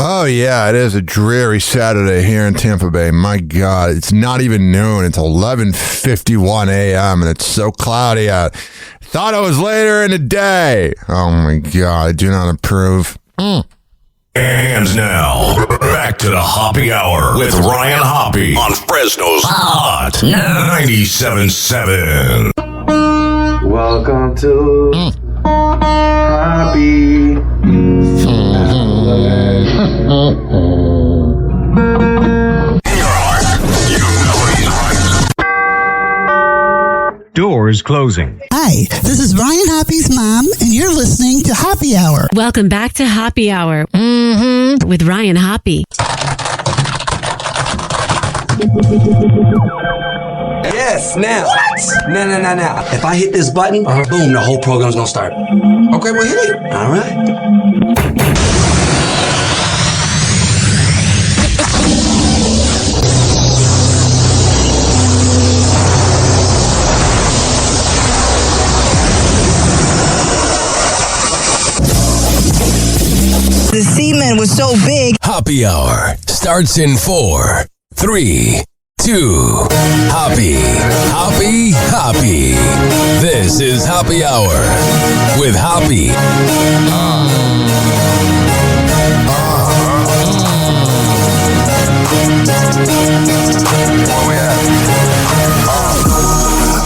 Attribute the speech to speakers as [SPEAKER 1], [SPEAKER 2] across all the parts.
[SPEAKER 1] Oh, yeah, it is a dreary Saturday here in Tampa Bay. My God, it's not even noon. It's 11:51 a.m., and it's so cloudy out. Thought it was later in the day. Oh, my God, I do not approve.
[SPEAKER 2] And now, back to the Hoppe Hour with Ryan Hoppe on Fresno's Hot 97.7.
[SPEAKER 3] Welcome to Hoppe.
[SPEAKER 4] Doors closing.
[SPEAKER 5] Hi, this is Ryan Hoppe's mom, and you're listening to Hoppe Hour.
[SPEAKER 6] Welcome back to Hoppe Hour with Ryan Hoppe.
[SPEAKER 7] Yes, now. What? No. If I hit this button, boom, the whole program's gonna start. Okay, well, hit it. All right.
[SPEAKER 5] The semen was so big.
[SPEAKER 2] Hoppe Hour starts in 4, 3, 2. Hoppe. This is Hoppe Hour with Hoppe.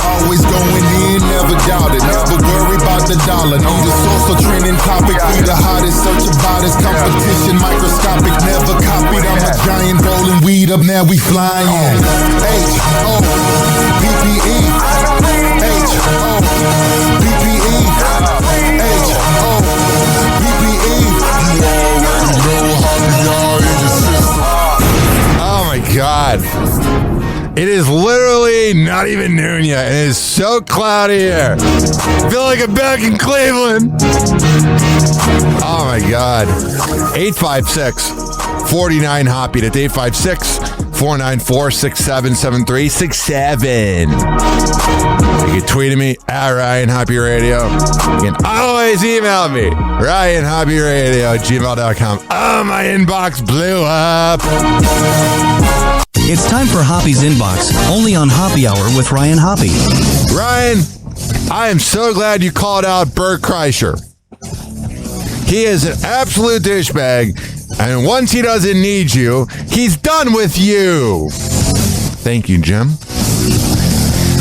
[SPEAKER 8] Always going in, never doubted. Never worry about the dollar. Need a source of trending topic. Be the hottest, search about his competition. Microscopic, never copied. I'm a giant rolling weed up, now we flying. H-O-P-P-E. H-O-P-P-E. H-O-P-P-E.
[SPEAKER 1] Oh, my God. It is literally not even noon yet. It is so cloudy here. I feel like I'm back in Cleveland. Oh, my God. 856-49-HOPPE. That's 856-494-6773. You can tweet at me at Ryan Hoppe Radio. You can always email me, RyanHoppeRadio@gmail.com. Oh, my inbox blew up.
[SPEAKER 9] It's time for Hoppe's Inbox, only on Hoppe Hour with Ryan Hoppe.
[SPEAKER 1] Ryan, I am so glad you called out Bert Kreischer. He is an absolute douchebag, and once he doesn't need you, he's done with you. Thank you, Jim.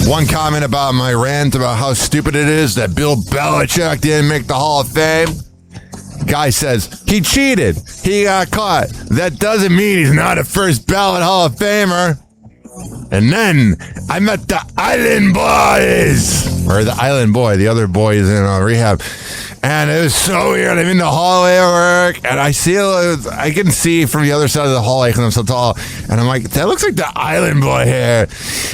[SPEAKER 1] One comment about my rant about how stupid it is that Bill Belichick didn't make the Hall of Fame. Guy says, he cheated. He got caught. That doesn't mean he's not a first ballot Hall of Famer. And then I met the Island Boys. Or the Island Boy. The other boy is in rehab. And it was so weird. I'm in the hallway at work. And I can see from the other side of the hallway because I'm so tall. And I'm like, that looks like the Island Boy here.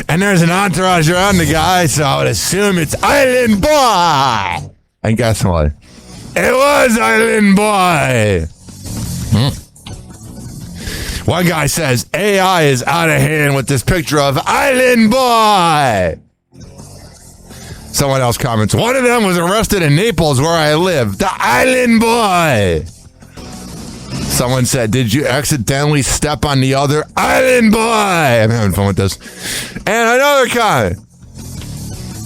[SPEAKER 1] And there's an entourage around the guy. So I would assume it's Island Boy. And guess what? It was Island Boy. One guy says, AI is out of hand with this picture of Island Boy. Someone else comments, one of them was arrested in Naples where I live. The Island Boy. Someone said, did you accidentally step on the other Island Boy? I'm having fun with this. And another comment.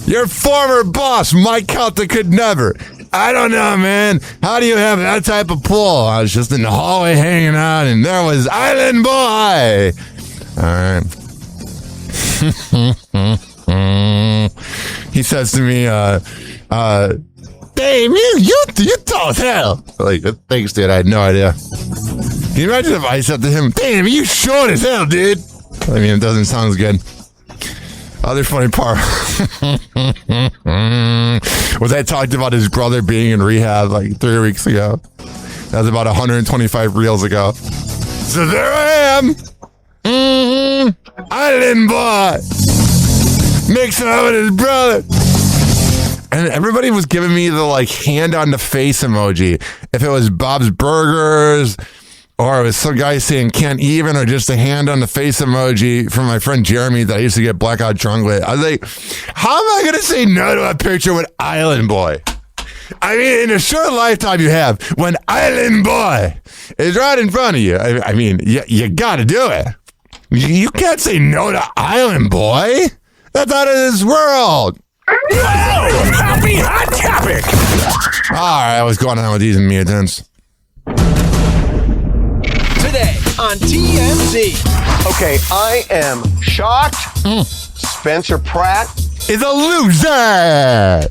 [SPEAKER 1] Your former boss, Mike Calta, could never. I don't know, man. How do you have that type of pull? I was just in the hallway hanging out, and there was Island Boy. All right. He says to me, Dave, you tall as hell. Like, thanks, dude. I had no idea. Can you imagine if I said to him, damn, you short as hell, dude? I mean, it doesn't sound as good. Other funny part was I talked about his brother being in rehab like 3 weeks ago. That was about 125 reels ago. So there I am. Island Boy. Mixing up with his brother. And everybody was giving me the like hand on the face emoji. If it was Bob's Burgers, or it was some guy saying can't even, or just a hand on the face emoji from my friend Jeremy that I used to get blackout drunk with. I was like, how am I going to say no to a picture with Island Boy? I mean, in a short lifetime you have, when Island Boy is right in front of you, I mean, you got to do it. You can't say no to Island Boy. That's out of this world.
[SPEAKER 2] Happy Hot Topic.
[SPEAKER 1] All right, what's going on with these mutants?
[SPEAKER 4] Today on TMZ.
[SPEAKER 10] Okay, I am shocked. Spencer Pratt
[SPEAKER 1] Is a loser.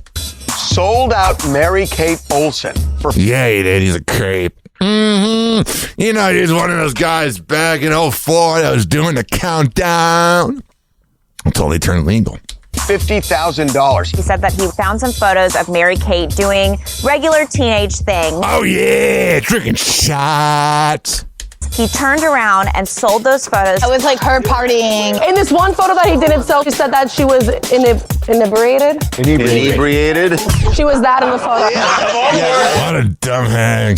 [SPEAKER 10] sold out Mary-Kate Olsen for
[SPEAKER 1] Yeah, he did. He's a creep. You know, he's one of those guys back in 04 that was doing the countdown until they turned legal.
[SPEAKER 10] $50,000.
[SPEAKER 11] He said that he found some photos of Mary-Kate doing regular teenage things.
[SPEAKER 1] Oh, yeah, drinking shots.
[SPEAKER 11] He turned around and sold those photos.
[SPEAKER 12] It was like her partying. In this one photo that he did himself, she said that she was inebriated.
[SPEAKER 10] Inebriated.
[SPEAKER 12] She was that in the photo.
[SPEAKER 1] What a dumb hang.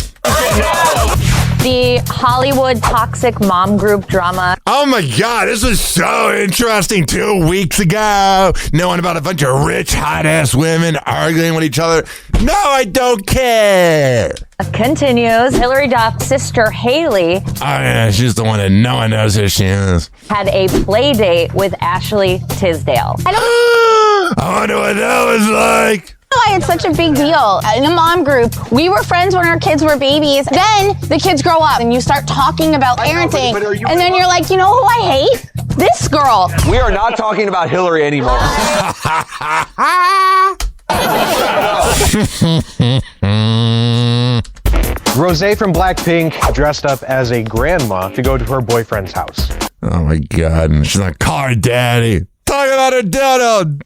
[SPEAKER 11] The Hollywood toxic mom group drama.
[SPEAKER 1] Oh my God, this was so interesting 2 weeks ago. Knowing about a bunch of rich, hot-ass women arguing with each other. No, I don't care.
[SPEAKER 11] Continues. Hillary Duff's sister Haley
[SPEAKER 1] Oh yeah, she's the one that no one knows who she is.
[SPEAKER 11] had a play date with Ashley Tisdale.
[SPEAKER 1] I wonder what that was like.
[SPEAKER 12] Why it's such a big deal. In a mom group, we were friends when our kids were babies. Then the kids grow up and you start talking about parenting. And then you're like, you know who I hate? This girl.
[SPEAKER 10] We are not talking about Hillary anymore.
[SPEAKER 13] Rosé from Blackpink dressed up as a grandma to go to her boyfriend's house.
[SPEAKER 1] Oh my God, and she's like, call her daddy. Talk about her dad,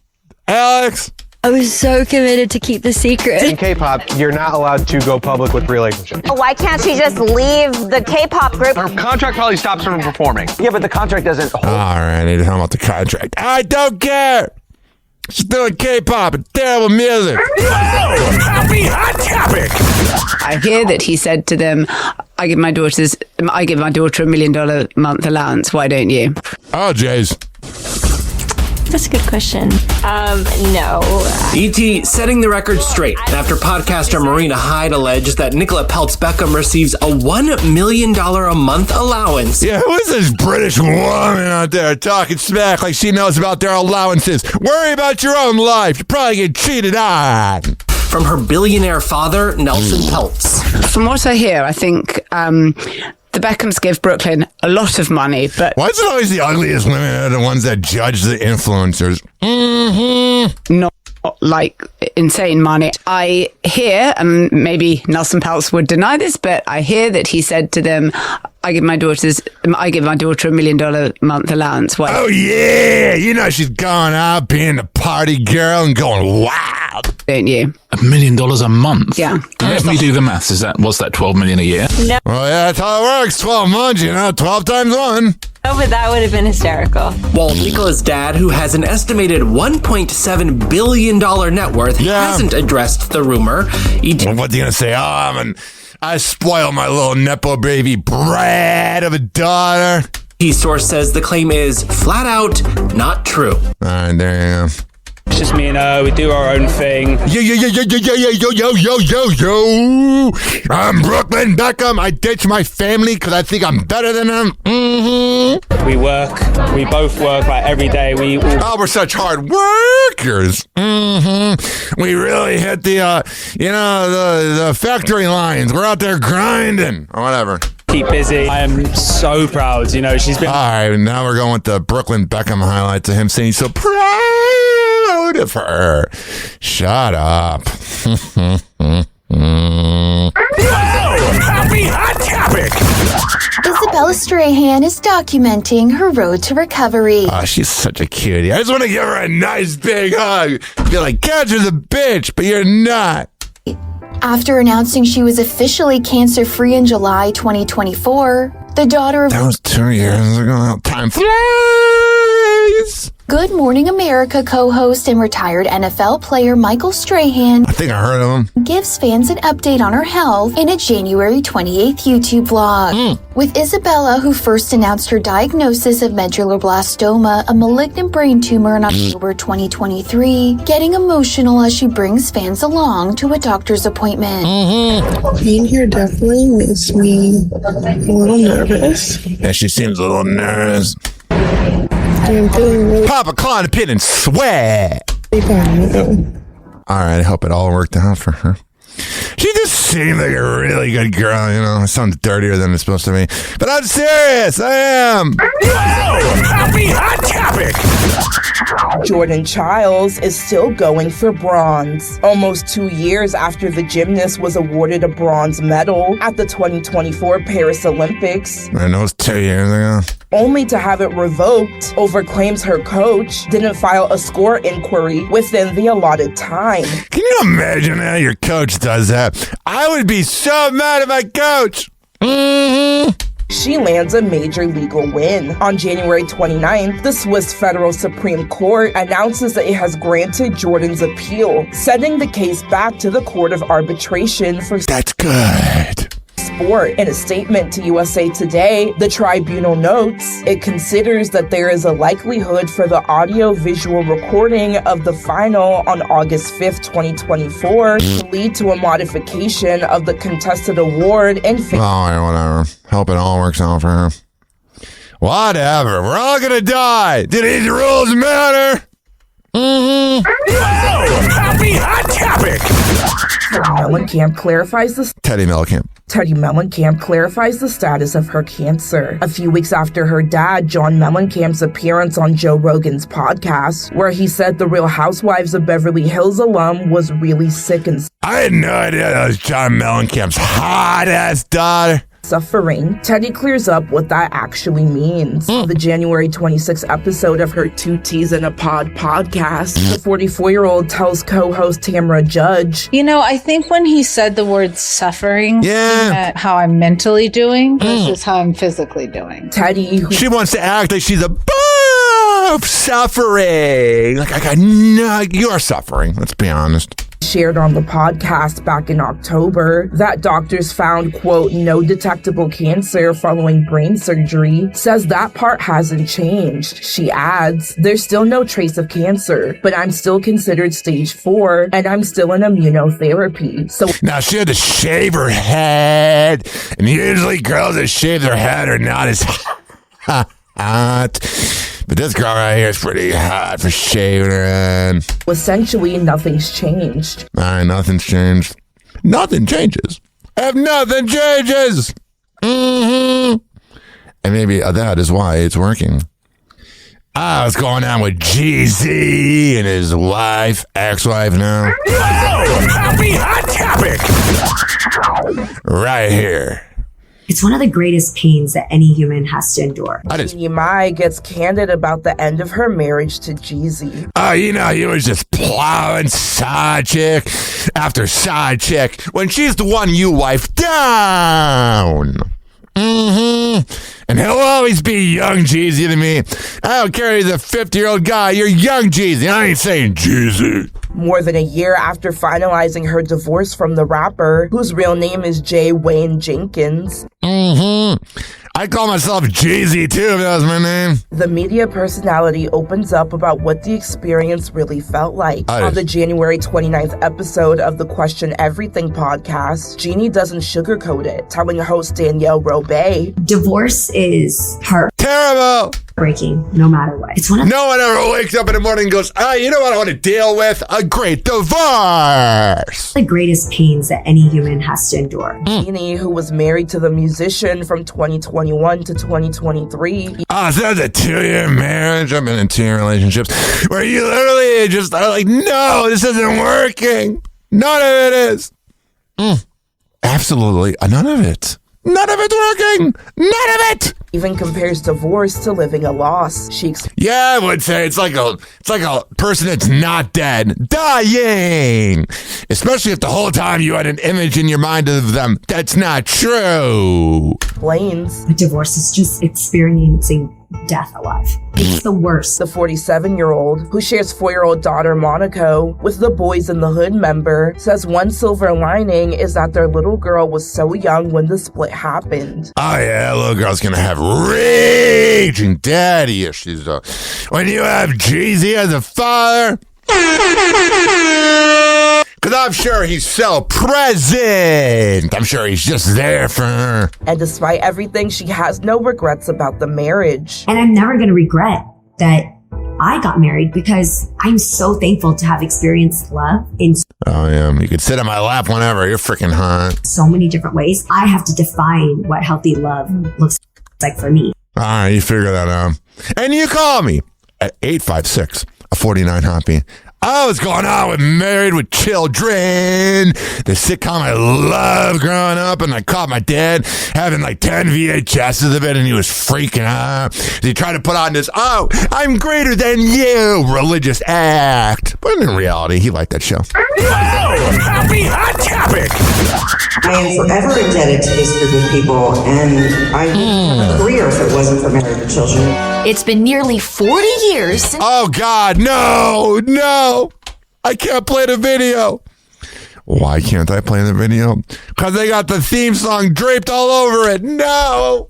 [SPEAKER 1] Alex.
[SPEAKER 14] I was so committed to keep the secret.
[SPEAKER 13] In K-pop, you're not allowed to go public with relationships.
[SPEAKER 11] Why can't she just leave the K-pop group?
[SPEAKER 10] Her contract probably stops her from performing. Yeah, but the contract doesn't hold.
[SPEAKER 1] All right, I need to tell about the contract. I don't care. She's doing K-pop and terrible music.
[SPEAKER 2] Happy Hot Topic.
[SPEAKER 15] I hear that he said to them, I give my daughter $1 million a month allowance. Why don't you?
[SPEAKER 1] Oh, jeez.
[SPEAKER 14] That's a good question. No.
[SPEAKER 4] E.T. setting the record straight after podcaster Marina Hyde alleged that Nicola Peltz Beckham receives a $1 million a month allowance.
[SPEAKER 1] Yeah, who is this British woman out there talking smack like she knows about their allowances? Worry about your own life. You probably get cheated on.
[SPEAKER 4] From her billionaire father, Nelson Peltz.
[SPEAKER 15] From what I hear, I think the Beckhams give Brooklyn a lot of money, but...
[SPEAKER 1] Why is it always the ugliest women that are the ones that judge the influencers?
[SPEAKER 15] Not like insane money. I hear, and maybe Nelson Peltz would deny this, but I hear that he said to them, I give my daughter $1 million a month allowance. Why?
[SPEAKER 1] Oh yeah, you know she's going out being a party girl and going wild.
[SPEAKER 15] Don't you?
[SPEAKER 16] $1 million a month?
[SPEAKER 15] Yeah.
[SPEAKER 16] Let me do the maths. What's that, 12 million a year?
[SPEAKER 11] No.
[SPEAKER 1] Well, yeah, that's how it works. 12 months, 12 times 1.
[SPEAKER 14] Oh, but that would have been hysterical.
[SPEAKER 4] While Nicola's dad, who has an estimated $1.7 billion net worth, hasn't addressed the rumor.
[SPEAKER 1] Well, what's he gonna say? I spoil my little nepo baby brat of a daughter.
[SPEAKER 4] Source says the claim is flat out not true.
[SPEAKER 1] All right, there you go.
[SPEAKER 17] It's just me and her. We do our own thing.
[SPEAKER 1] Yo. I'm Brooklyn Beckham. I ditch my family because I think I'm better than them. Mm-hmm.
[SPEAKER 17] We work. We both work like every day.
[SPEAKER 1] We're such hard workers. Mm-hmm. We really hit the factory lines. We're out there grinding or whatever.
[SPEAKER 17] Keep busy. I am so proud. She's been.
[SPEAKER 1] All right, now we're going with the Brooklyn Beckham highlights of him saying he's so proud of her. Shut up.
[SPEAKER 2] Happy Hot Topic.
[SPEAKER 18] Isabella Strahan is documenting her road to recovery.
[SPEAKER 1] Oh, she's such a cutie. I just want to give her a nice big hug. Be like, catch her the bitch, but you're not.
[SPEAKER 18] After announcing she was officially cancer-free in July 2024, the daughter of...
[SPEAKER 1] That was 2 years ago. Time flies. days.
[SPEAKER 18] Good Morning America co-host and retired NFL player Michael Strahan
[SPEAKER 1] I think I heard of him.
[SPEAKER 18] gives fans an update on her health in a January 28th YouTube vlog. With Isabella, who first announced her diagnosis of medulloblastoma, a malignant brain tumor in October 2023, getting emotional as she brings fans along to a doctor's appointment.
[SPEAKER 19] Being here definitely makes me a little nervous.
[SPEAKER 1] Yeah, she seems a little nervous.
[SPEAKER 19] I'm feeling really
[SPEAKER 1] Pop a Klonopin and sweat.
[SPEAKER 19] fine.
[SPEAKER 1] All right, I hope it all worked out for her. She just seemed like a really good girl, you know. It sounds dirtier than it's supposed to be. But I'm serious, I am.
[SPEAKER 2] Happy Hot Topic.
[SPEAKER 20] Jordan Childs is still going for bronze. Almost 2 years after the gymnast was awarded a bronze medal at the 2024 Paris Olympics,
[SPEAKER 1] And that was 2 years ago.
[SPEAKER 20] only to have it revoked over claims her coach didn't file a score inquiry within the allotted time.
[SPEAKER 1] Can you imagine how your coach does that? I would be so mad at my coach.
[SPEAKER 20] She lands a major legal win. On January 29th, the Swiss Federal Supreme Court announces that it has granted Jordan's appeal, sending the case back to the Court of Arbitration for
[SPEAKER 1] That's good.
[SPEAKER 20] sport. In a statement to USA Today, the tribunal notes it considers that there is a likelihood for the audio-visual recording of the final on August 5th, 2024 to lead to a modification of the contested award in
[SPEAKER 1] Oh, yeah, whatever. Hope it all works out for her. Whatever. We're all gonna die. Do these rules matter?
[SPEAKER 2] Happy Hot Topic.
[SPEAKER 20] Mellencamp clarifies the
[SPEAKER 1] Teddy Mellencamp.
[SPEAKER 20] Teddy Mellencamp clarifies the status of her cancer a few weeks after her dad, John Mellencamp's appearance on Joe Rogan's podcast, where he said the Real Housewives of Beverly Hills alum was really sick and
[SPEAKER 1] I had no idea that was John Mellencamp's hot-ass daughter.
[SPEAKER 20] suffering. Teddy clears up what that actually means. On the January 26th episode of her Two Teas in a Pod podcast, the 44-year-old tells co-host Tamra Judge,
[SPEAKER 21] You know, I think when he said the word suffering, he meant how I'm mentally doing versus how I'm physically doing.
[SPEAKER 20] Teddy, who
[SPEAKER 1] She wants to act like she's a of suffering. Like, I know you are suffering. Let's be honest.
[SPEAKER 20] shared on the podcast back in October that doctors found, quote, no detectable cancer following brain surgery, says that part hasn't changed. She adds, there's still no trace of cancer, but I'm still considered stage 4 and I'm still in immunotherapy. So
[SPEAKER 1] now she had to shave her head, and usually girls that shave their head are not as hot. But this girl right here is pretty hot for shaving her head.
[SPEAKER 20] essentially nothing's changed.
[SPEAKER 1] All right, nothing's changed. Nothing changes. If nothing changes. And maybe that is why it's working. What's going on with GZ and his wife, ex-wife now?
[SPEAKER 2] Happy Hot Topic.
[SPEAKER 1] Right here.
[SPEAKER 22] It's one of the greatest pains that any human has to endure.
[SPEAKER 20] Yimai gets candid about the end of her marriage to Jeezy.
[SPEAKER 1] Oh, you know, he was just plowing side chick after side chick when she's the one you wife down. And he'll always be young Jeezy to me. I don't care if he's a 50-year-old guy. You're young Jeezy. I ain't saying Jeezy.
[SPEAKER 20] More than a year after finalizing her divorce from the rapper, whose real name is Jay Wayne Jenkins.
[SPEAKER 1] I call myself Jeezy too, if that was my name.
[SPEAKER 20] The media personality opens up about what the experience really felt like. On the January 29th episode of the Question Everything podcast, Jeannie doesn't sugarcoat it, telling host Danielle Robay,
[SPEAKER 22] Divorce is
[SPEAKER 1] terrible.
[SPEAKER 22] Breaking, no matter what. It's one of
[SPEAKER 1] No one ever wakes up in the morning and goes, you know what I want to deal with? A great divorce.
[SPEAKER 22] the greatest pains that any human has to endure.
[SPEAKER 20] Jeannie, who was married to the musician from 2021 to 2023.
[SPEAKER 1] So that's a 2-year marriage. I've been in 2-year relationships where you literally just are like, no, this isn't working. None of it is. Absolutely none of it. None of it's working. None of it.
[SPEAKER 20] Even compares divorce to living a loss.
[SPEAKER 1] Yeah, I would say it's like a person that's not dead dying. Especially if the whole time you had an image in your mind of them that's not true.
[SPEAKER 20] Explains.
[SPEAKER 22] A divorce is just experiencing death alive. It's the worst.
[SPEAKER 20] The 47-year-old, who shares 4-year-old daughter Monaco with the Boys in the Hood member, says one silver lining is that their little girl was so young when the split happened.
[SPEAKER 1] Oh yeah, little girl's gonna have raging daddy issues though. When you have Jeezy as a father, because I'm sure he's so present. I'm sure he's just there for her.
[SPEAKER 20] And despite everything, she has no regrets about the marriage.
[SPEAKER 22] And I'm never going to regret that I got married because I'm so thankful to have experienced love in
[SPEAKER 1] Oh yeah, you could sit on my lap whenever. You're freaking hot.
[SPEAKER 22] so many different ways. I have to define what healthy love looks like for me.
[SPEAKER 1] All right, you figure that out. And you call me at 856-49-HOPPY. Oh, what's going on with Married with Children? The sitcom I loved growing up, and I caught my dad having like 10 VHSs of it, and he was freaking out. He tried to put on this, oh, I'm greater than you, religious act. But in reality, he liked that show.
[SPEAKER 2] Happy Hot Topic!
[SPEAKER 3] I am forever indebted to this group of people, and I wouldn't have a career if it wasn't for Married with Children.
[SPEAKER 6] It's been nearly 40 years since...
[SPEAKER 1] Oh, God, no. I can't play the video. Why can't I play the video? Because they got the theme song draped all over it. No.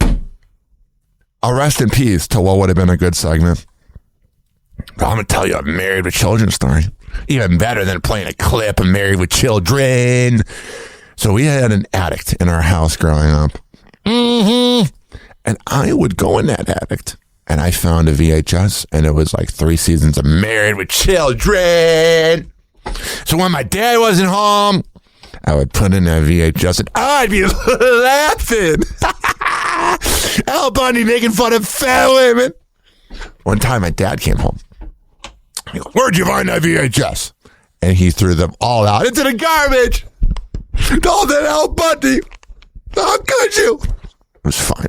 [SPEAKER 1] I'll rest in peace to what would have been a good segment. But I'm going to tell you a Married with Children story. Even better than playing a clip of Married with Children. So we had an addict in our house growing up. And I would go in that addict. And I found a VHS, and it was like 3 seasons of Married with Children. So when my dad wasn't home, I would put in that VHS, and I'd be laughing. Al Bundy making fun of fat women. One time, my dad came home. He goes, where'd you find that VHS? And he threw them all out into the garbage. All that Al Bundy. How could you? It was fine.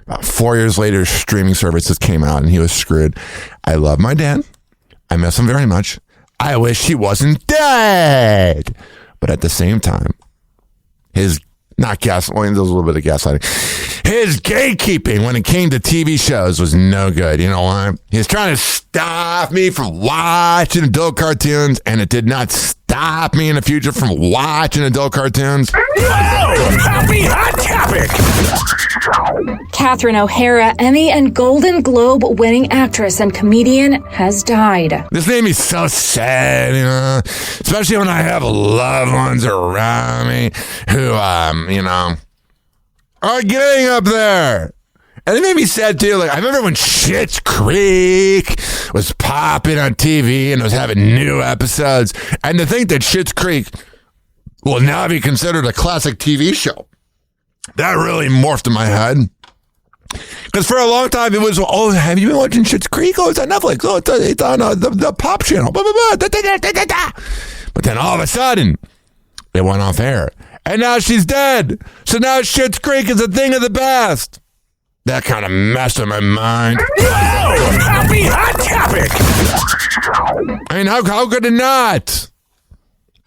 [SPEAKER 1] About 4 years later, streaming services came out and he was screwed. I love my dad. I miss him very much. I wish he wasn't dead. But at the same time, his, not gaslighting, there was a little bit of gaslighting. His gatekeeping when it came to TV shows was no good. You know why? He was trying to stop me from watching adult cartoons, and it did not stop me in the future from watching adult cartoons.
[SPEAKER 2] Happy Hot Topic!
[SPEAKER 23] Catherine O'Hara, Emmy and Golden Globe winning actress and comedian, has died.
[SPEAKER 1] This made me so sad, you know, especially when I have loved ones around me who, are getting up there. And it made me sad too. Like, I remember when Schitt's Creek was popping on TV and was having new episodes. And to think that Schitt's Creek will now be considered a classic TV show, that really morphed in my head. Because for a long time it was, oh, have you been watching Schitt's Creek? Oh, it's on Netflix. Oh, it's on the Pop channel. Blah, blah, blah, da, da, da, da, da. But then all of a sudden, it went off air. And now she's dead. So now Schitt's Creek is a thing of the past. That kind of messed with my mind.
[SPEAKER 2] Happy Hot Topic!
[SPEAKER 1] I mean, how could it not?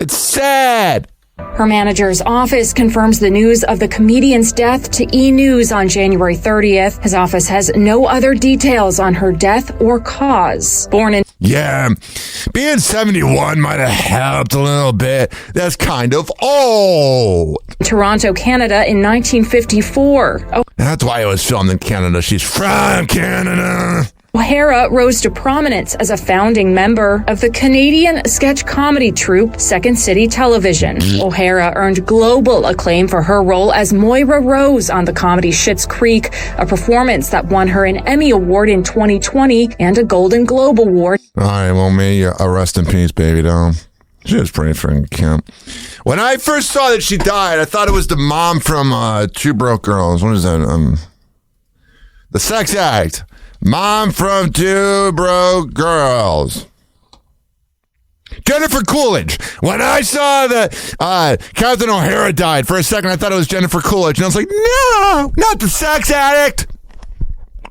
[SPEAKER 1] It's sad.
[SPEAKER 23] Her manager's office confirms the news of the comedian's death to E! News on January 30th. His office has no other details on her death or cause. Born in...
[SPEAKER 1] Yeah, being 71 might have helped a little bit. That's kind of old.
[SPEAKER 23] Toronto, Canada in 1954.
[SPEAKER 1] That's why it was filmed in Canada. She's from Canada.
[SPEAKER 23] O'Hara rose to prominence as a founding member of the Canadian sketch comedy troupe Second City Television. O'Hara earned global acclaim for her role as Moira Rose on the comedy Schitt's Creek, a performance that won her an Emmy Award in 2020 and a Golden Globe Award.
[SPEAKER 1] All right, well, may you rest in peace, baby doll. She was pretty freaking cute. When I first saw that she died, I thought it was the mom from Two Broke Girls. What is that? The Sex Addict. Mom from Two Broke Girls. Jennifer Coolidge. When I saw that Catherine O'Hara died, for a second I thought it was Jennifer Coolidge. And I was like, no, not the sex addict.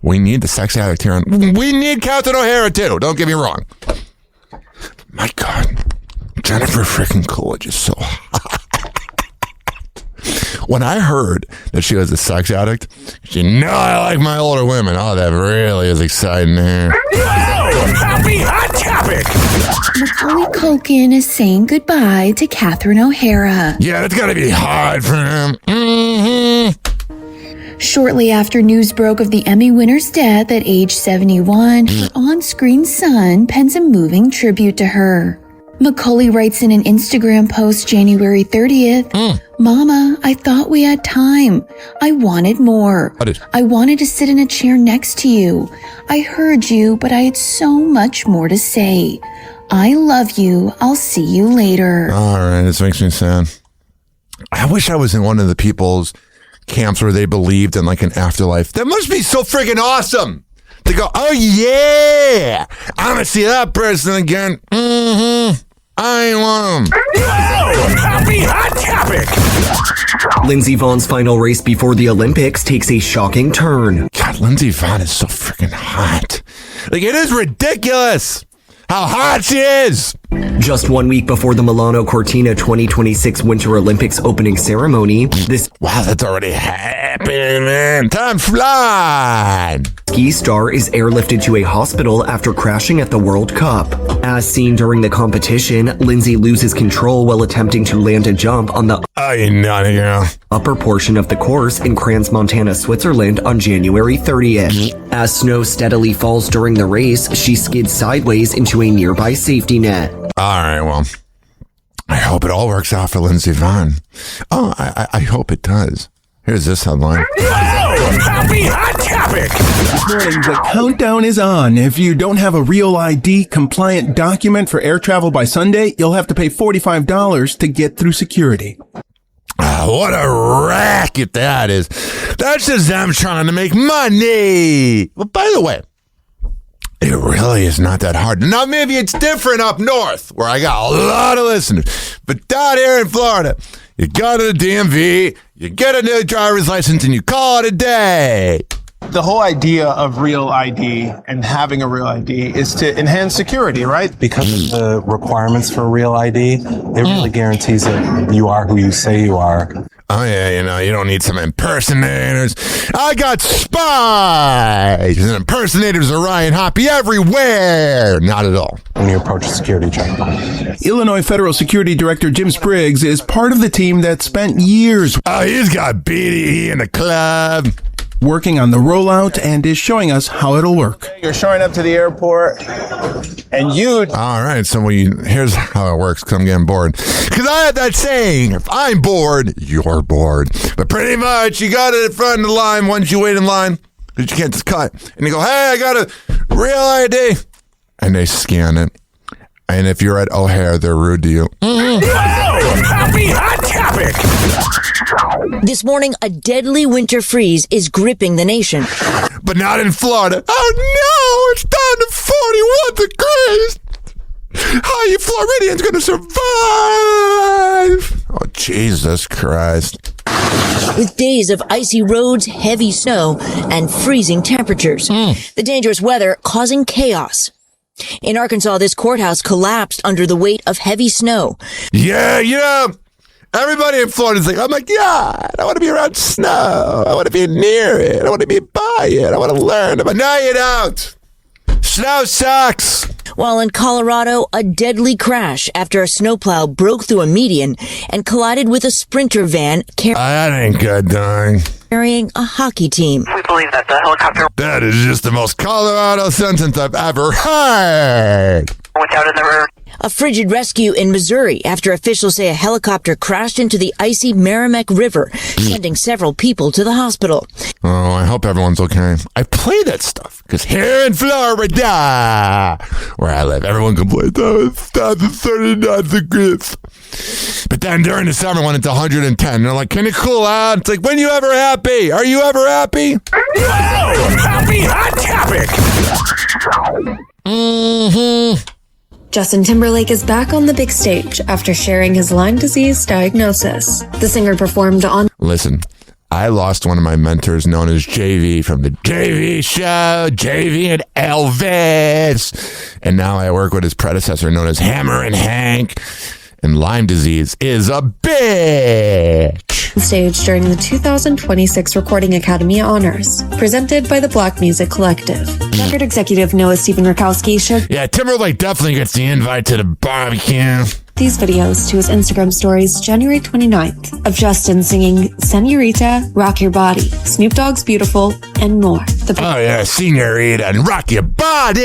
[SPEAKER 1] We need the sex addict here. We need Catherine O'Hara too. Don't get me wrong. My God. Jennifer freaking Coolidge is so hot. When I heard that she was a sex addict, I like my older women. Oh, that really is exciting here.
[SPEAKER 2] Happy Hot Topic!
[SPEAKER 18] Macaulay Culkin is saying goodbye to Catherine O'Hara.
[SPEAKER 1] Yeah, that's gotta be hard for him.
[SPEAKER 18] Shortly after news broke of the Emmy winner's death at age 71, her on-screen son pens a moving tribute to her. Macaulay writes in an Instagram post January 30th, Mama, I thought we had time. I wanted more. I wanted to sit in a chair next to you. I heard you, but I had so much more to say. I love you. I'll see you later.
[SPEAKER 1] All right, this makes me sad. I wish I was in one of the people's camps where they believed in like an afterlife. That must be so freaking awesome. They go, oh yeah, I'm gonna see that person again. I want him.
[SPEAKER 2] Happy Hot Topic!
[SPEAKER 5] Lindsey Vohn's final race before the Olympics takes a shocking turn.
[SPEAKER 1] God, Lindsey Vonn is so freaking hot. Like, it is ridiculous how hot she is.
[SPEAKER 5] Just 1 week before the Milano Cortina 2026 Winter Olympics opening ceremony,
[SPEAKER 1] Wow, that's already happening, man. Time flying.
[SPEAKER 5] Ski star is airlifted to a hospital after crashing at the World Cup. As seen during the competition, Lindsey loses control while attempting to land a jump on the upper portion of the course in Crans-Montana, Switzerland on January 30th. As snow steadily falls during the race, she skids sideways into a nearby safety net.
[SPEAKER 1] All right, well, I hope it all works out for Lindsey Vonn. Oh, I hope it does. Here's this headline.
[SPEAKER 2] Happy Hot Topic!
[SPEAKER 7] This morning, the countdown is on. If you don't have a Real ID compliant document for air travel by Sunday, you'll have to pay $45 to get through security.
[SPEAKER 1] What a racket that is. That's just them trying to make money. Well, by the way, it really is not that hard. Now, maybe it's different up north where I got a lot of listeners. But down here in Florida, you go to the DMV, you get a new driver's license, and you call it a day.
[SPEAKER 8] The whole idea of Real ID and having a Real ID is to enhance security, right?
[SPEAKER 24] Because of the requirements for Real ID, it really guarantees that you are who you say you are.
[SPEAKER 1] Oh, yeah, you don't need some impersonators. I got spies and impersonators of Ryan Hoppe everywhere. Not at all.
[SPEAKER 24] When you approach a security checkpoint.
[SPEAKER 7] Illinois Federal Security Director Jim Spriggs is part of the team that spent years.
[SPEAKER 1] Oh, he's got BDE in the club.
[SPEAKER 7] Working on the rollout and is showing us how it'll work.
[SPEAKER 8] You're showing up to the airport and
[SPEAKER 1] all right, so here's how it works, because I'm getting bored. Because I had that saying, if I'm bored, you're bored. But pretty much, you got it in front of the line once you wait in line, because you can't just cut. And you go, hey, I got a Real ID. And they scan it. And if you're at O'Hare, they're rude to you.
[SPEAKER 2] Happy Hot Topic!
[SPEAKER 25] This morning, a deadly winter freeze is gripping the nation.
[SPEAKER 1] But not in Florida. Oh no, it's down to 41 degrees. How are you Floridians going to survive? Oh, Jesus Christ.
[SPEAKER 25] With days of icy roads, heavy snow, and freezing temperatures. The dangerous weather causing chaos. In Arkansas, this courthouse collapsed under the weight of heavy snow.
[SPEAKER 1] Yeah, everybody in Florida is like, oh my God, I want to be around snow. I want to be near it. I want to be by it. I want to learn. But no, you don't. Snow sucks.
[SPEAKER 25] While in Colorado, a deadly crash after a snowplow broke through a median and collided with a Sprinter van
[SPEAKER 1] that ain't good, darn.
[SPEAKER 25] carrying a hockey team.
[SPEAKER 26] We believe that the helicopter
[SPEAKER 1] That is just the most Colorado sentence I've ever heard.
[SPEAKER 26] went out in the river.
[SPEAKER 25] A frigid rescue in Missouri after officials say a helicopter crashed into the icy Merrimack River, sending several people to the hospital.
[SPEAKER 1] Oh, I hope everyone's okay. I play that stuff because here in Florida, where I live, everyone complains, oh, it's down to 39 degrees. But then during the summer, when it's 110, they're like, can it cool out? It's like, when you ever happy? Are you ever happy?
[SPEAKER 2] Happy Hot Topic!
[SPEAKER 27] Justin Timberlake is back on the big stage after sharing his Lyme disease diagnosis. The singer performed on...
[SPEAKER 1] Listen, I lost one of my mentors known as JV from the JV show, JV and Elvis. And now I work with his predecessor known as Hammer and Hank. And Lyme disease is a bitch.
[SPEAKER 27] Stage during the 2026 Recording Academy Honors, presented by the Black Music Collective. Record executive Noah Stephen Rakowski shared
[SPEAKER 1] Timberlake definitely gets the invite to the barbecue.
[SPEAKER 27] These videos to his Instagram stories January 29th of Justin singing Senorita, Rock Your Body, Snoop Dogg's Beautiful, and more.
[SPEAKER 1] Senorita and Rock Your Body.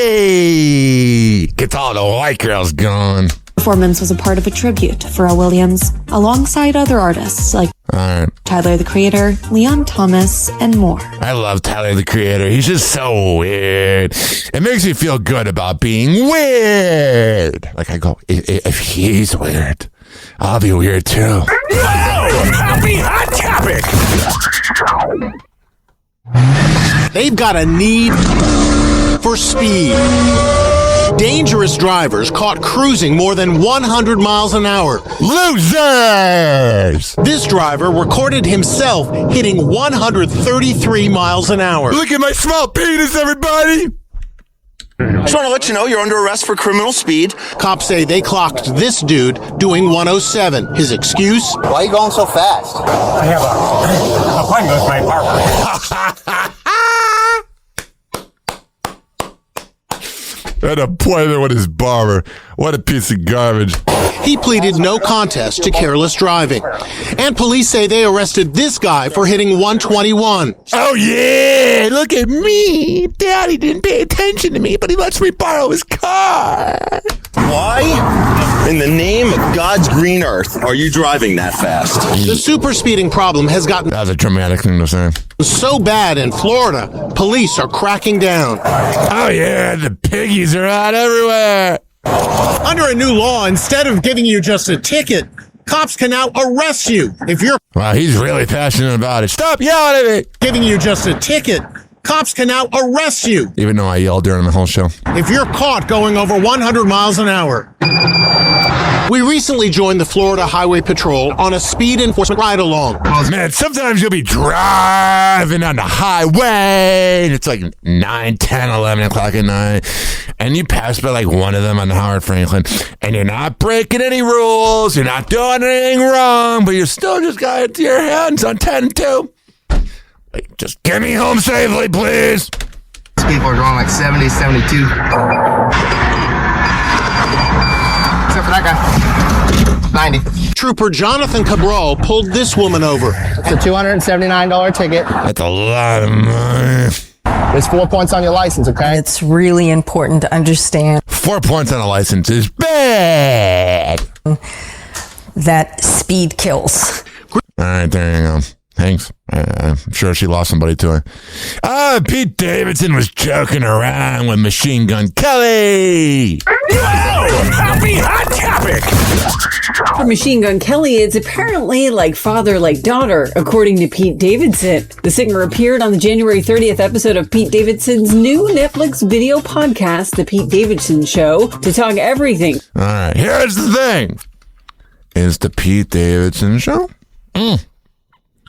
[SPEAKER 1] Gets all the white girls going.
[SPEAKER 27] Performance was a part of a tribute to Pharrell Williams, alongside other artists like Tyler, the Creator, Leon Thomas, and more.
[SPEAKER 1] I love Tyler, the Creator. He's just so weird. It makes me feel good about being weird. Like I go, if he's weird, I'll be weird too.
[SPEAKER 2] Happy Hot Topic.
[SPEAKER 9] They've got a need for speed. Dangerous drivers caught cruising more than 100 miles an hour.
[SPEAKER 1] Losers!
[SPEAKER 9] This driver recorded himself hitting 133 miles an hour.
[SPEAKER 1] Look at my small penis, everybody!
[SPEAKER 9] Just want to let you know you're under arrest for criminal speed. Cops say they clocked this dude doing 107. His excuse?
[SPEAKER 10] Why are you going so fast?
[SPEAKER 9] I have an appointment with my barber.
[SPEAKER 1] An appointment with his barber. What a piece of garbage.
[SPEAKER 9] He pleaded no contest to careless driving. And police say they arrested this guy for hitting 121.
[SPEAKER 1] Oh, yeah! Look at me! Daddy didn't pay attention to me, but he lets me borrow his car.
[SPEAKER 10] Why, in the name of God's green earth, are you driving that fast?
[SPEAKER 9] The super speeding problem has gotten
[SPEAKER 1] That was a dramatic thing to say.
[SPEAKER 9] so bad in Florida, police are cracking down.
[SPEAKER 1] Oh, yeah, the piggies are out everywhere.
[SPEAKER 9] Under a new law, instead of giving you just a ticket, cops can now arrest you if you're...
[SPEAKER 1] Wow, he's really passionate about it. Stop yelling at me!
[SPEAKER 9] Giving you just a ticket, cops can now arrest you
[SPEAKER 1] Even though I yelled during the whole show.
[SPEAKER 9] if you're caught going over 100 miles an hour. We recently joined the Florida Highway Patrol on a speed enforcement ride-along.
[SPEAKER 1] Man, sometimes you'll be driving on the highway, and it's like 9, 10, 11 o'clock at night, and you pass by like one of them on Howard Franklin, and you're not breaking any rules, you're not doing anything wrong, but you still just got into your hands on 10 and 2. Like, just get me home safely, please.
[SPEAKER 10] People are going like 70, 72. Except for that guy. 90.
[SPEAKER 9] Trooper Jonathan Cabral pulled this woman over.
[SPEAKER 10] It's a $279 ticket.
[SPEAKER 1] That's a lot of money.
[SPEAKER 10] There's 4 points on your license, okay?
[SPEAKER 11] It's really important to understand
[SPEAKER 1] 4 points on a license is bad.
[SPEAKER 11] that speed kills.
[SPEAKER 1] All right, there you go. Thanks. I'm sure she lost somebody to her. Pete Davidson was joking around with Machine Gun Kelly.
[SPEAKER 2] Happy Hot Topic.
[SPEAKER 12] For Machine Gun Kelly, it's apparently like father, like daughter, according to Pete Davidson. The singer appeared on the January 30th episode of Pete Davidson's new Netflix video podcast, The Pete Davidson Show, to talk everything.
[SPEAKER 1] All right, here's the thing. Is the Pete Davidson Show?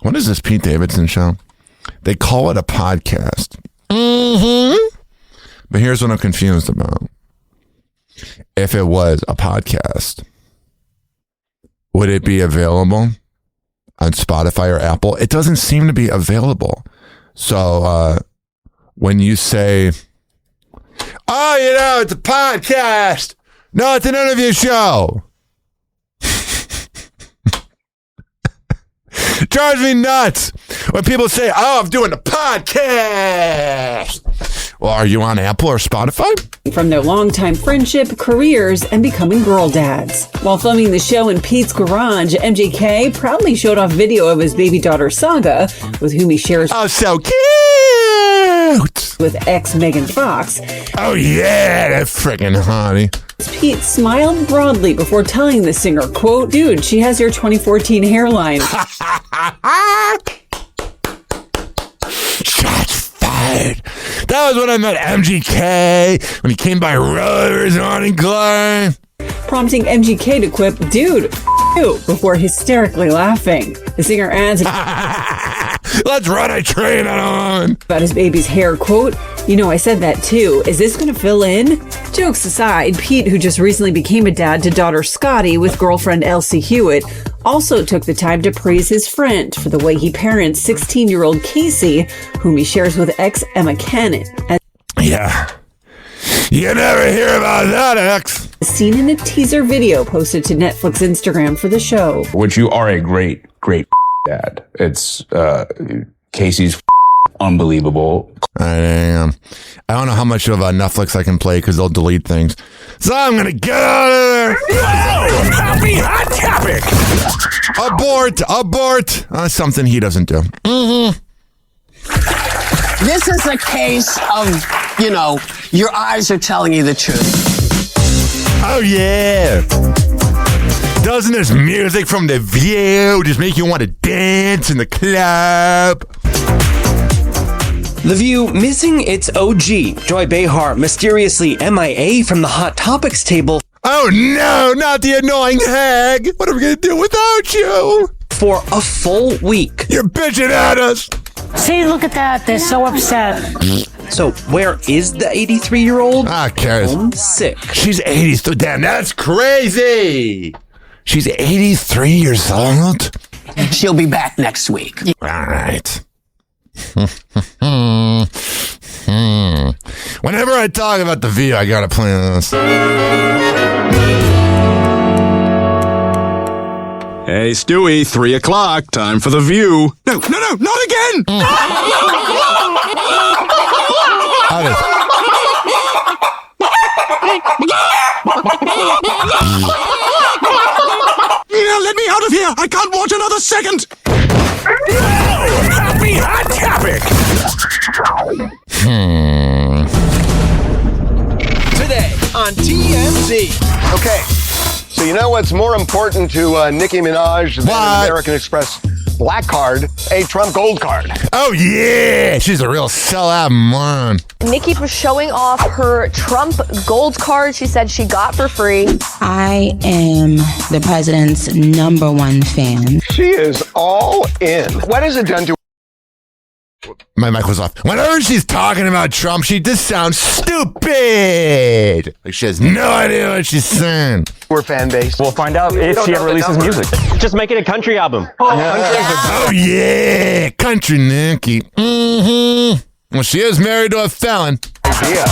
[SPEAKER 1] What is this Pete Davidson Show? They call it a podcast. But here's what I'm confused about. If it was a podcast, would it be available on Spotify or Apple? It doesn't seem to be available. So when you say, oh, it's a podcast. No, it's an interview show. Drives me nuts when people say, oh, I'm doing a podcast. Well, are you on Apple or Spotify?
[SPEAKER 12] From their longtime friendship, careers, and becoming girl dads. While filming the show in Pete's garage, MGK proudly showed off video of his baby daughter Saga, with whom he shares
[SPEAKER 1] so cute
[SPEAKER 12] with ex Megan Fox.
[SPEAKER 1] Oh yeah, that freaking hottie.
[SPEAKER 12] Pete smiled broadly before telling the singer, quote, dude, she has your 2014 hairline.
[SPEAKER 1] Shots fired. That was when I met MGK, when he came by Rivers on Clay.
[SPEAKER 12] Prompting MGK to quip, dude, you, before hysterically laughing. The singer adds,
[SPEAKER 1] Let's run a train on.
[SPEAKER 12] About his baby's hair, quote, "You know, I said that too. Is this going to fill in?" Jokes aside, Pete, who just recently became a dad to daughter Scotty with girlfriend Elsie Hewitt, also took the time to praise his friend for the way he parents 16-year-old Casey, whom he shares with ex Emma Cannon.
[SPEAKER 1] Yeah. You never hear about that, ex.
[SPEAKER 12] Seen in a teaser video posted to Netflix Instagram for the show.
[SPEAKER 4] Which you are a great dad. It's Casey's unbelievable.
[SPEAKER 1] I don't know how much of Netflix I can play because they'll delete things. So I'm going to get out of there.
[SPEAKER 2] Whoa! Happy Hot Topic!
[SPEAKER 1] Abort! Something he doesn't do. Mm-hmm.
[SPEAKER 13] This is a case of, your eyes are telling you the truth.
[SPEAKER 1] Oh, yeah. Doesn't this music from The View just make you want to dance in the club?
[SPEAKER 14] The View missing its OG, Joy Behar, mysteriously MIA from the Hot Topics table.
[SPEAKER 1] Oh no, not the annoying hag! What are we gonna do without you?
[SPEAKER 14] For a full week.
[SPEAKER 1] You're bitching at us!
[SPEAKER 15] See, look at that. They're so upset.
[SPEAKER 14] So, where is the 83-year-old?
[SPEAKER 1] Cares.
[SPEAKER 14] Sick.
[SPEAKER 1] She's 83. Damn, that's crazy! She's 83 years old?
[SPEAKER 13] She'll be back next week.
[SPEAKER 1] All right. Whenever I talk about The View, I gotta play this.
[SPEAKER 16] Hey, Stewie, 3 o'clock. Time for The View. No, not again!
[SPEAKER 2] Let me out of here! I can't watch another second! Whoa! Happy Hot Topic!
[SPEAKER 17] Today on TMZ.
[SPEAKER 19] Okay, so you know what's more important to Nicki Minaj than an American Express black card? A Trump gold card.
[SPEAKER 1] Oh, yeah! She's a real sellout moron.
[SPEAKER 28] Nicki was showing off her Trump gold card she said she got for free.
[SPEAKER 29] I am the president's #1 fan.
[SPEAKER 19] She is all in. What has it done to
[SPEAKER 1] My mic was off. Whenever she's talking about Trump, she just sounds stupid. Like she has no idea what she's saying.
[SPEAKER 19] her fan base?
[SPEAKER 30] We'll find out if she ever releases music. Just make it a country album.
[SPEAKER 1] Oh, yeah. Country Nicki. Mm-hmm. Well, she is married to a felon.
[SPEAKER 19] Yeah.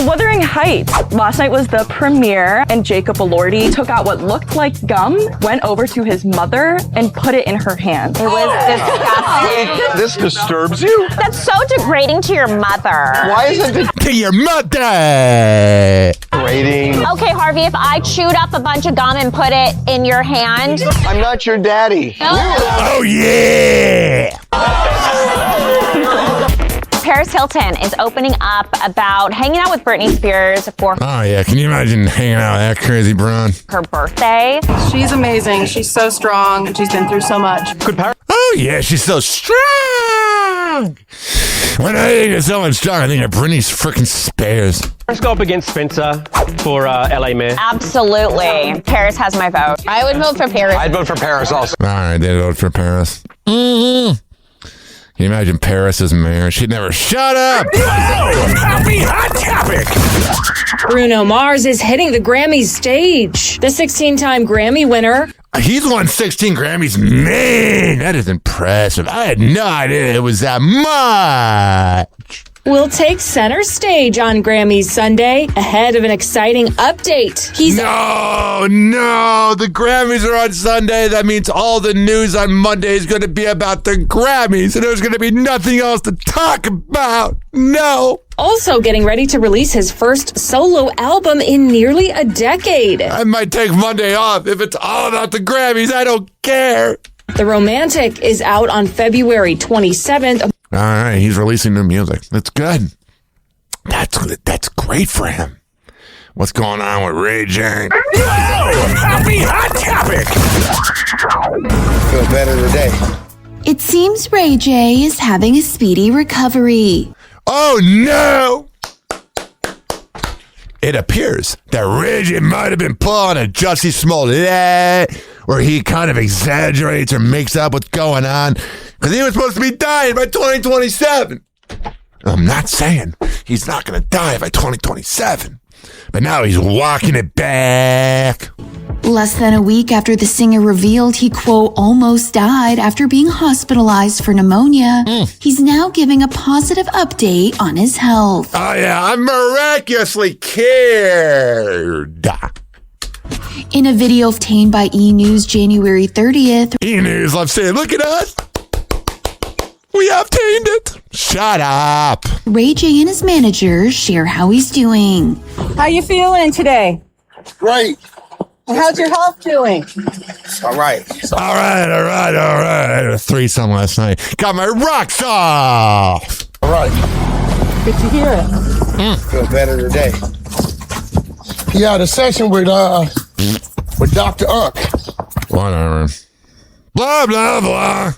[SPEAKER 31] Wuthering Heights. Last night was the premiere, and Jacob Elordi took out what looked like gum, went over to his mother, and put it in her hand.
[SPEAKER 28] It was disgusting.
[SPEAKER 19] This disturbs you?
[SPEAKER 28] That's so degrading to your mother.
[SPEAKER 19] Why is it
[SPEAKER 1] to your mother?
[SPEAKER 19] Degrading.
[SPEAKER 28] Okay, Harvey, if I chewed up a bunch of gum and put it in your hand.
[SPEAKER 19] I'm not your daddy.
[SPEAKER 1] Oh, yeah.
[SPEAKER 28] Paris Hilton is opening up about hanging out with Britney Spears for
[SPEAKER 1] Oh, yeah. Can you imagine hanging out with that crazy broad?
[SPEAKER 28] her birthday.
[SPEAKER 32] She's amazing. She's so strong. She's been through so much.
[SPEAKER 1] Oh, yeah. She's so strong. When I think of someone strong, I think of Britney freaking Spears.
[SPEAKER 30] Let's go up against Spencer for LA Mayor.
[SPEAKER 28] Absolutely. Paris has my vote. I would vote for Paris.
[SPEAKER 19] I'd vote for Paris also.
[SPEAKER 1] All right, they vote for Paris. Mm-hmm. Can you imagine Paris as mayor? She'd never shut up.
[SPEAKER 2] Whoa! Happy Hot Topic!
[SPEAKER 23] Bruno Mars is hitting the Grammy stage. The 16-time Grammy winner.
[SPEAKER 1] He's won 16 Grammys. Man, that is impressive. I had no idea it was that much.
[SPEAKER 23] Will take center stage on Grammys Sunday ahead of an exciting update.
[SPEAKER 1] No, the Grammys are on Sunday. That means all the news on Monday is going to be about the Grammys, and there's going to be nothing else to talk about. No.
[SPEAKER 23] Also getting ready to release his first solo album in nearly a decade.
[SPEAKER 1] I might take Monday off if it's all about the Grammys. I don't care.
[SPEAKER 23] The Romantic is out on February 27th.
[SPEAKER 1] All right, he's releasing new music. That's good. That's great for him. What's going on with Ray J?
[SPEAKER 2] Whoa! Happy Hot Topic!
[SPEAKER 19] Feel better today.
[SPEAKER 18] It seems Ray J is having a speedy recovery.
[SPEAKER 1] Oh, no! It appears that Ray J might have been pulling a Jussie Smollett, where he kind of exaggerates or makes up what's going on. Because he was supposed to be dying by 2027. I'm not saying he's not going to die by 2027. But now he's walking it back.
[SPEAKER 18] Less than a week after the singer revealed he, quote, almost died after being hospitalized for pneumonia, he's now giving a positive update on his health.
[SPEAKER 1] Oh, yeah, I'm miraculously cured.
[SPEAKER 18] In a video obtained by E! News January 30th,
[SPEAKER 1] E! News loves saying, look at us. We obtained it. Shut up.
[SPEAKER 18] Ray J and his manager share how he's doing.
[SPEAKER 12] How you feeling today?
[SPEAKER 19] Great.
[SPEAKER 12] How's your health doing?
[SPEAKER 19] All right.
[SPEAKER 1] All right. A threesome last night. Got my rocks off.
[SPEAKER 19] All right.
[SPEAKER 12] Good to hear it.
[SPEAKER 19] Feel better today. Yeah, the session with Dr. Unc.
[SPEAKER 1] Whatever. Blah, blah, blah.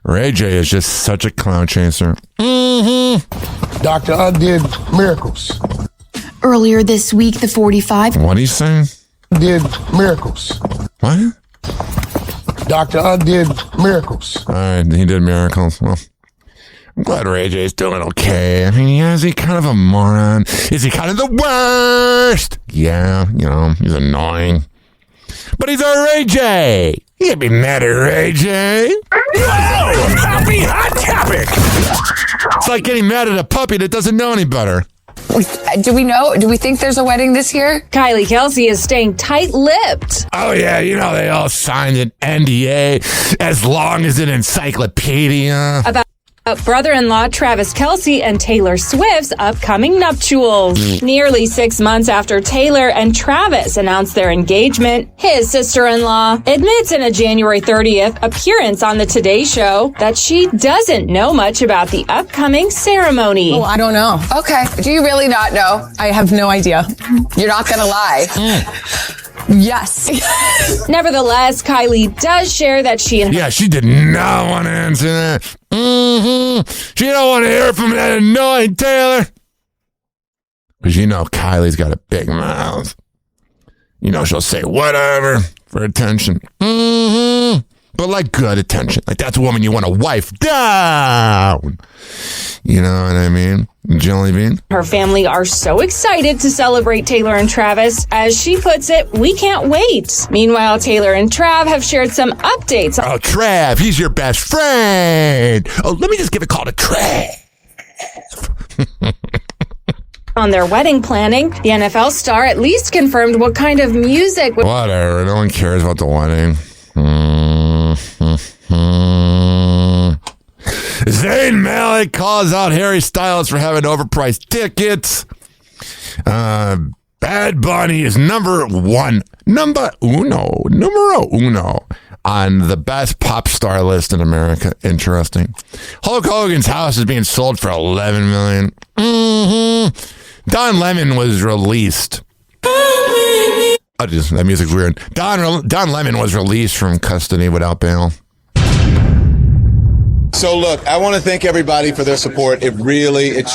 [SPEAKER 1] Ray J is just such a clown chaser.
[SPEAKER 19] Dr. Unc did miracles.
[SPEAKER 18] Earlier this week, the 45
[SPEAKER 1] What are you saying?
[SPEAKER 19] Did miracles.
[SPEAKER 1] What?
[SPEAKER 19] Dr. Unc did miracles.
[SPEAKER 1] All right, he did miracles. Well, I'm glad Ray J's doing okay. I mean, is he kind of a moron? Is he kind of the worst? Yeah, he's annoying. But he's our Ray J. You can't be mad at Ray J.
[SPEAKER 2] Oh, happy hot topic.
[SPEAKER 1] It's like getting mad at a puppy that doesn't know any better.
[SPEAKER 3] Do we think there's a wedding this year?
[SPEAKER 23] Kylie Kelsey is staying tight-lipped.
[SPEAKER 1] Oh, yeah, they all signed an NDA as long as an encyclopedia.
[SPEAKER 23] About brother-in-law Travis Kelsey and Taylor Swift's upcoming nuptials. Nearly 6 months after Taylor and Travis announced their engagement, his sister-in-law admits in a January 30th appearance on the Today Show that she doesn't know much about the upcoming ceremony.
[SPEAKER 3] Oh, I don't know. Okay. Do you really not know?
[SPEAKER 5] I have no idea.
[SPEAKER 3] You're not going to lie.
[SPEAKER 5] Yes.
[SPEAKER 23] Nevertheless, Kylie does share that she and
[SPEAKER 1] Yeah, she did not want to answer that. She don't want to hear from that annoying Taylor. Because Kylie's got a big mouth. She'll say whatever for attention. But like good attention. Like that's a woman you want to wife down. You know what I mean? Jelly bean.
[SPEAKER 23] her family are so excited to celebrate Taylor and Travis. As she puts it, we can't wait. Meanwhile, Taylor and Trav have shared some updates.
[SPEAKER 1] Oh, Trav, he's your best friend. Oh, let me just give a call to Trav.
[SPEAKER 23] On their wedding planning, the NFL star at least confirmed what kind of music.
[SPEAKER 1] Whatever, no one cares about the wedding. Zayn Malik calls out Harry Styles for having overpriced tickets. Bad Bunny is numero uno on the best pop star list in America. Interesting. Hulk Hogan's house is being sold for $11 million. Don Lemon was released. That music's weird. Don Lemon was released from custody without bail.
[SPEAKER 6] So look, I want to thank everybody for their support. It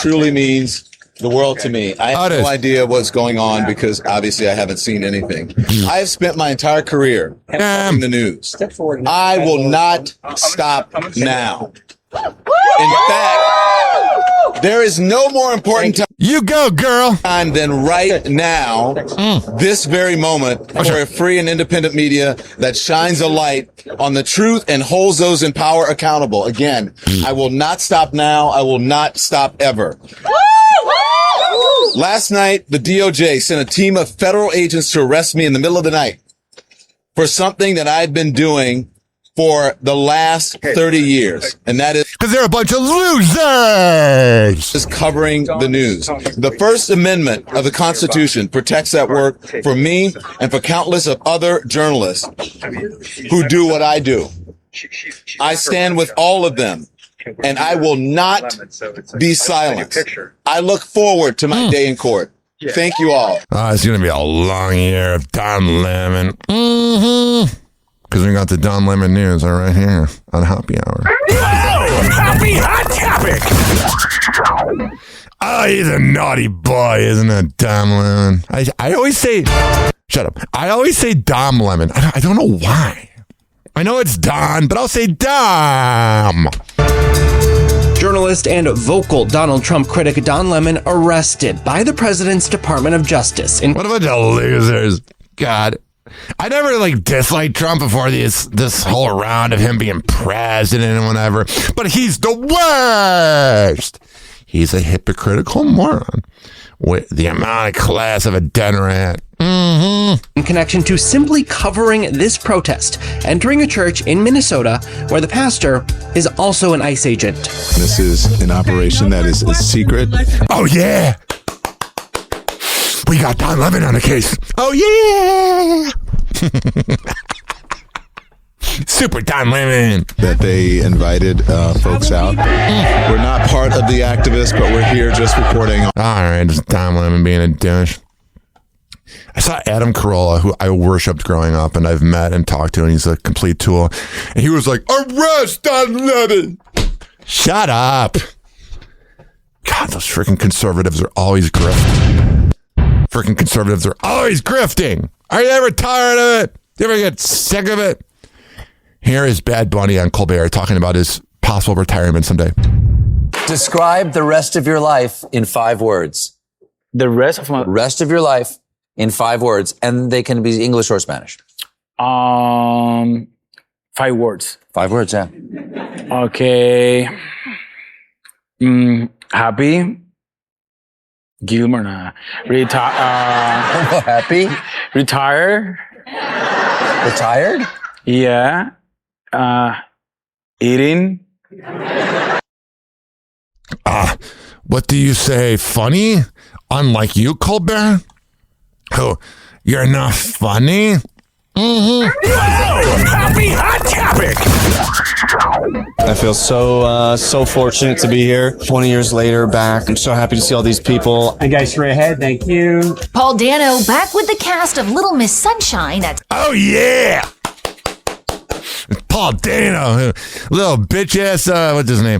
[SPEAKER 6] truly means the world to me. I have no idea what's going on because obviously I haven't seen anything. I have spent my entire career in the news. I will not stop now. In fact, there is no more important time.
[SPEAKER 1] You go, girl.
[SPEAKER 6] Than right now, this very moment, for a free and independent media that shines a light on the truth and holds those in power accountable. Again, I will not stop now. I will not stop ever. Last night, the DOJ sent a team of federal agents to arrest me in the middle of the night for something that I've been doing for the last 30 years. And that is
[SPEAKER 1] because they're a bunch of losers.
[SPEAKER 6] Is covering the news. The First Amendment of the Constitution protects that work for me and for countless of other journalists who do what I do. I stand with all of them. And I will not be silent. I look forward to my day in court. Thank you all.
[SPEAKER 1] It's going to be a long year of Don Lemon. Because we got the Don Lemon news right here on Happy Hour.
[SPEAKER 2] Oh, happy hot topic!
[SPEAKER 1] Oh, he's a naughty boy, isn't it, Dom Lemon? I always say, shut up. I always say Dom Lemon. I don't know why. I know it's Don, but I'll say Dom.
[SPEAKER 14] Journalist and vocal Donald Trump critic Don Lemon arrested by the president's Department of Justice.
[SPEAKER 1] What a bunch of losers. God. I never disliked Trump before this whole round of him being president and whatever, but he's the worst. He's a hypocritical moron with the amount of class of a degenerate.
[SPEAKER 14] In connection to simply covering this protest, entering a church in Minnesota where the pastor is also an ICE agent.
[SPEAKER 7] This is an operation that is a secret.
[SPEAKER 1] Oh, yeah. We got Don Lemon on the case. Oh, yeah. Super Don Lemon.
[SPEAKER 7] That they invited folks out. We're not part of the activists, but we're here just reporting.
[SPEAKER 1] All right, just Don Lemon being a douche. I saw Adam Carolla, who I worshipped growing up, and I've met and talked to, and he's a complete tool. And he was like, arrest Don Lemon. Shut up. God, those freaking conservatives are always grifting. Freaking conservatives are always grifting. Are you ever tired of it? You ever get sick of it? Here is Bad Bunny on Colbert talking about his possible retirement someday.
[SPEAKER 8] Describe the rest of your life in 5 words.
[SPEAKER 9] The rest of
[SPEAKER 8] your life in 5 words, and they can be English or Spanish.
[SPEAKER 9] 5 words.
[SPEAKER 8] 5 words, yeah.
[SPEAKER 9] Okay. Happy. Gilmore.
[SPEAKER 8] Happy.
[SPEAKER 9] Retire.
[SPEAKER 8] Retired?
[SPEAKER 9] Yeah. Eating.
[SPEAKER 1] What do you say? Funny? Unlike you, Colbert? Oh, you're not funny?
[SPEAKER 2] Happy Hot Topic.
[SPEAKER 10] I feel so fortunate to be here 20 years later back. I'm so happy to see all these people.
[SPEAKER 11] Hey guys, straight ahead. Thank you.
[SPEAKER 20] Paul Dano back with the cast of Little Miss Sunshine.
[SPEAKER 1] Oh, yeah. Paul Dano, little bitch ass, what's his name?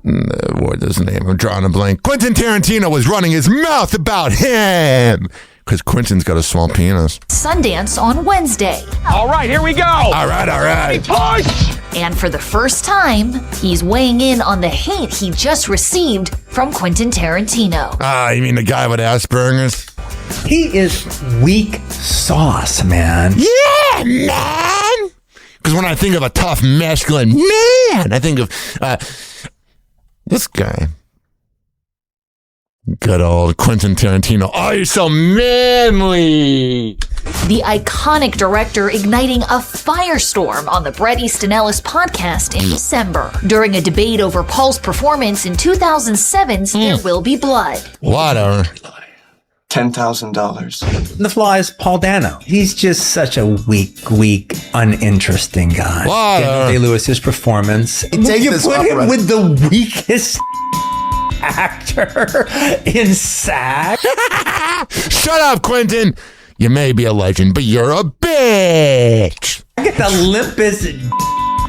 [SPEAKER 1] What's his name? I'm drawing a blank. Quentin Tarantino was running his mouth about him. Because Quentin's got a small penis.
[SPEAKER 20] Sundance on Wednesday.
[SPEAKER 2] All right, here we go.
[SPEAKER 1] All right.
[SPEAKER 2] Push!
[SPEAKER 20] And for the first time, he's weighing in on the hate he just received from Quentin Tarantino.
[SPEAKER 1] You mean the guy with Asperger's?
[SPEAKER 21] He is weak sauce, man.
[SPEAKER 1] Yeah, man! Because when I think of a tough, masculine man, I think of this guy. Good old Quentin Tarantino. Oh, you're so manly.
[SPEAKER 20] The iconic director igniting a firestorm on the Bret Easton Ellis podcast in December. During a debate over Paul's performance in 2007's There Will Be Blood.
[SPEAKER 1] Whatever.
[SPEAKER 10] $10,000.
[SPEAKER 21] The flaw is Paul Dano. He's just such a weak, uninteresting guy. Daniel Day-Lewis's performance. You put him with the weakest actor in SAG.
[SPEAKER 1] Shut up, Quentin. You may be a legend, but you're a bitch.
[SPEAKER 21] I get the limpest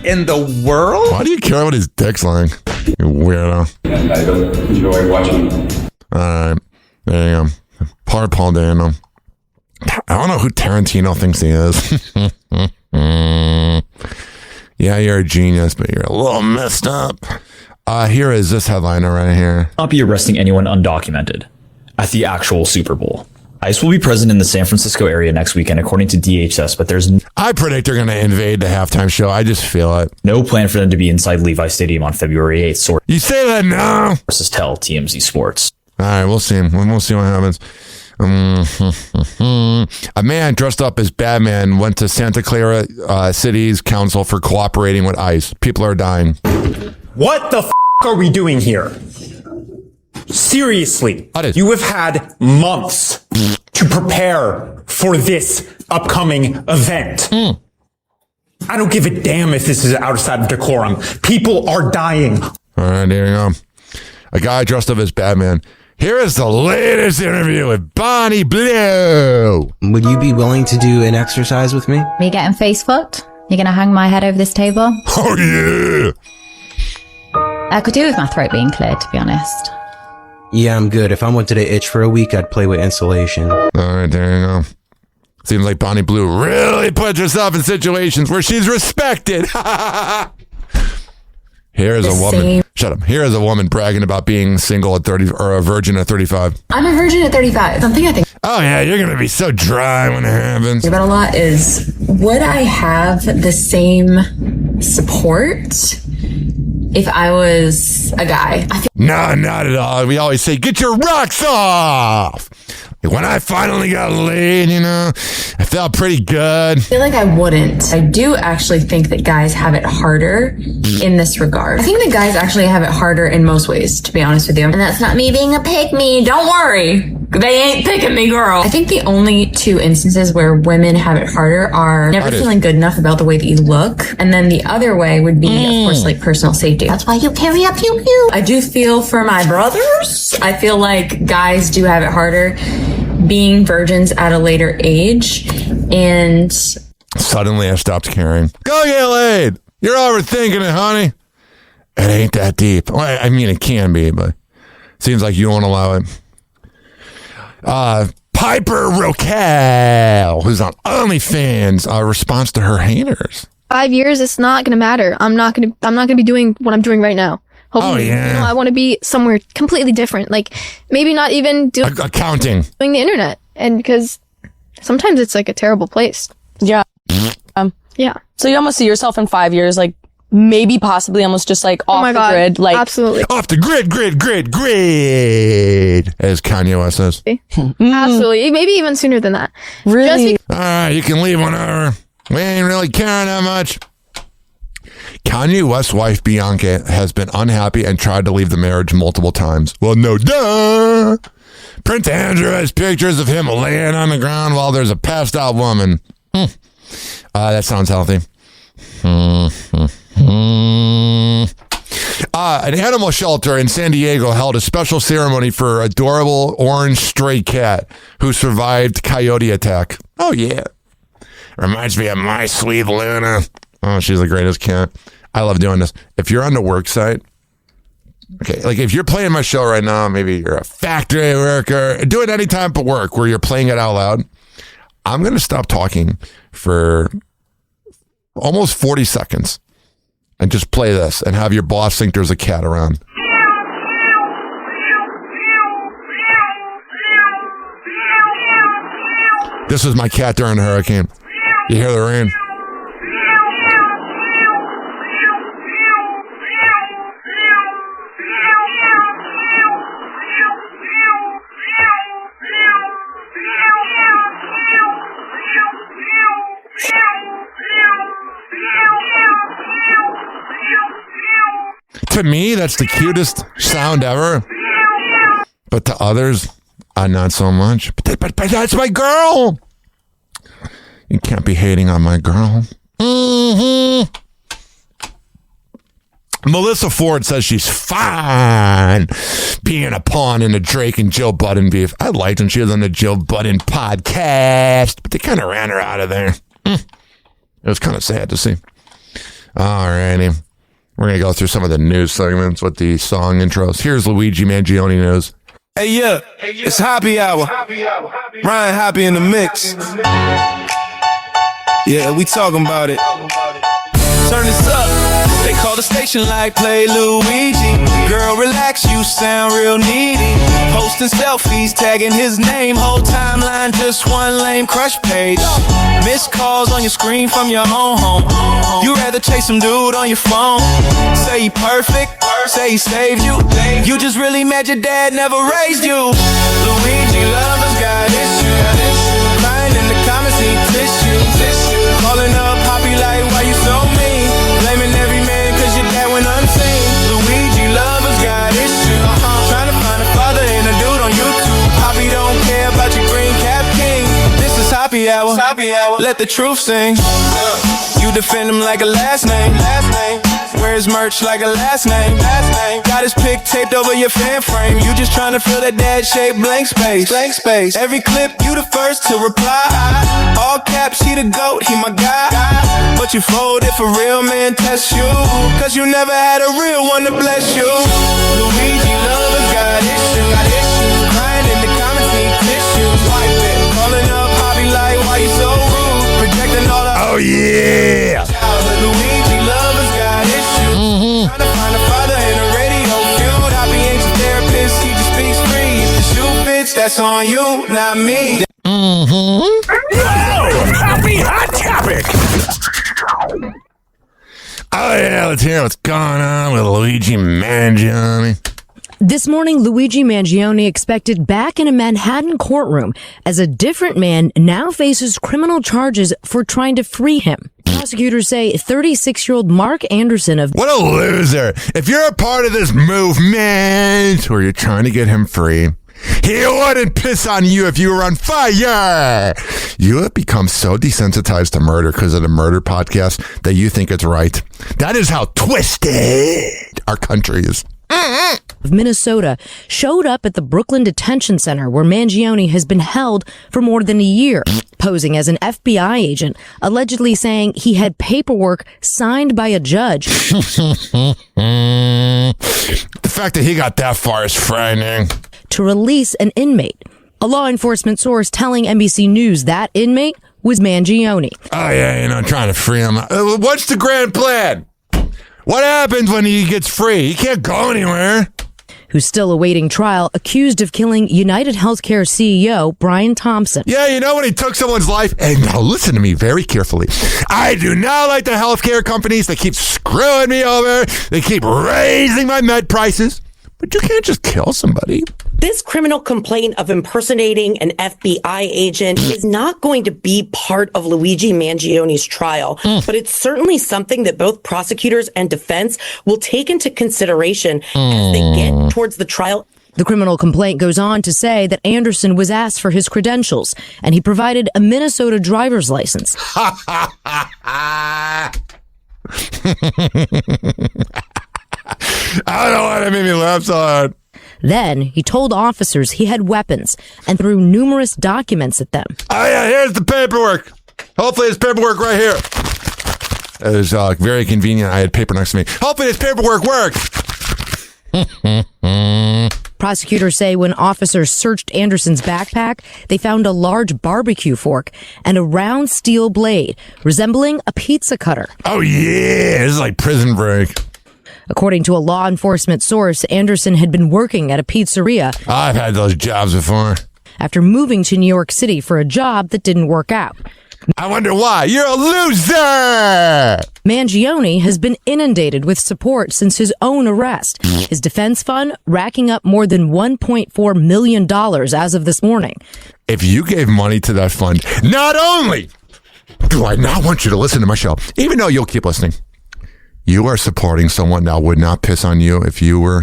[SPEAKER 21] in the world.
[SPEAKER 1] Why do you care what his dick's like? You weirdo.
[SPEAKER 4] And I don't enjoy watching.
[SPEAKER 1] All right. There you go. Paul Dano. I don't know who Tarantino thinks he is. Yeah, you're a genius, but you're a little messed up. Here is this headliner right here.
[SPEAKER 22] Not be arresting anyone undocumented at the actual Super Bowl. ICE will be present in the San Francisco area next weekend, according to DHS, but there's
[SPEAKER 1] I predict they're going to invade the halftime show. I just feel it.
[SPEAKER 22] No plan for them to be inside Levi Stadium on February 8th.
[SPEAKER 1] You say that now?
[SPEAKER 22] Sources tell TMZ Sports.
[SPEAKER 1] All right, we'll see. We'll see what happens. A man dressed up as Batman went to Santa Clara City's council for cooperating with ICE. People are dying.
[SPEAKER 11] What the f*** are we doing here? Seriously, you have had months to prepare for this upcoming event. I don't give a damn if this is outside of decorum. People are dying.
[SPEAKER 1] All right, there you go. A guy dressed up as Batman. Here is the latest interview with Bonnie Blue.
[SPEAKER 24] Would you be willing to do an exercise with me?
[SPEAKER 25] Are you getting face fucked? You're gonna hang my head over this table?
[SPEAKER 1] Oh, yeah.
[SPEAKER 25] I could do with my throat being cleared, to be honest.
[SPEAKER 24] Yeah, I'm good. If I wanted to itch for a week, I'd play with insulation.
[SPEAKER 1] All right, there you go. Seems like Bonnie Blue really puts herself in situations where she's respected. Here's a woman. Shut up. Here is a woman bragging about being single at 30 or a virgin at 35.
[SPEAKER 12] I'm a virgin at 35. Something I think
[SPEAKER 1] Oh yeah, you're gonna be so dry when it happens.
[SPEAKER 12] about a lot is, would I have the same support if I was a guy?
[SPEAKER 1] No, not at all. We always say, get your rocks off. When I finally got laid, I felt pretty good.
[SPEAKER 12] I feel like I wouldn't. I do actually think that guys have it harder in this regard. I think that guys actually have it harder in most ways, to be honest with you. And that's not me being a pick-me. Don't worry. They ain't picking me, girl. I think the only two instances where women have it harder are never feeling good enough about the way that you look. And then the other way would be, of course, like personal safety. That's why you carry a pew-pew. I do feel for my brothers. I feel like guys do have it harder being virgins at a later age. And
[SPEAKER 1] suddenly I stopped caring. Go get laid. You're overthinking it, honey. It ain't that deep. Well, I mean, it can be, but seems like you won't allow it. Piper Roquel, who's on OnlyFans, response to her haters.
[SPEAKER 13] 5 years, it's not going to matter. I'm not going to be doing what I'm doing right now. Hopefully, I want to be somewhere completely different. Like maybe not even doing
[SPEAKER 1] accounting,
[SPEAKER 13] doing the internet. And because sometimes it's like a terrible place.
[SPEAKER 5] Yeah.
[SPEAKER 13] Yeah.
[SPEAKER 5] So you almost see yourself in 5 years, like maybe possibly almost just like off the grid. Like
[SPEAKER 13] absolutely.
[SPEAKER 1] Off the grid, as Kanye West says.
[SPEAKER 13] Absolutely. Maybe even sooner than that.
[SPEAKER 5] Really?
[SPEAKER 1] All right, you can leave whenever. We ain't really caring that much. Kanye West's wife, Bianca, has been unhappy and tried to leave the marriage multiple times. Well, no duh. Prince Andrew has pictures of him laying on the ground while there's a passed out woman. That sounds healthy. An animal shelter in San Diego held a special ceremony for adorable orange stray cat who survived coyote attack. Oh, yeah. Reminds me of my sweet Luna. Oh, she's the greatest cat. I love doing this. If you're on the work site, okay, like if you're playing my show right now, maybe you're a factory worker, do it any time but work where you're playing it out loud. I'm going to stop talking for almost 40 seconds and just play this and have your boss think there's a cat around. This is my cat during the hurricane. You hear the rain? To me, that's the cutest sound ever. But to others, not so much. But that's my girl. You can't be hating on my girl. Melissa Ford says she's fine being a pawn in the Drake and Joe Budden beef. I liked when she was on the Joe Budden podcast, but they kind of ran her out of there. It was kind of sad to see. Alrighty. We're going to go through some of the news segments with the song intros. Here's Luigi Mangione News.
[SPEAKER 15] Hey, yeah, it's Happy Hour. Ryan Happy in the mix. Yeah, we talking about it. Turn this up. They call the station like play Luigi. Girl, relax, you sound real needy. Posting selfies, tagging his name. Whole timeline, just one lame crush page. Missed calls on your screen from your own home. You rather chase some dude on your phone. Say he perfect, say he saved you. You just really mad your dad never raised you. Luigi lovers got issues. Crying in the comments, need tissue. Calling up Poppy like, why you so mean? Blaming every man cause your dad went unseen. Luigi lovers got issues. Trying to find a father and a dude on YouTube. Poppy don't care about your green cap king. This is Happy Hour. Let the truth sing. You defend him like a last name. Wears merch like a last name. Got his pic taped over your fan frame. You just trying to fill that dad shaped blank space. Every clip, you the first to reply. All caps, he the GOAT, he my guy. But you fold if a real man tests you. Cause you never had a real one to bless you. Luigi lovers got issues. Crying in the comments, need tissues. Calling up Poppy like, why you that's on you, not me.
[SPEAKER 1] Happy hot topic. Oh yeah, let's hear what's going on with Luigi Mangione.
[SPEAKER 3] This morning, Luigi Mangione expected back in a Manhattan courtroom as a different man now faces criminal charges for trying to free him. Prosecutors say 36-year-old Mark Anderson of...
[SPEAKER 1] What a loser. If you're a part of this movement where you're trying to get him free, he wouldn't piss on you if you were on fire. You have become so desensitized to murder because of the murder podcast that you think it's right. That is how twisted our country is.
[SPEAKER 3] Of Minnesota showed up at the Brooklyn Detention Center where Mangione has been held for more than a year, posing as an FBI agent, allegedly saying he had paperwork signed by a judge.
[SPEAKER 1] The fact that he got that far is frightening.
[SPEAKER 3] To release an inmate. A law enforcement source telling NBC News that inmate was Mangione.
[SPEAKER 1] Oh yeah, trying to free him. What's the grand plan? What happens when he gets free? He can't go anywhere.
[SPEAKER 3] Who's still awaiting trial, accused of killing United Healthcare CEO Brian Thompson.
[SPEAKER 1] Yeah, when he took someone's life. And now listen to me very carefully. I do not like the healthcare companies. They keep screwing me over. They keep raising my med prices. But you can't just kill somebody.
[SPEAKER 16] This criminal complaint of impersonating an FBI agent is not going to be part of Luigi Mangione's trial, but it's certainly something that both prosecutors and defense will take into consideration as they get towards the trial.
[SPEAKER 3] The criminal complaint goes on to say that Anderson was asked for his credentials, and he provided a Minnesota driver's license.
[SPEAKER 1] I don't know why that made me laugh so hard.
[SPEAKER 3] Then he told officers he had weapons and threw numerous documents at them.
[SPEAKER 1] Oh yeah, here's the paperwork. Hopefully this paperwork right here. It was very convenient. I had paper next to me. Hopefully this paperwork works.
[SPEAKER 3] Prosecutors say when officers searched Anderson's backpack, they found a large barbecue fork and a round steel blade resembling a pizza cutter.
[SPEAKER 1] Oh yeah, this is like Prison Break.
[SPEAKER 3] According to a law enforcement source, Anderson had been working at a pizzeria.
[SPEAKER 1] I've had those jobs before.
[SPEAKER 3] After moving to New York City for a job that didn't work out.
[SPEAKER 1] I wonder why. You're a loser!
[SPEAKER 3] Mangione has been inundated with support since his own arrest. His defense fund racking up more than $1.4 million as of this morning.
[SPEAKER 1] If you gave money to that fund, not only do I not want you to listen to my show, even though you'll keep listening, you are supporting someone that would not piss on you if you were,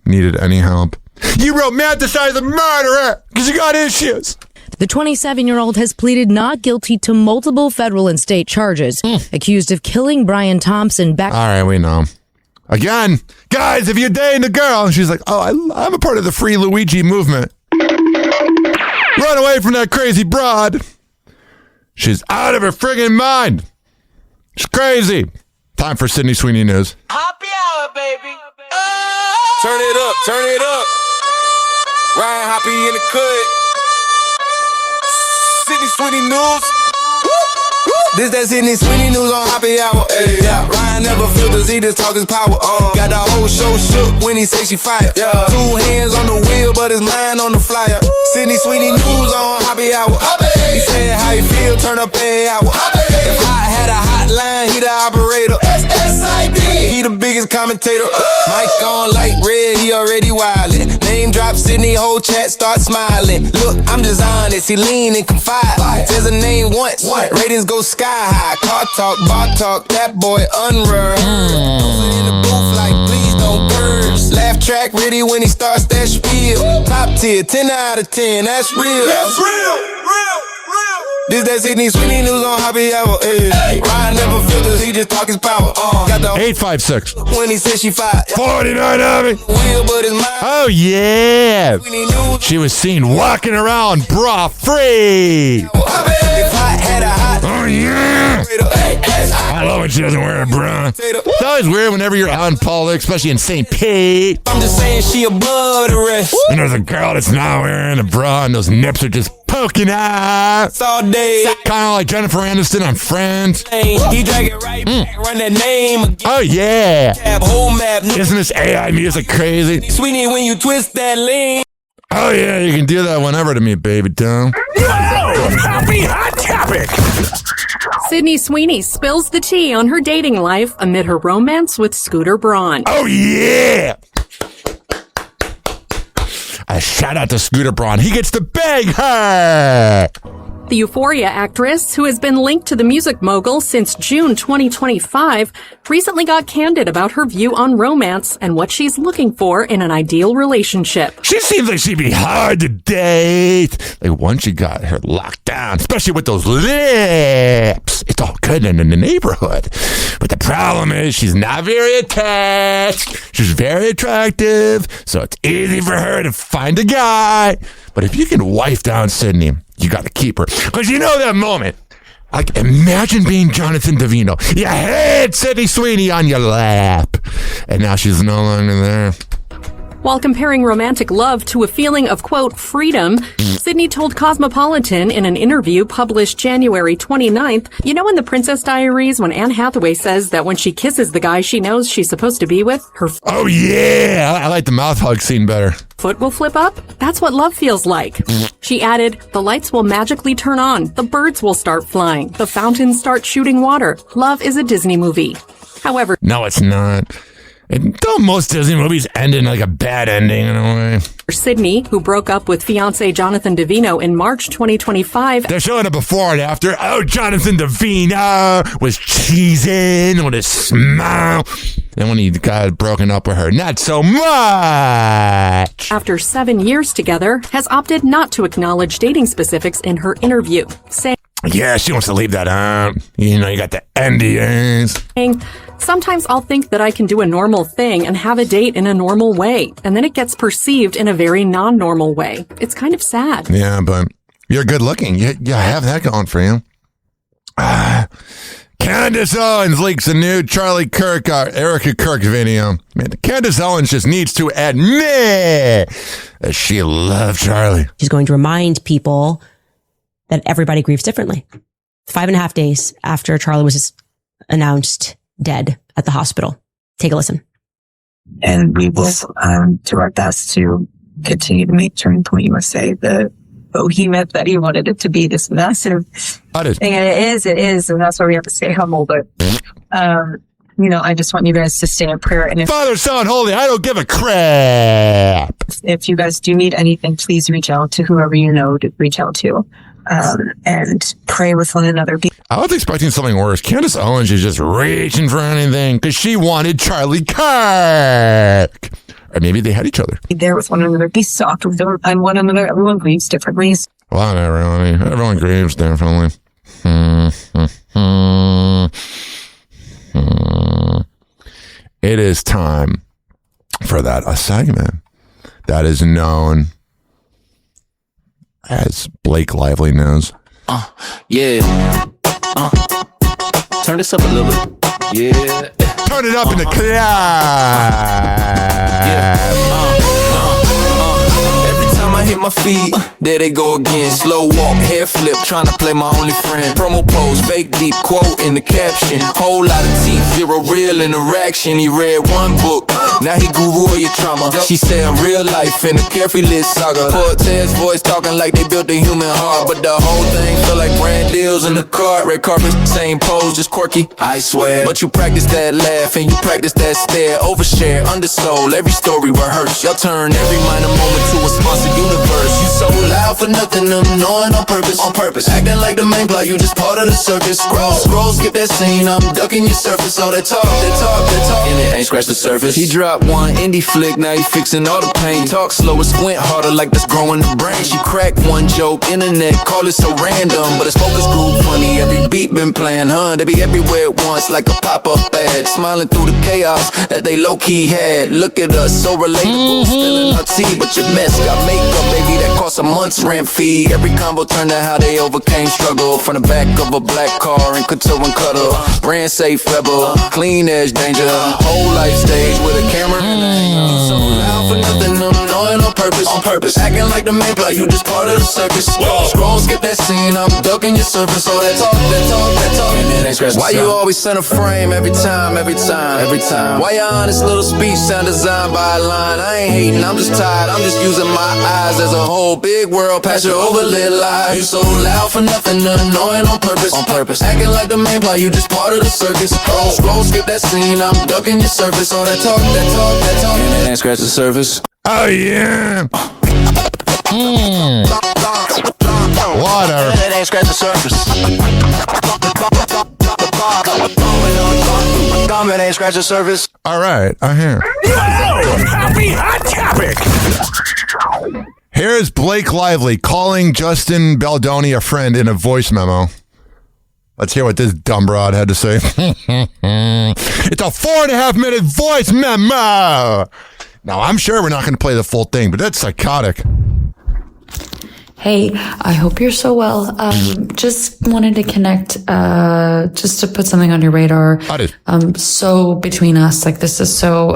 [SPEAKER 1] needed any help. You romanticize a murderer because you got issues.
[SPEAKER 3] The 27-year-old has pleaded not guilty to multiple federal and state charges, accused of killing Brian Thompson back...
[SPEAKER 1] All right, we know. Again, guys, if you're dating a girl, and she's like, oh, I'm a part of the Free Luigi movement. Run away from that crazy broad. She's out of her friggin' mind. She's crazy. Time for Sydney Sweeney News.
[SPEAKER 15] Happy hour, baby. Turn it up, turn it up. Ryan Hoppe in the cut. Sydney Sweeney News. This that Sydney Sweeney News on Happy Hour. Hey, yeah. Ryan never filters, he just talk his power. Got the whole show shook when he say she fired. Yeah. 2 hands on the wheel, but his mind on the flyer. Sydney Sweeney News on Happy Hour. He said how you feel, turn up every hour. If I had a hotline, he the operator. SSID. He the biggest commentator. Mic on light red, he already wildin'. Name drop Sydney, whole chat start smiling. Look, I'm just honest, he lean and confide. Says a name once, ratings go sky high. Car talk, bar talk, that boy unreal. In the booth like please don't curse. Laugh track ready when he starts that spiel. Top tier, 10 out of 10, that's real. That's real. This that Sydney Sweeney News on Happy Hour. Hey. Ryan never filters, he just talk his power. Got the
[SPEAKER 1] 856.
[SPEAKER 15] When he said she fired.
[SPEAKER 1] 49 of it.
[SPEAKER 15] Wheel, but his mind.
[SPEAKER 1] Oh yeah. She was seen walking around bra free.
[SPEAKER 15] If I had a hot.
[SPEAKER 1] Oh yeah. I love when she doesn't wear a bra. It's always weird whenever you're out in public, especially in St. Pete.
[SPEAKER 15] I'm just saying she above the rest.
[SPEAKER 1] And there's a girl that's not wearing a bra and those nips are just poking out.
[SPEAKER 15] All day.
[SPEAKER 1] Kind of like Jennifer Aniston on Friends.
[SPEAKER 15] He drag it right back, run that name again.
[SPEAKER 1] Oh yeah.
[SPEAKER 15] Tab, whole map.
[SPEAKER 1] Isn't this AI music crazy?
[SPEAKER 15] Sweeney, when you twist that lean.
[SPEAKER 1] Oh, yeah, you can do that whenever to me, baby doll.
[SPEAKER 2] Happy Hot Topic!
[SPEAKER 6] Sydney Sweeney spills the tea on her dating life amid her romance with Scooter Braun.
[SPEAKER 1] Oh, yeah! A shout out to Scooter Braun. He gets to beg her!
[SPEAKER 6] The Euphoria actress, who has been linked to the music mogul since June 2025, recently got candid about her view on romance and what she's looking for in an ideal relationship.
[SPEAKER 1] She seems like she'd be hard to date. Like once you got her locked down, especially with those lips, it's all good in the neighborhood. But the problem is she's not very attached. She's very attractive, so it's easy for her to find a guy. But if you can wife down Sydney, you got to keep her. Because you know that moment. Like, imagine being Jonathan Davino. You had Sydney Sweeney on your lap. And now she's no longer there.
[SPEAKER 6] While comparing romantic love to a feeling of, quote, freedom, Sydney told Cosmopolitan in an interview published January 29th, you know in The Princess Diaries when Anne Hathaway says that when she kisses the guy she knows she's supposed to be with, her
[SPEAKER 1] oh yeah, I like the mouth hug scene better.
[SPEAKER 6] Foot will flip up? That's what love feels like. She added, the lights will magically turn on, the birds will start flying, the fountains start shooting water. Love is a Disney movie. However,
[SPEAKER 1] no, it's not. Don't most Disney movies end in like a bad ending in a way?
[SPEAKER 6] Sydney, who broke up with fiancé Jonathan Davino in March 2025.
[SPEAKER 1] They're showing a before and after. Oh, Jonathan Davino was cheesing with a smile. And when he got broken up with her, not so much.
[SPEAKER 6] After 7 years together, has opted not to acknowledge dating specifics in her interview, saying,
[SPEAKER 1] yeah, she wants to leave that out. You know, you got the NDAs.
[SPEAKER 6] Sometimes I'll think that I can do a normal thing and have a date in a normal way, and then it gets perceived in a very non-normal way. It's kind of sad.
[SPEAKER 1] Yeah, but you're good looking. You have that going for you. Candace Owens leaks a new Charlie Kirk, Erica Kirk video. Man, Candace Owens just needs to admit that she loved Charlie.
[SPEAKER 17] She's going to remind people that everybody grieves differently. 5.5 days after Charlie was announced dead at the hospital. Take a listen.
[SPEAKER 18] And we will do our best to continue to make Turning Point USA the behemoth that he wanted it to be, this massive thing. And it is. And that's why we have to stay humble. But, I just want you guys to stay in prayer. And if
[SPEAKER 1] Father, Son, Holy, I don't give a crap.
[SPEAKER 18] If you guys do need anything, please reach out to whoever you know to reach out to. And pray with one another.
[SPEAKER 1] I was expecting something worse. Candace Owens is just reaching for anything because she wanted Charlie Kirk. Or maybe they had each other.
[SPEAKER 18] Be there with one another. Be soft with one another. Everyone grieves differently.
[SPEAKER 1] Well, not really. Everyone grieves differently. It is time for a segment that is known as Blake Lively knows.
[SPEAKER 15] Yeah. Turn this up a little bit. Yeah.
[SPEAKER 1] Turn it up in the club.
[SPEAKER 15] Every time I hit my feet, there they go again. Slow walk, hair flip, trying to play my only friend. Promo pose, fake deep quote in the caption. Whole lot of teeth, zero real interaction. He read one book, now he guru of your trauma. She said real life in a carefree lit saga. Cortez voice talking like they built a human heart, but the whole thing feel like brand deals in the cart. Red carpet, same pose, just quirky, I swear. But you practice that laugh and you practice that stare. Overshare, undersold, every story rehearsed. Y'all turn every minor moment to a sponsored universe. You so loud for nothing, I'm knowing on purpose. Acting like the main plot, you just part of the circus. Scroll, skip that scene, I'm ducking your surface. All that talk, and it ain't scratched the surface. He dropped one indie flick, now he fixing all the pain. Talk slower, squint harder, like that's growing the brain. She cracked one joke, internet, call it so random, but it's focus group funny, every beat been playing, huh? They be everywhere at once, like a pop-up ad. Smiling through the chaos that they low-key had. Look at us, so relatable, spilling our tea, but your mess got makeup, baby, that costs a month's rent fee. Every combo turned to how they overcame struggle. From the back of a black car in couture and cutter. Brand safe rebel, clean edge danger. Whole life stage with a camera and a hanger. So loud for nothing, I'm annoying on purpose. Acting like the main plot, you just part of the circus. Scroll, skip that scene, I'm ducking your surface. All that talk, and it ain't scratching. Why you always center frame every time? Why your honest little speech sound designed by a line? I ain't hating, I'm just tired, I'm just using my eyes. There's a whole big world past your overlit life. You so loud for nothing, annoying on purpose. Acting like the main plot, you just part of the circus. Scroll, skip that scene, I'm ducking your surface. All that talk, and it ain't scratch the surface.
[SPEAKER 1] Oh yeah. Water.
[SPEAKER 15] It ain't scratch the surface. It ain't scratch the surface.
[SPEAKER 1] All right, I hear.
[SPEAKER 2] Happy Hot Topic.
[SPEAKER 1] Here's Blake Lively calling Justin Baldoni a friend in a voice memo. Let's hear what this dumb broad had to say. It's a 4.5-minute voice memo. Now, I'm sure we're not going to play the full thing, but that's psychotic.
[SPEAKER 7] Hey, I hope you're so well. Just wanted to connect, just to put something on your radar. So between us, like this is so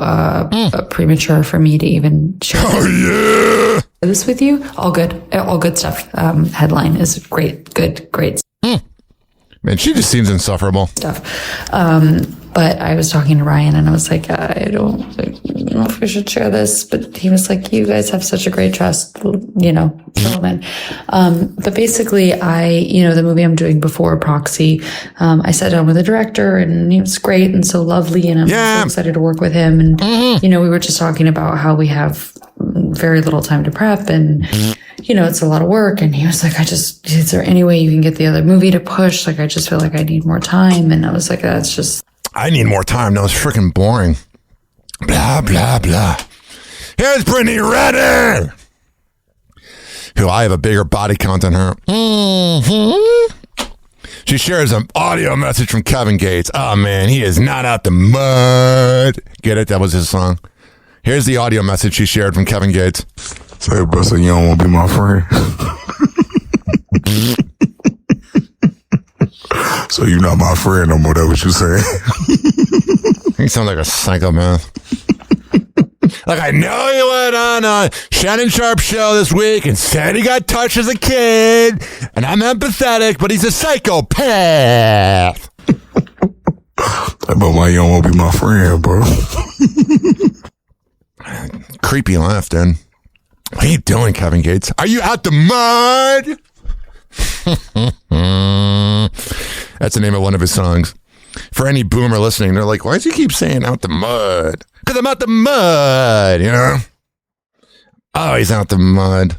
[SPEAKER 7] premature for me to even share this with you. All good stuff. Headline is great.
[SPEAKER 1] Man, she just seems insufferable.
[SPEAKER 7] Stuff. But I was talking to Ryan and I was like, I don't know if we should share this, but he was like, you guys have such a great trust, gentlemen. But basically the movie I'm doing before Proxy, I sat down with the director and he was great and so lovely and I'm so excited to work with him. And, we were just talking about how we have very little time to prep and, it's a lot of work. And he was like, is there any way you can get the other movie to push? Like, I just feel like I need more time. And I was like, I
[SPEAKER 1] need more time. That was freaking boring. Blah, blah, blah. Here's Brittany Renner, who I have a bigger body count than her. Mm-hmm. She shares an audio message from Kevin Gates. Oh, man, he is not out the mud. Get it? That was his song. Here's the audio message she shared from Kevin Gates.
[SPEAKER 8] Say, Buster, you don't want to be my friend. So you're not my friend no more, that's what you saying?
[SPEAKER 1] You sound like a psychopath. Like, I know you went on a Shannon Sharp show this week and said he got touched as a kid, and I'm empathetic, but he's a psychopath.
[SPEAKER 8] But why you don't want to be my friend, bro?
[SPEAKER 1] Creepy laugh, dude. What are you doing, Kevin Gates? Are you out the mud? That's the name of one of his songs. For any boomer listening, they're like, why does he keep saying out the mud? Because I'm out the mud, Oh, he's out the mud.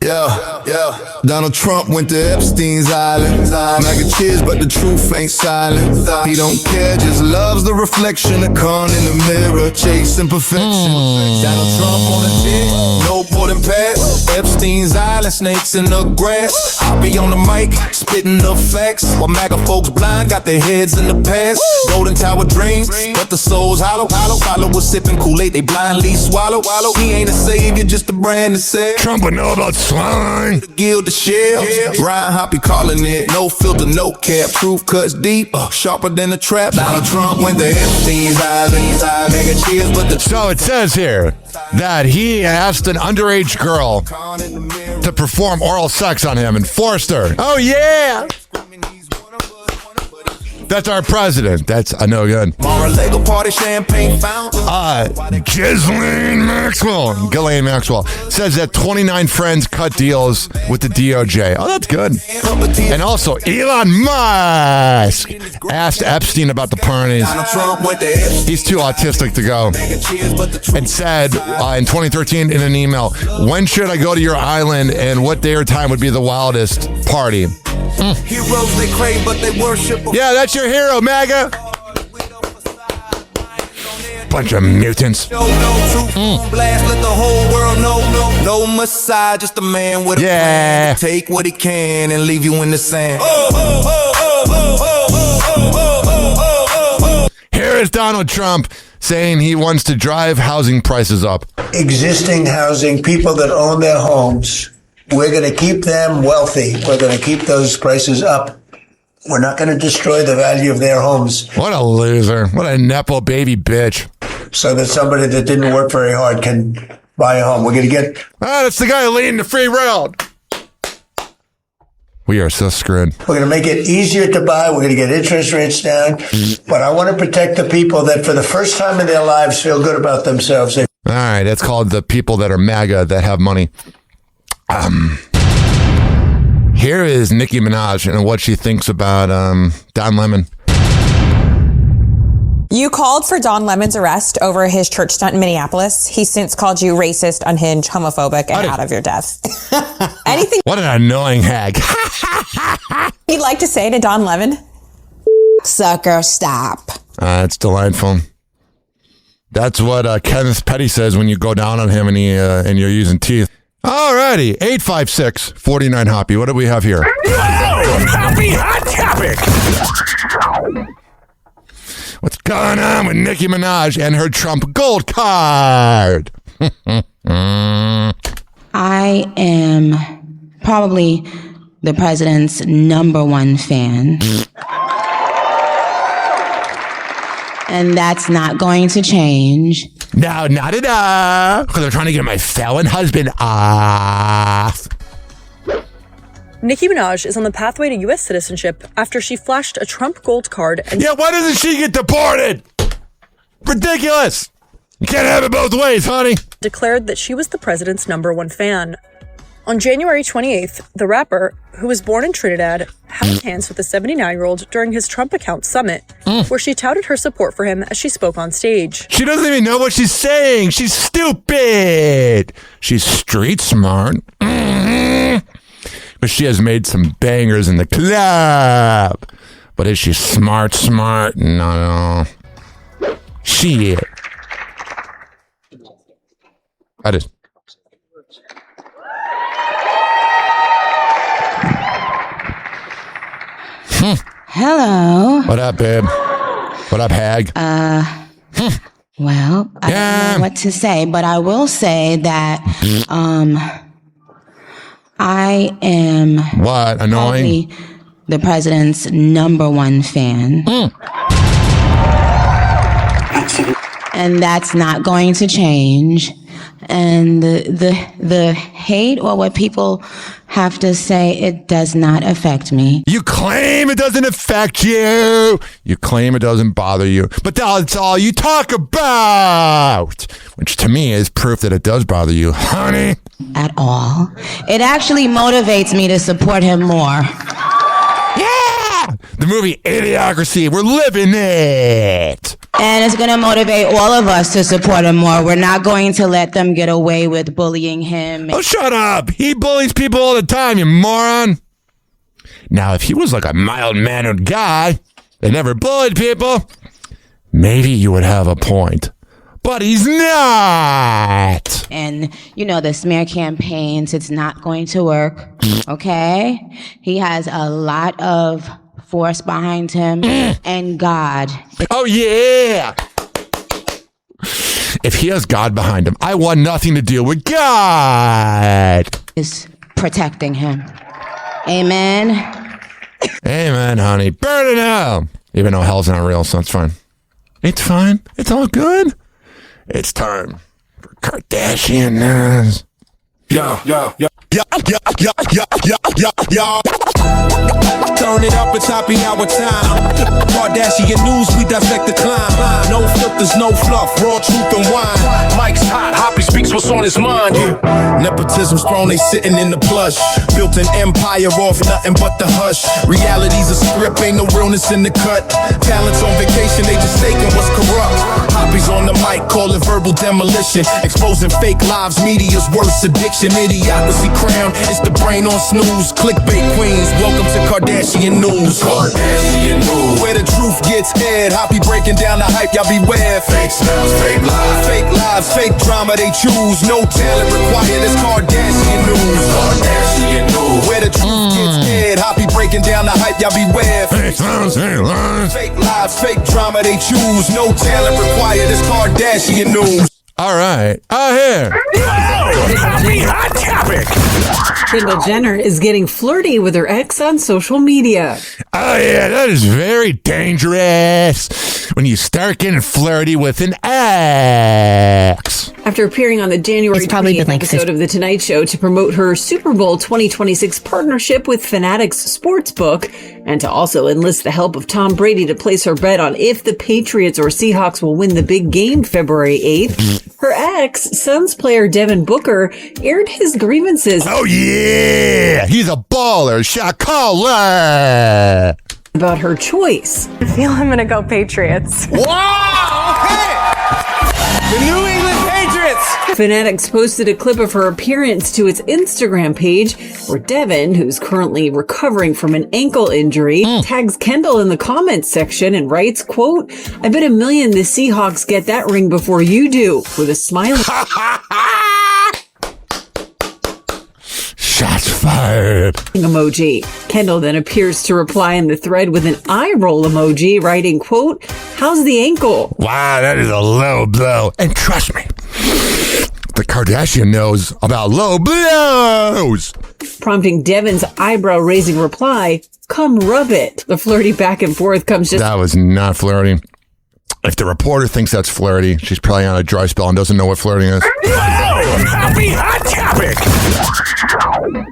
[SPEAKER 15] Yeah. Donald Trump went to Epstein's Island. Mac and cheers, but the truth ain't silent. He don't care, just loves the reflection of Khan in the mirror, chasing perfection. Donald Trump on a jet, no boarding pass. Epstein's Island, snakes in the grass. Hoppe on the mic, spitting the facts. While MAGA folks blind, got their heads in the past. Golden Tower dreams, but the soul's hollow. Followers sipping Kool-Aid, they blindly swallow. He ain't a savior, just a brand that said
[SPEAKER 1] Trump would know about swine.
[SPEAKER 15] The gild the shell. Ryan Hoppe calling it no filter, no cap. Truth cuts deep, sharper than a trap. Donald Trump went to Epstein's Island. Mega cheers, but the
[SPEAKER 1] so it says here that he asked an underage girl to perform oral sex on him and forced her. Oh yeah. That's our president. That's a no good.
[SPEAKER 15] Lego party champagne fountain.
[SPEAKER 1] Ghislaine Maxwell says that 29 friends cut deals with the DOJ. Oh, that's good. And also, Elon Musk asked Epstein about the parties. He's too autistic to go. And said in 2013 in an email, when should I go to your island and what day or time would be the wildest party?
[SPEAKER 15] Heroes they crave, but they worship.
[SPEAKER 1] Yeah, that's your hero, MAGA. Bunch of mutants.
[SPEAKER 15] Blast, let the whole world know. No Messiah, just a man with a plan. Take what he can and leave you in the sand.
[SPEAKER 1] Here is Donald Trump saying he wants to drive housing prices up.
[SPEAKER 14] Existing housing, people that own their homes, we're going to keep them wealthy. We're going to keep those prices up. We're not going to destroy the value of their homes.
[SPEAKER 1] What a loser. What a Nepo baby bitch.
[SPEAKER 14] So that somebody that didn't work very hard can buy a home. We're going to get...
[SPEAKER 1] that's the guy leading the free world. We are so screwed.
[SPEAKER 14] We're going to make it easier to buy. We're going to get interest rates down. But I want to protect the people that for the first time in their lives feel good about themselves.
[SPEAKER 1] All right, that's called the people that are MAGA that have money. Here is Nicki Minaj and what she thinks about Don Lemon.
[SPEAKER 9] You called for Don Lemon's arrest over his church stunt in Minneapolis. He's since called you racist, unhinged, homophobic, and out of your depth. Anything
[SPEAKER 1] What an annoying hag.
[SPEAKER 9] you'd like to say to Don Lemon?
[SPEAKER 10] Sucker, stop.
[SPEAKER 1] It's delightful. That's what Kenneth Petty says when you go down on him and you're using teeth. Alrighty, 856-49 Hoppy. What do we have here?
[SPEAKER 2] Happy Hot Topic.
[SPEAKER 1] What's going on with Nicki Minaj and her Trump gold card?
[SPEAKER 10] I am probably the president's #1 fan. And that's not going to change.
[SPEAKER 1] No, not at all. Because I'm trying to get my felon husband off.
[SPEAKER 5] Nicki Minaj is on the pathway to U.S. citizenship after she flashed a Trump gold card and...
[SPEAKER 1] Yeah, why doesn't she get deported? Ridiculous. You can't have it both ways, honey.
[SPEAKER 5] ...declared that she was the president's #1 fan. On January 28th, the rapper, who was born in Trinidad, held hands with the 79-year-old during his Trump account summit, where she touted her support for him as she spoke on stage.
[SPEAKER 1] She doesn't even know what she's saying. She's stupid. She's street smart. But she has made some bangers in the club. But is she smart? No. Shit. I just...
[SPEAKER 10] Hello.
[SPEAKER 1] What up, babe? What up, hag?
[SPEAKER 10] Well, I don't know what to say, but I will say that I am
[SPEAKER 1] what annoying
[SPEAKER 10] the president's #1 fan. And that's not going to change. And the hate or what people have to say, it does not affect me.
[SPEAKER 1] You claim it doesn't affect you. You claim it doesn't bother you. But that's all you talk about. Which to me is proof that it does bother you, honey.
[SPEAKER 10] At all. It actually motivates me to support him more.
[SPEAKER 1] Yeah! The movie Idiocracy. We're living it.
[SPEAKER 10] And it's going to motivate all of us to support him more. We're not going to let them get away with bullying him.
[SPEAKER 1] Oh, shut up. He bullies people all the time, you moron. Now, if he was like a mild-mannered guy that never bullied people, maybe you would have a point. But he's not.
[SPEAKER 10] And, the smear campaigns, it's not going to work. Okay? He has a lot of force behind him and God.
[SPEAKER 1] Oh, yeah. If he has God behind him, I want nothing to do with God.
[SPEAKER 10] Is protecting him. Amen.
[SPEAKER 1] Amen, honey. Burn it out. Even though hell's not real, so it's fine. It's fine. It's all good. It's time for Kardashian news.
[SPEAKER 15] Yo.
[SPEAKER 19] Turn it up, it's happy hour time. Kardashian news, we dissect the climb. No filters, no fluff, raw truth and wine.
[SPEAKER 2] Mike's hot, Hoppy speaks what's on his mind.
[SPEAKER 19] Nepotism's throne, they sitting in the plush. Built an empire off nothing but the hush. Reality's a script, ain't no realness in the cut. Talents on vacation, they just taking what's corrupt. Hoppy's on the mic, call it verbal demolition. Exposing fake lives, media's worst addiction. Idiocracy crown, it's the brain on snooze. Clickbait queens, welcome to Kardashian news.
[SPEAKER 2] Kardashian news.
[SPEAKER 19] Where the truth gets aired, Hoppy breaking down the hype, y'all beware.
[SPEAKER 2] Fake smells, fake lies.
[SPEAKER 19] Fake lives, fake drama, they choose. No talent required, it's Kardashian news.
[SPEAKER 2] Kardashian news.
[SPEAKER 19] Where the truth gets aired, Hoppy breaking down the hype, y'all beware.
[SPEAKER 1] Fake smells, fake lies.
[SPEAKER 19] Fake lives, fake drama, they choose. No talent required, it's Kardashian news.
[SPEAKER 1] All right. Here.
[SPEAKER 2] Happy hot topic.
[SPEAKER 6] Kendall Jenner is getting flirty with her ex on social media.
[SPEAKER 1] Oh, yeah, that is very dangerous when you start getting flirty with an ex.
[SPEAKER 6] After appearing on the January 20th episode of The Tonight Show to promote her Super Bowl 2026 partnership with Fanatics Sportsbook, and to also enlist the help of Tom Brady to place her bet on if the Patriots or Seahawks will win the big game February 8th, her ex, Suns player Devin Booker, aired his grievances.
[SPEAKER 1] Oh, yeah! He's a baller, shot caller!
[SPEAKER 6] About her choice.
[SPEAKER 5] I feel I'm going to go Patriots.
[SPEAKER 15] Wow! Okay! The New England Patriots!
[SPEAKER 6] Fanatics posted a clip of her appearance to its Instagram page, where Devin, who's currently recovering from an ankle injury, tags Kendall in the comments section and writes, quote, "I bet $1 million the Seahawks get that ring before you do," with a smile.
[SPEAKER 1] Shots fired.
[SPEAKER 6] Emoji. Kendall then appears to reply in the thread with an eye roll emoji, writing, quote, "How's the ankle?"
[SPEAKER 1] Wow, that is a low blow. And trust me, the Kardashian knows about low blows.
[SPEAKER 6] Prompting Devin's eyebrow-raising reply, "Come rub it." The flirty back and forth comes just...
[SPEAKER 1] That was not flirty. If the reporter thinks that's flirty, she's probably on a dry spell and doesn't know what flirting is.
[SPEAKER 2] Happy hot topic.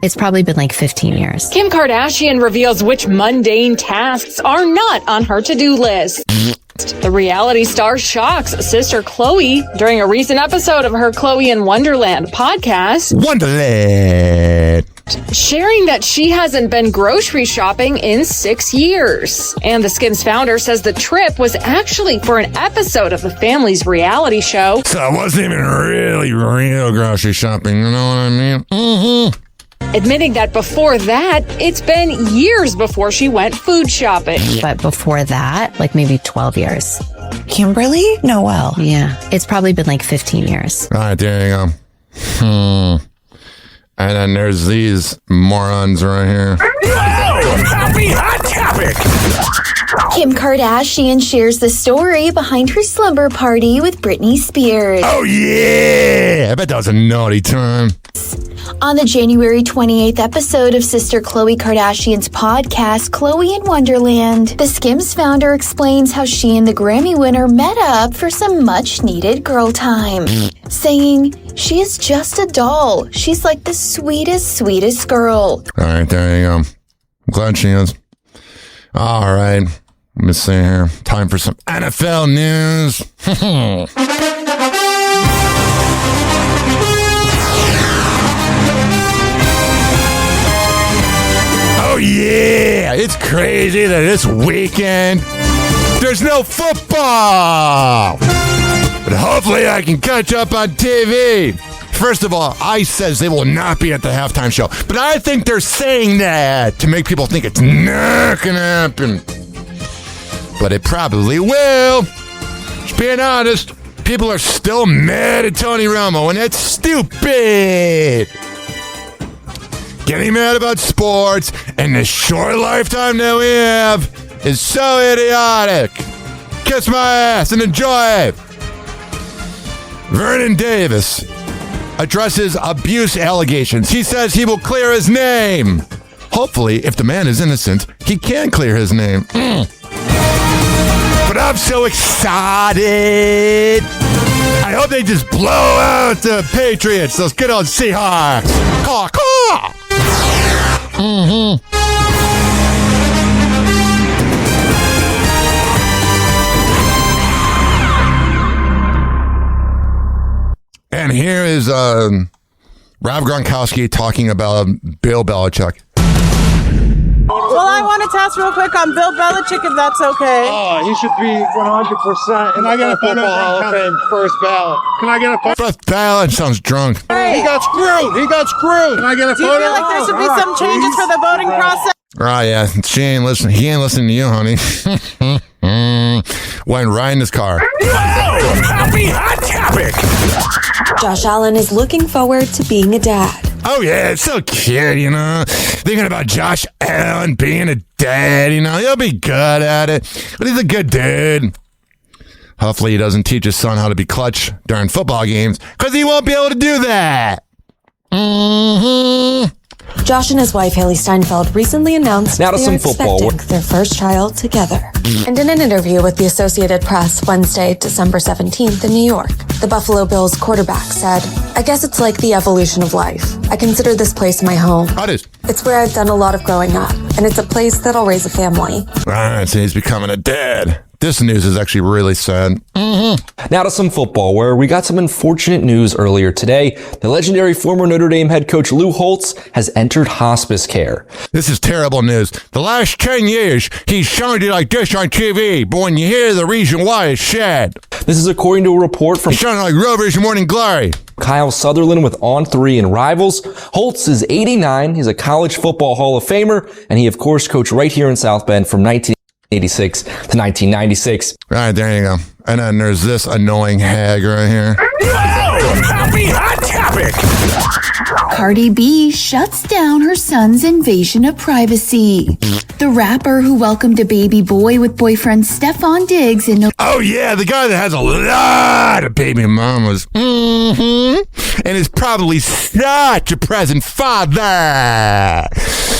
[SPEAKER 25] It's probably been like 15 years.
[SPEAKER 4] Kim Kardashian reveals which mundane tasks are not on her to-do list. The reality star shocks sister Khloe during a recent episode of her Khloe in Wonderland podcast.
[SPEAKER 1] Wonderland.
[SPEAKER 4] Sharing that she hasn't been grocery shopping in 6 years. And the Skims founder says the trip was actually for an episode of the family's reality show.
[SPEAKER 1] So it wasn't even really real grocery shopping, you know what I mean? Mm-hmm.
[SPEAKER 4] Admitting that before that, it's been years before she went food shopping.
[SPEAKER 25] But before that, like maybe 12 years.
[SPEAKER 9] Kimberly Noel.
[SPEAKER 25] Yeah. It's probably been like 15 years.
[SPEAKER 1] All right, there you go. And then there's these morons right here.
[SPEAKER 2] Happy hot topic.
[SPEAKER 20] Kim Kardashian shares the story behind her slumber party with Britney Spears.
[SPEAKER 1] Oh, yeah! I bet that was a naughty time.
[SPEAKER 20] On the January 28th episode of sister Khloe Kardashian's podcast, Khloe in Wonderland, the Skims founder explains how she and the Grammy winner met up for some much-needed girl time, saying, "She is just a doll. She's like the sweetest, sweetest girl."
[SPEAKER 1] All right, there you go. I'm glad she is. All right. Let me see here. Time for some NFL news. Oh, yeah. It's crazy that this weekend there's no football. But hopefully I can catch up on TV. First of all, ICE says they will not be at the halftime show. But I think they're saying that to make people think it's not going to happen. But it probably will. Just being honest, people are still mad at Tony Romo, and that's stupid. Getting mad about sports and the short lifetime that we have is so idiotic. Kiss my ass and enjoy. Vernon Davis addresses abuse allegations. He says he will clear his name. Hopefully, if the man is innocent, he can clear his name. But I'm so excited. I hope they just blow out the Patriots, those good old Seahawks. Caw, caw. And here is Rob Gronkowski talking about Bill Belichick.
[SPEAKER 21] Well, I want to test real quick on Bill Belichick, if that's okay.
[SPEAKER 22] Oh, he should be 100% in the Football Hall of Fame first ballot. Can I get a photo?
[SPEAKER 1] First ballot sounds drunk.
[SPEAKER 22] Hey. He got screwed. He got screwed. Can I get a
[SPEAKER 21] Do
[SPEAKER 22] photo?
[SPEAKER 21] you feel like there should be some changes for the voting process?
[SPEAKER 1] Oh, yeah. She ain't listening. He ain't listening to you, honey. Went right in his car.
[SPEAKER 2] Happy hot topic.
[SPEAKER 20] Josh Allen is looking forward to being a dad.
[SPEAKER 1] Oh, yeah. It's so cute, you know. Thinking about Josh Allen being a dad, you know. He'll be good at it. But he's a good dude. Hopefully he doesn't teach his son how to be clutch during football games, because he won't be able to do that.
[SPEAKER 11] Josh and his wife, Haley Steinfeld, recently announced
[SPEAKER 12] Now to
[SPEAKER 11] they
[SPEAKER 12] some
[SPEAKER 11] are
[SPEAKER 12] football.
[SPEAKER 11] expecting their first child together. And in an interview with the Associated Press Wednesday, December 17th in New York, the Buffalo Bills quarterback said, "I guess it's like the evolution of life. I consider this place my home. It's where I've done a lot of growing up, and it's a place that'll raise a family."
[SPEAKER 1] All right, so he's becoming a dad. This news is actually really sad.
[SPEAKER 12] Now to some football, where we got some unfortunate news earlier today. The legendary former Notre Dame head coach Lou Holtz has entered hospice care.
[SPEAKER 1] This is terrible news. The last 10 years, he's sounded like this on TV, but when you hear the reason why, it's sad.
[SPEAKER 12] This is according to a report from...
[SPEAKER 1] He sounded like Rover's Morning Glory.
[SPEAKER 12] Kyle Sutherland with On 3 and Rivals. Holtz is 89. He's a college football Hall of Famer, and he, of course, coached right here in South Bend from 1986 to 1996.
[SPEAKER 1] All right, there you go. And then there's this annoying hag right here.
[SPEAKER 2] Happy Hot Topic!
[SPEAKER 20] Cardi B shuts down her son's invasion of privacy. The rapper who welcomed a baby boy with boyfriend Stefan Diggs in...
[SPEAKER 1] Oh, yeah, the guy that has a lot of baby mamas. And is probably such a present father.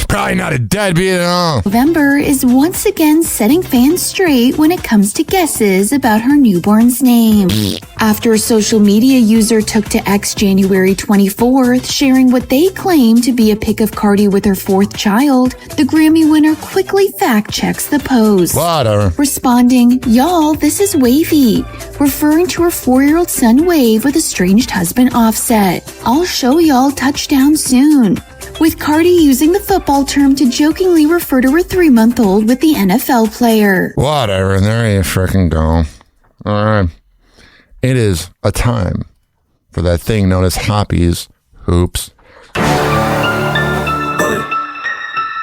[SPEAKER 1] Probably not a deadbeat at all.
[SPEAKER 20] November is once again setting fans straight when it comes to guesses about her newborn's name. After a social media user took to X January 24th, sharing what they claim to be a pic of Cardi with her fourth child, the Grammy winner quickly fact-checks the post.
[SPEAKER 1] Whatever.
[SPEAKER 20] Responding, "Y'all, this is Wavy," referring to her 4-year-old son Wave with estranged husband Offset. "I'll show y'all touchdown soon." With Cardi using the football term to jokingly refer to her 3-month-old with the NFL player.
[SPEAKER 1] Whatever, there you frickin' go. All right. It is a time for that thing known as Hoppe's Hoops.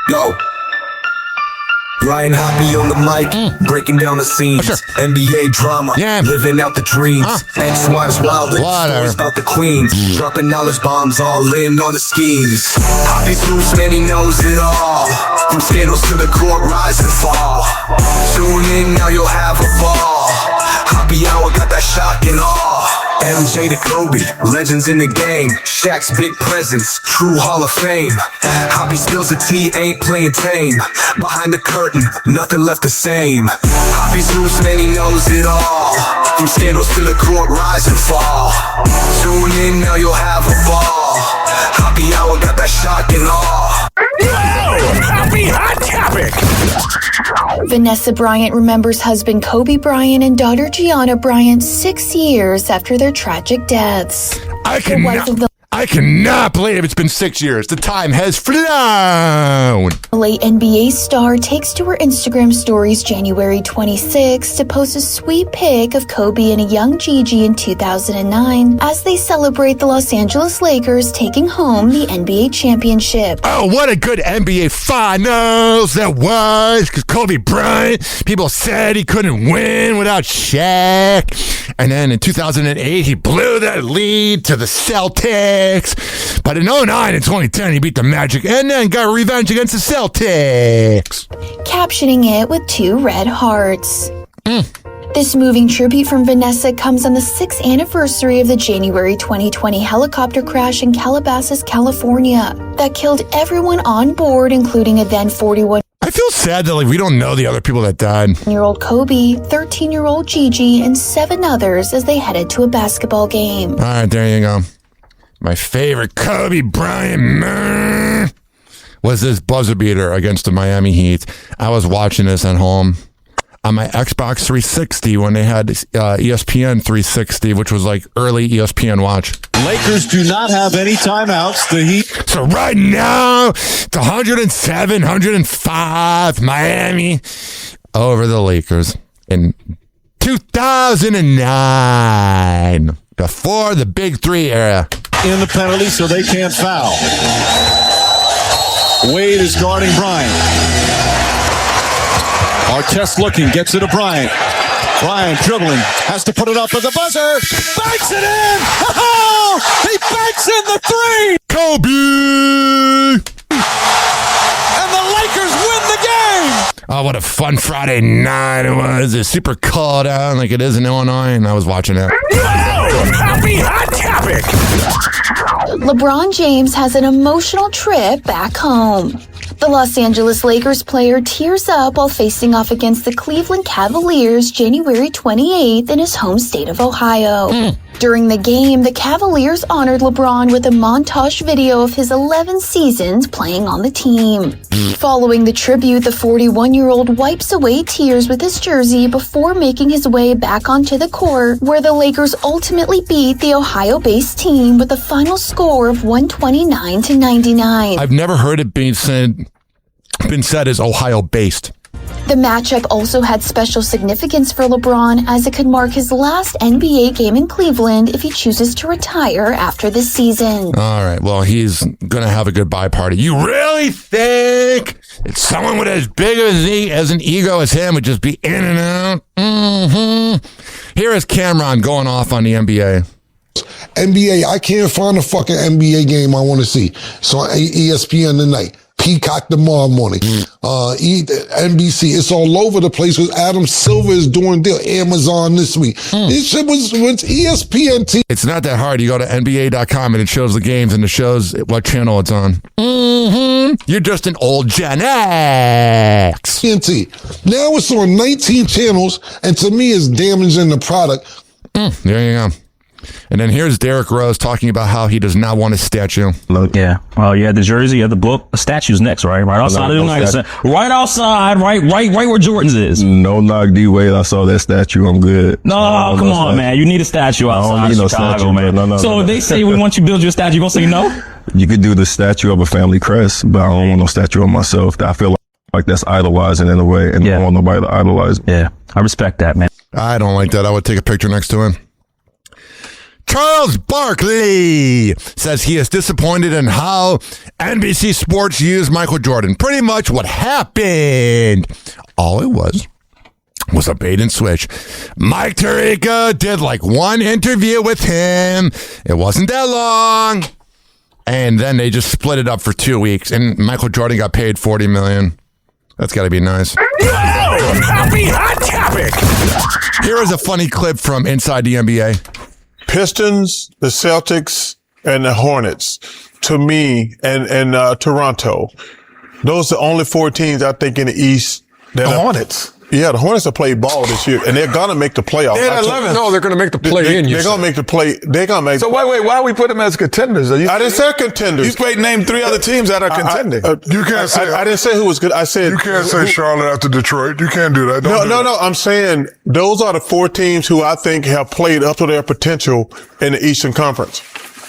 [SPEAKER 13] Yo. Ryan Hoppe on the mic, breaking down the scenes. NBA drama, living out the dreams. Ex-wives wild, stories about the queens. Dropping knowledge bombs, all in on the schemes. Hoppe's Hoops, man, he knows it all. From scandals to the court, rise and fall. Tune in, now you'll have a ball. Hoppe Hour got that shock and awe. MJ to Kobe, legends in the game. Shaq's big presence, true Hall of Fame. Hoppe spills the tea, ain't playing tame. Behind the curtain, nothing left the same. Hoppe's Hoops, man, he knows it all. From scandals to the court, rise and fall. Tune in, now you'll have a ball. Hoppe Hour got that shock and awe.
[SPEAKER 2] Happy Hot Topic!
[SPEAKER 20] Vanessa Bryant remembers husband Kobe Bryant and daughter Gianna Bryant 6 years after their tragic deaths.
[SPEAKER 1] I cannot believe it's been 6 years. The time has flown.
[SPEAKER 20] The late NBA star takes to her Instagram stories January 26 to post a sweet pic of Kobe and a young Gigi in 2009 as they celebrate the Los Angeles Lakers taking home the NBA championship.
[SPEAKER 1] Oh, what a good NBA finals that was, because Kobe Bryant, people said he couldn't win without Shaq. And then in 2008, he blew that lead to the Celtics. But in 2009 and 2010, he beat the Magic and then got revenge against the Celtics.
[SPEAKER 20] Captioning it with 2 red hearts. This moving tribute from Vanessa comes on the 6th anniversary of the January 2020 helicopter crash in Calabasas, California, that killed everyone on board, including a then 41.
[SPEAKER 1] I feel sad that we don't know the other people that died.
[SPEAKER 20] 13-year-old Kobe, 13-year-old Gigi, and 7 others as they headed to a basketball game.
[SPEAKER 1] All right, there you go. My favorite Kobe Bryant was this buzzer beater against the Miami Heat. I was watching this at home on my Xbox 360 when they had ESPN 360, which was like early ESPN watch.
[SPEAKER 23] Lakers do not have any timeouts. The Heat.
[SPEAKER 1] So right now, it's 107, 105, Miami over the Lakers in 2009, before the Big Three era.
[SPEAKER 23] In the penalty, so they can't foul. Wade is guarding Bryant. Artest looking, gets it to Bryant. Bryant dribbling, has to put it up at the buzzer. Banks it in! Oh! He banks in the 3!
[SPEAKER 1] Kobe!
[SPEAKER 23] And the Lakers win the game!
[SPEAKER 1] Oh, what a fun Friday night it was. It's super cold out like it is in Illinois, and I was watching it.
[SPEAKER 2] Happy Hot Topic!
[SPEAKER 20] LeBron James has an emotional trip back home. The Los Angeles Lakers player tears up while facing off against the Cleveland Cavaliers January 28th in his home state of Ohio. During the game, the Cavaliers honored LeBron with a montage video of his 11 seasons playing on the team. Following the tribute, the 41-year-old wipes away tears with his jersey before making his way back onto the court, where the Lakers ultimately beat the Ohio-based team with a final score of 129-99.
[SPEAKER 1] I've never heard it being said as Ohio-based.
[SPEAKER 20] The matchup also had special significance for LeBron, as it could mark his last NBA game in Cleveland if he chooses to retire after this season.
[SPEAKER 1] All right, well, he's going to have a goodbye party. You really think that someone with as big as an ego as him would just be in and out? Here is Cameron going off on the NBA.
[SPEAKER 8] NBA, I can't find a fucking NBA game I want to see. So on ESPN tonight. Peacock tomorrow morning, NBC. It's all over the place because Adam Silver is doing their Amazon this week. This shit was ESPN TV.
[SPEAKER 1] It's not that hard. You go to NBA.com and it shows the games and it shows what channel it's on. You're just an old Gen X.
[SPEAKER 8] TNT. Now it's on 19 channels, and to me, it's damaging the product.
[SPEAKER 1] There you go. And then here's Derrick Rose talking about how he does not want a statue.
[SPEAKER 3] Yeah. Well, you had the jersey, you had the book. The statue's next, right? Right outside of the United Center. Right outside, right where Jordan's is.
[SPEAKER 16] No knock D-Wade. I saw that statue. I'm good.
[SPEAKER 3] No, come on, man. You need a statue outside Chicago, man. So if they say we want you to build your statue, you gonna say no?
[SPEAKER 16] You could do the statue of a family crest, but I don't want no statue of myself. I feel like that's idolizing in a way, and I don't want nobody to idolize.
[SPEAKER 3] Yeah, I respect that, man.
[SPEAKER 1] I don't like that. I would take a picture next to him. Charles Barkley says he is disappointed in how NBC Sports used Michael Jordan. Pretty much what happened. All it was a bait and switch. Mike Tirica did like one interview with him. It wasn't that long. And then they just split it up for 2 weeks. And Michael Jordan got paid $40 million. That's got to be nice.
[SPEAKER 2] Happy Hot Topic.
[SPEAKER 1] Here is a funny clip from Inside the NBA.
[SPEAKER 22] Pistons, the Celtics, and the Hornets, to me, and Toronto. Those are the only 4 teams I think in the East.
[SPEAKER 17] The Hornets?
[SPEAKER 22] Yeah, the Hornets have played ball this year, and they're going to make the playoffs.
[SPEAKER 17] They're at 11th. No, they're going to make the play-in.
[SPEAKER 22] They're going to make the play. They're going to make.
[SPEAKER 17] So wait, why we put them as contenders?
[SPEAKER 22] I didn't say contenders.
[SPEAKER 17] You name 3 other teams that are contending.
[SPEAKER 8] You can't say.
[SPEAKER 22] I didn't say who was good. I said
[SPEAKER 8] you can't say Charlotte after Detroit. You can't do that.
[SPEAKER 22] No. I'm saying those are the 4 teams who I think have played up to their potential in the Eastern Conference.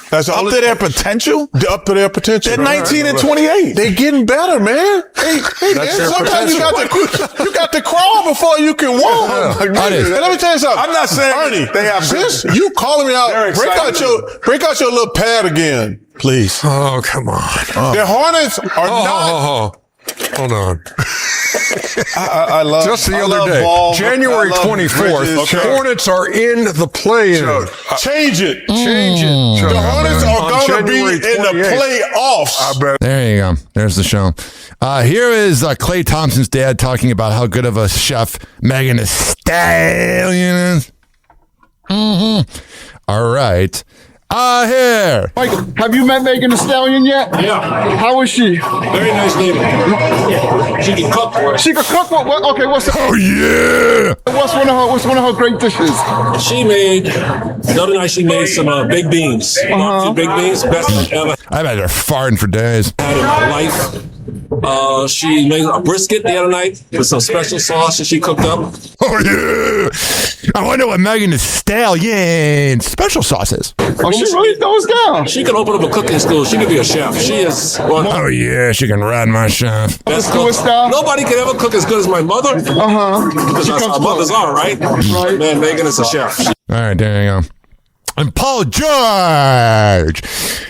[SPEAKER 17] That's up to their potential?
[SPEAKER 22] Up to their potential.
[SPEAKER 17] They're 19 and 28.
[SPEAKER 22] They're getting better, man. Hey, sometimes you got to crawl before you can walk. And let me tell you something.
[SPEAKER 17] I'm not saying
[SPEAKER 22] Ernie,
[SPEAKER 17] they have.
[SPEAKER 22] Since you calling me out, break out your little pad again, please.
[SPEAKER 17] Oh, come on.
[SPEAKER 22] The Hornets are not.
[SPEAKER 17] Hold on.
[SPEAKER 22] I love
[SPEAKER 17] just the other day, January 24th. Hornets are in the play-in.
[SPEAKER 22] Change it. The Hornets are going to be in the playoffs.
[SPEAKER 8] I bet.
[SPEAKER 1] There you go. There's the show. Here is Klay Thompson's dad talking about how good of a chef Megan Thee Stallion is. All right. Here.
[SPEAKER 22] Mike, have you met Megan Thee Stallion yet?
[SPEAKER 18] Yeah.
[SPEAKER 22] How is she?
[SPEAKER 18] Very nice lady. She can cook for us.
[SPEAKER 22] She can cook. Okay, what's the?
[SPEAKER 1] Oh yeah.
[SPEAKER 22] What's one of her great dishes?
[SPEAKER 18] She made the other night. She made some baked beans. Baked beans, best ever.
[SPEAKER 1] I bet they're farting for days.
[SPEAKER 18] Had in my life. She made a brisket the other night with some special sauce that she cooked up.
[SPEAKER 1] Oh yeah. I wonder what Megan Thee Stallion special sauce is.
[SPEAKER 22] Oh, she really throws down.
[SPEAKER 18] She can open up a cooking school. She can be a chef. She is.
[SPEAKER 1] Oh yeah, she can ride my chef.
[SPEAKER 18] Best cook. Nobody can ever cook as good as my mother. Because that's how mothers are, right? Man, Megan is a chef.
[SPEAKER 1] All right, there you go. And Paul George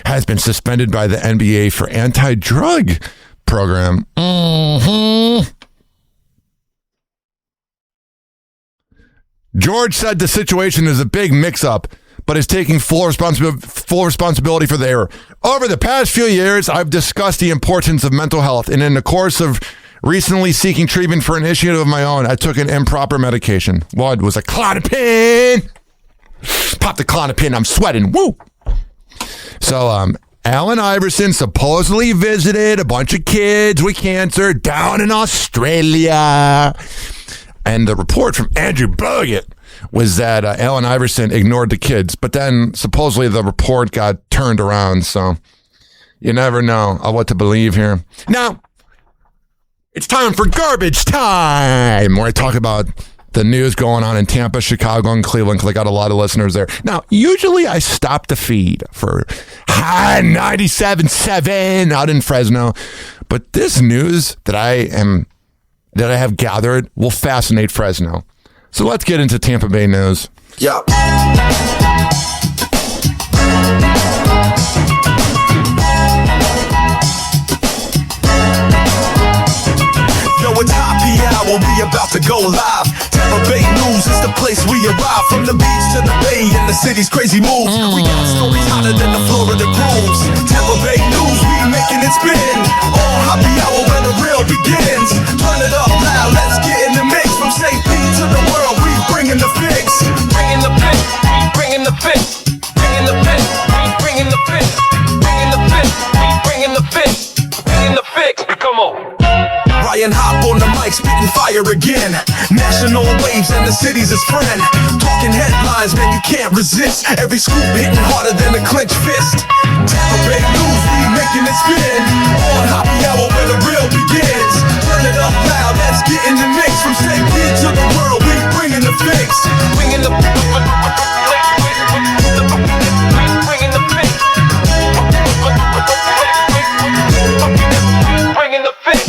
[SPEAKER 1] has been suspended by the NBA for anti-drug program. George said the situation is a big mix-up, but is taking full responsibility for the error. Over the past few years, I've discussed the importance of mental health, and in the course of recently seeking treatment for an issue of my own, I took an improper medication. What was a Klonopin? Pop the Klonopin, I'm sweating. Woo! So, Allen Iverson supposedly visited a bunch of kids with cancer down in Australia. And the report from Andrew Bogut was that Allen Iverson ignored the kids. But then supposedly the report got turned around. So you never know what to believe here. Now, it's time for garbage time, where I talk about the news going on in Tampa, Chicago, and Cleveland, because I got a lot of listeners there. Now, usually I stop the feed for 97.7 out in Fresno, but this news that I have gathered will fascinate Fresno. So let's get into Tampa Bay news.
[SPEAKER 13] Yeah. It's Hoppe Hour, we about to go live. Tampa Bay News is the place we arrive. From the beach to the bay and the city's crazy moves. We got stories hotter than the Florida grooves. Tampa Bay News, we making it spin. All Hoppe Hour where the real begins. Turn it up loud, let's get in the mix. From St. Pete to the world, we bringing the fix. Bringing the fix, bringing the fix. Bringing the fix, bringing the fix. Bringing the fix, bringing the fix. Bringing the fix, come on. Ryan Hoppe on the mic, spitting fire again. National waves and the city's his friend. Talking headlines, man, you can't resist. Every scoop hitting harder than a clenched fist. Tampa Bay News, we making it spin. On Hoppe Hour where the real begins. Turn it up loud, let's get in the mix. From St. Pete to the world, we bringing the fix. Bringing the fix.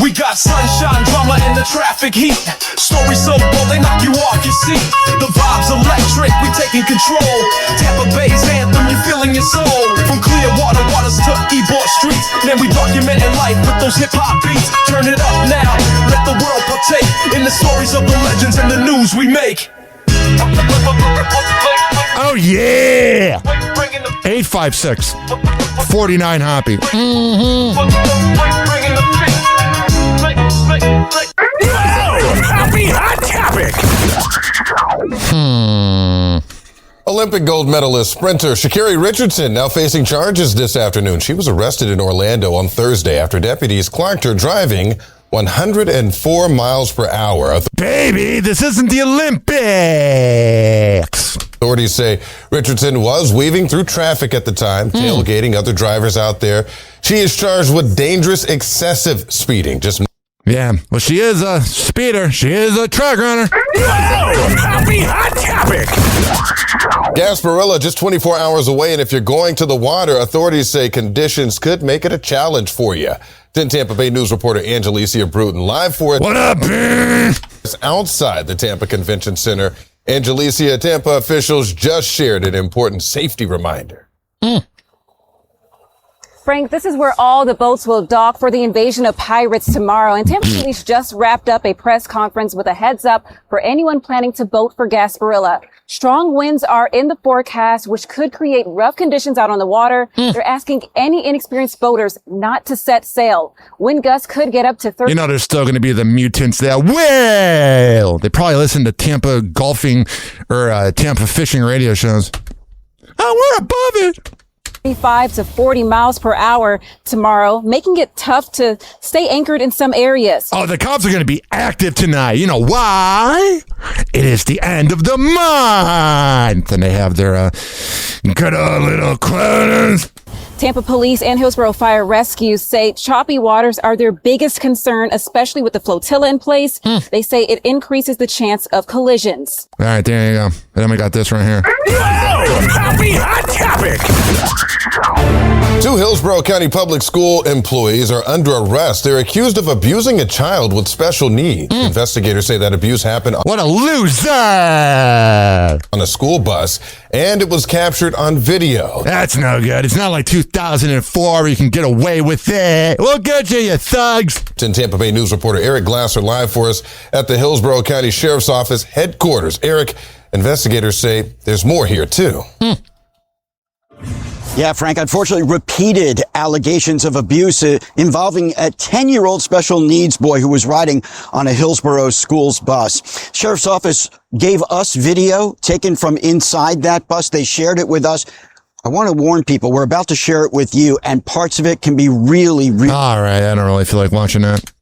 [SPEAKER 13] We got sunshine, drama, and the traffic heat. Stories so bold, they knock you off your seat. The vibe's electric, we taking control. Tampa Bay's anthem, you feeling your soul. From Clearwater waters to Ybor streets. Man, we documenting life with those hip-hop beats. Turn it up now, let the world partake in the stories of the legends and the news we make.
[SPEAKER 1] Oh, yeah! 856 49 Hoppe.
[SPEAKER 2] Happy Hot Topic.
[SPEAKER 7] Olympic gold medalist sprinter Sha'Carri Richardson now facing charges this afternoon. She was arrested in Orlando on Thursday after deputies clocked her driving 104 miles per hour.
[SPEAKER 1] Baby, this isn't the Olympics.
[SPEAKER 7] Authorities say Richardson was weaving through traffic at the time, tailgating other drivers out there. She is charged with dangerous, excessive speeding.
[SPEAKER 1] Yeah, well, she is a speeder. She is a track runner.
[SPEAKER 2] Happy Hot Topic.
[SPEAKER 7] Gasparilla just 24 hours away, and if you're going to the water, authorities say conditions could make it a challenge for you. 10 Tampa Bay News reporter Angelicia Bruton live for it.
[SPEAKER 1] What up, man?
[SPEAKER 7] Outside the Tampa Convention Center, Angelicia, Tampa officials just shared an important safety reminder.
[SPEAKER 10] Frank, this is where all the boats will dock for the invasion of pirates tomorrow. And Tampa Police just wrapped up a press conference with a heads up for anyone planning to boat for Gasparilla. Strong winds are in the forecast, which could create rough conditions out on the water. They're asking any inexperienced boaters not to set sail. Wind gusts could get up to 30.
[SPEAKER 1] You know, there's still going to be the mutants there. Well, they probably listen to Tampa golfing or Tampa fishing radio shows. Oh, we're above it.
[SPEAKER 10] 35 to 40 miles per hour tomorrow, making it tough to stay anchored in some areas.
[SPEAKER 1] Oh, the cops are going to be active tonight. You know why? It is the end of the month. And they have their good old little clothes.
[SPEAKER 10] Tampa Police and Hillsborough Fire Rescue say choppy waters are their biggest concern, especially with the flotilla in place. They say it increases the chance of collisions.
[SPEAKER 1] All right, there you go. And then we got this right here.
[SPEAKER 2] Happy Hot Topic.
[SPEAKER 7] 2 Hillsborough County Public School employees are under arrest. They're accused of abusing a child with special needs. Investigators say that abuse happened.
[SPEAKER 1] What a loser!
[SPEAKER 7] On a school bus, and it was captured on video.
[SPEAKER 1] That's no good. It's not like 2004 where you can get away with it. We'll get you, you thugs.
[SPEAKER 7] 10 Tampa Bay News reporter Eric Glasser live for us at the Hillsborough County Sheriff's Office headquarters. Eric, investigators say there's more here, too.
[SPEAKER 14] Yeah, Frank, unfortunately, repeated allegations of abuse involving a 10-year-old special needs boy who was riding on a Hillsborough school's bus. Sheriff's Office gave us video taken from inside that bus. They shared it with us. I want to warn people, we're about to share it with you, and parts of it can be really.
[SPEAKER 1] All right, I don't really feel like watching that.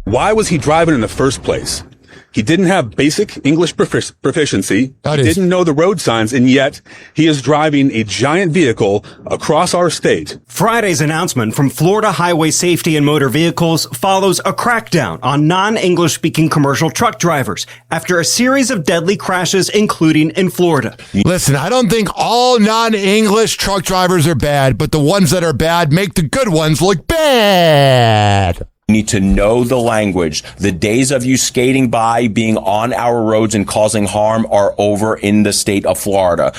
[SPEAKER 5] Why was he driving in the first place? He didn't have basic English proficiency. He didn't know the road signs, and yet he is driving a giant vehicle across our state.
[SPEAKER 6] Friday's announcement from Florida Highway Safety and Motor Vehicles follows a crackdown on non-English speaking commercial truck drivers after a series of deadly crashes, including in Florida.
[SPEAKER 1] Listen, I don't think all non-English truck drivers are bad, but the ones that are bad make the good ones look bad.
[SPEAKER 15] You need to know the language. The days of you skating by, being on our roads and causing harm are over in the state of Florida.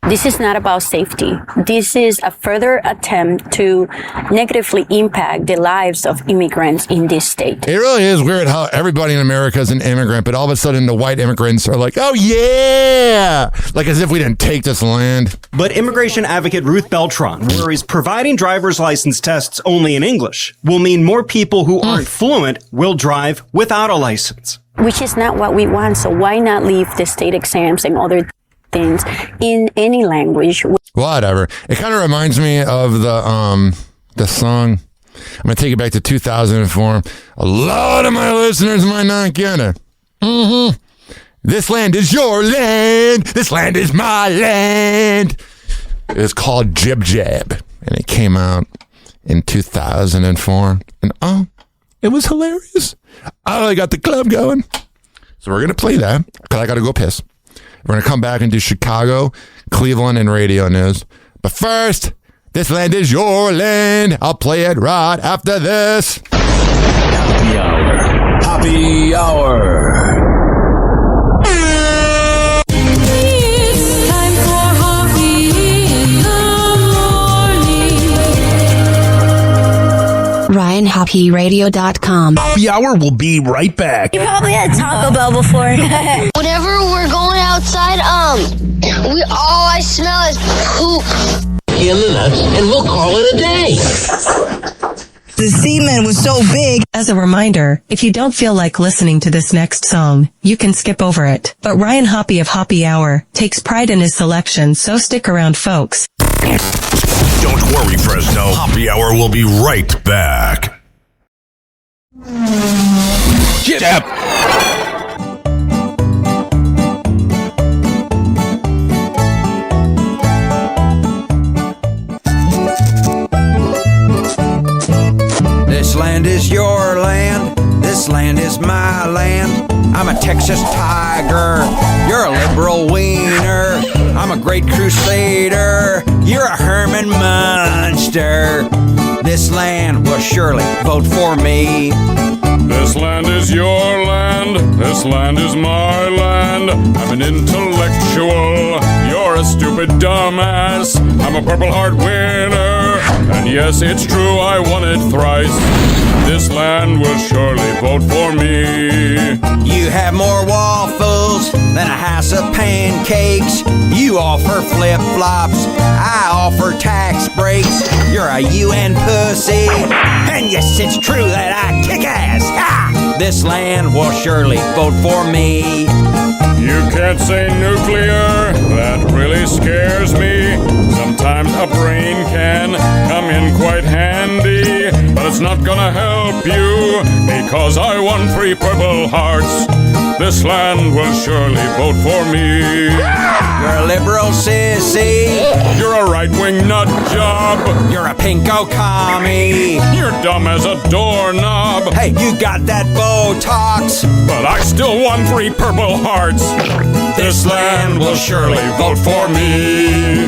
[SPEAKER 19] This is not about safety. This is a further attempt to negatively impact the lives of immigrants in this state.
[SPEAKER 1] It really is weird how everybody in America is an immigrant, but all of a sudden the white immigrants are like, oh yeah, like as if we didn't take this land.
[SPEAKER 6] But immigration advocate Ruth Beltran worries providing driver's license tests only in English will mean more people who aren't fluent will drive without a license.
[SPEAKER 19] Which is not what we want, so why not leave the state exams and other things in any language?
[SPEAKER 1] Whatever. It kind of reminds me of the song. I'm going to take it back to 2004. A lot of my listeners might not get it. This land is your land. This land is my land. It's called Jib Jab, and it came out in 2004. And it was hilarious. I got the club going. So we're going to play that because I got to go piss. We're going to come back and do Chicago, Cleveland, and radio news. But first, this land is your land. I'll play it right after this.
[SPEAKER 2] Happy Hour. Happy Hour.
[SPEAKER 24] It's time for Hoppe in the morning.
[SPEAKER 26] RyanHoppeRadio.com.
[SPEAKER 2] Happy Hour will be right back.
[SPEAKER 26] You probably had Taco Bell before.
[SPEAKER 27] Whenever we're going outside, all I smell is poop.
[SPEAKER 28] In the nuts, and we'll call it a day.
[SPEAKER 29] The semen was so big.
[SPEAKER 30] As a reminder, if you don't feel like listening to this next song, you can skip over it. But Ryan Hoppe of Happy Hour takes pride in his selection, so stick around, folks.
[SPEAKER 2] Don't worry, Fresno. Happy Hour will be right back. Jab.
[SPEAKER 31] This land is your land. This land is my land. I'm a Texas tiger. You're a liberal wiener. I'm a great crusader. You're a Herman Munster. This land will surely vote for me.
[SPEAKER 32] This land is your land. This land is my land. I'm an intellectual. You're a stupid dumbass. I'm a Purple Heart winner. And yes, it's true, I won it thrice. This land will surely vote for me.
[SPEAKER 31] You have more waffles than a house of pancakes. You offer flip-flops. I offer tax breaks. You're a UN pussy. And yes, it's true that I kick ass. Ha! This land will surely vote for me.
[SPEAKER 32] You can't say nuclear, that really scares me. Sometimes a brain can come in quite handy, but it's not gonna help you, because I won 3 Purple Hearts. This land will surely vote for me.
[SPEAKER 31] You're a liberal sissy.
[SPEAKER 32] You're a right-wing nut job.
[SPEAKER 31] You're a pinko commie.
[SPEAKER 32] You're dumb as a doorknob.
[SPEAKER 31] Hey, you got that Botox.
[SPEAKER 32] But I still won 3 Purple Hearts. This land will surely vote for me.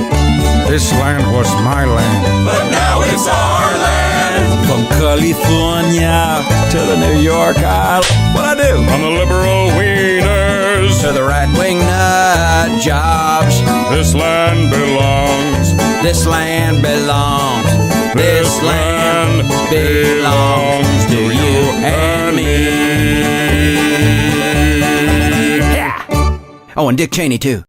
[SPEAKER 31] This land was my land,
[SPEAKER 32] but now it's our land.
[SPEAKER 31] From California to the New York Island. What'd I do?
[SPEAKER 32] From the liberal wieners
[SPEAKER 31] to the right-wing nut jobs.
[SPEAKER 32] This land belongs.
[SPEAKER 31] This land belongs. This land belongs to you and me. Yeah. Oh, and Dick Cheney, too.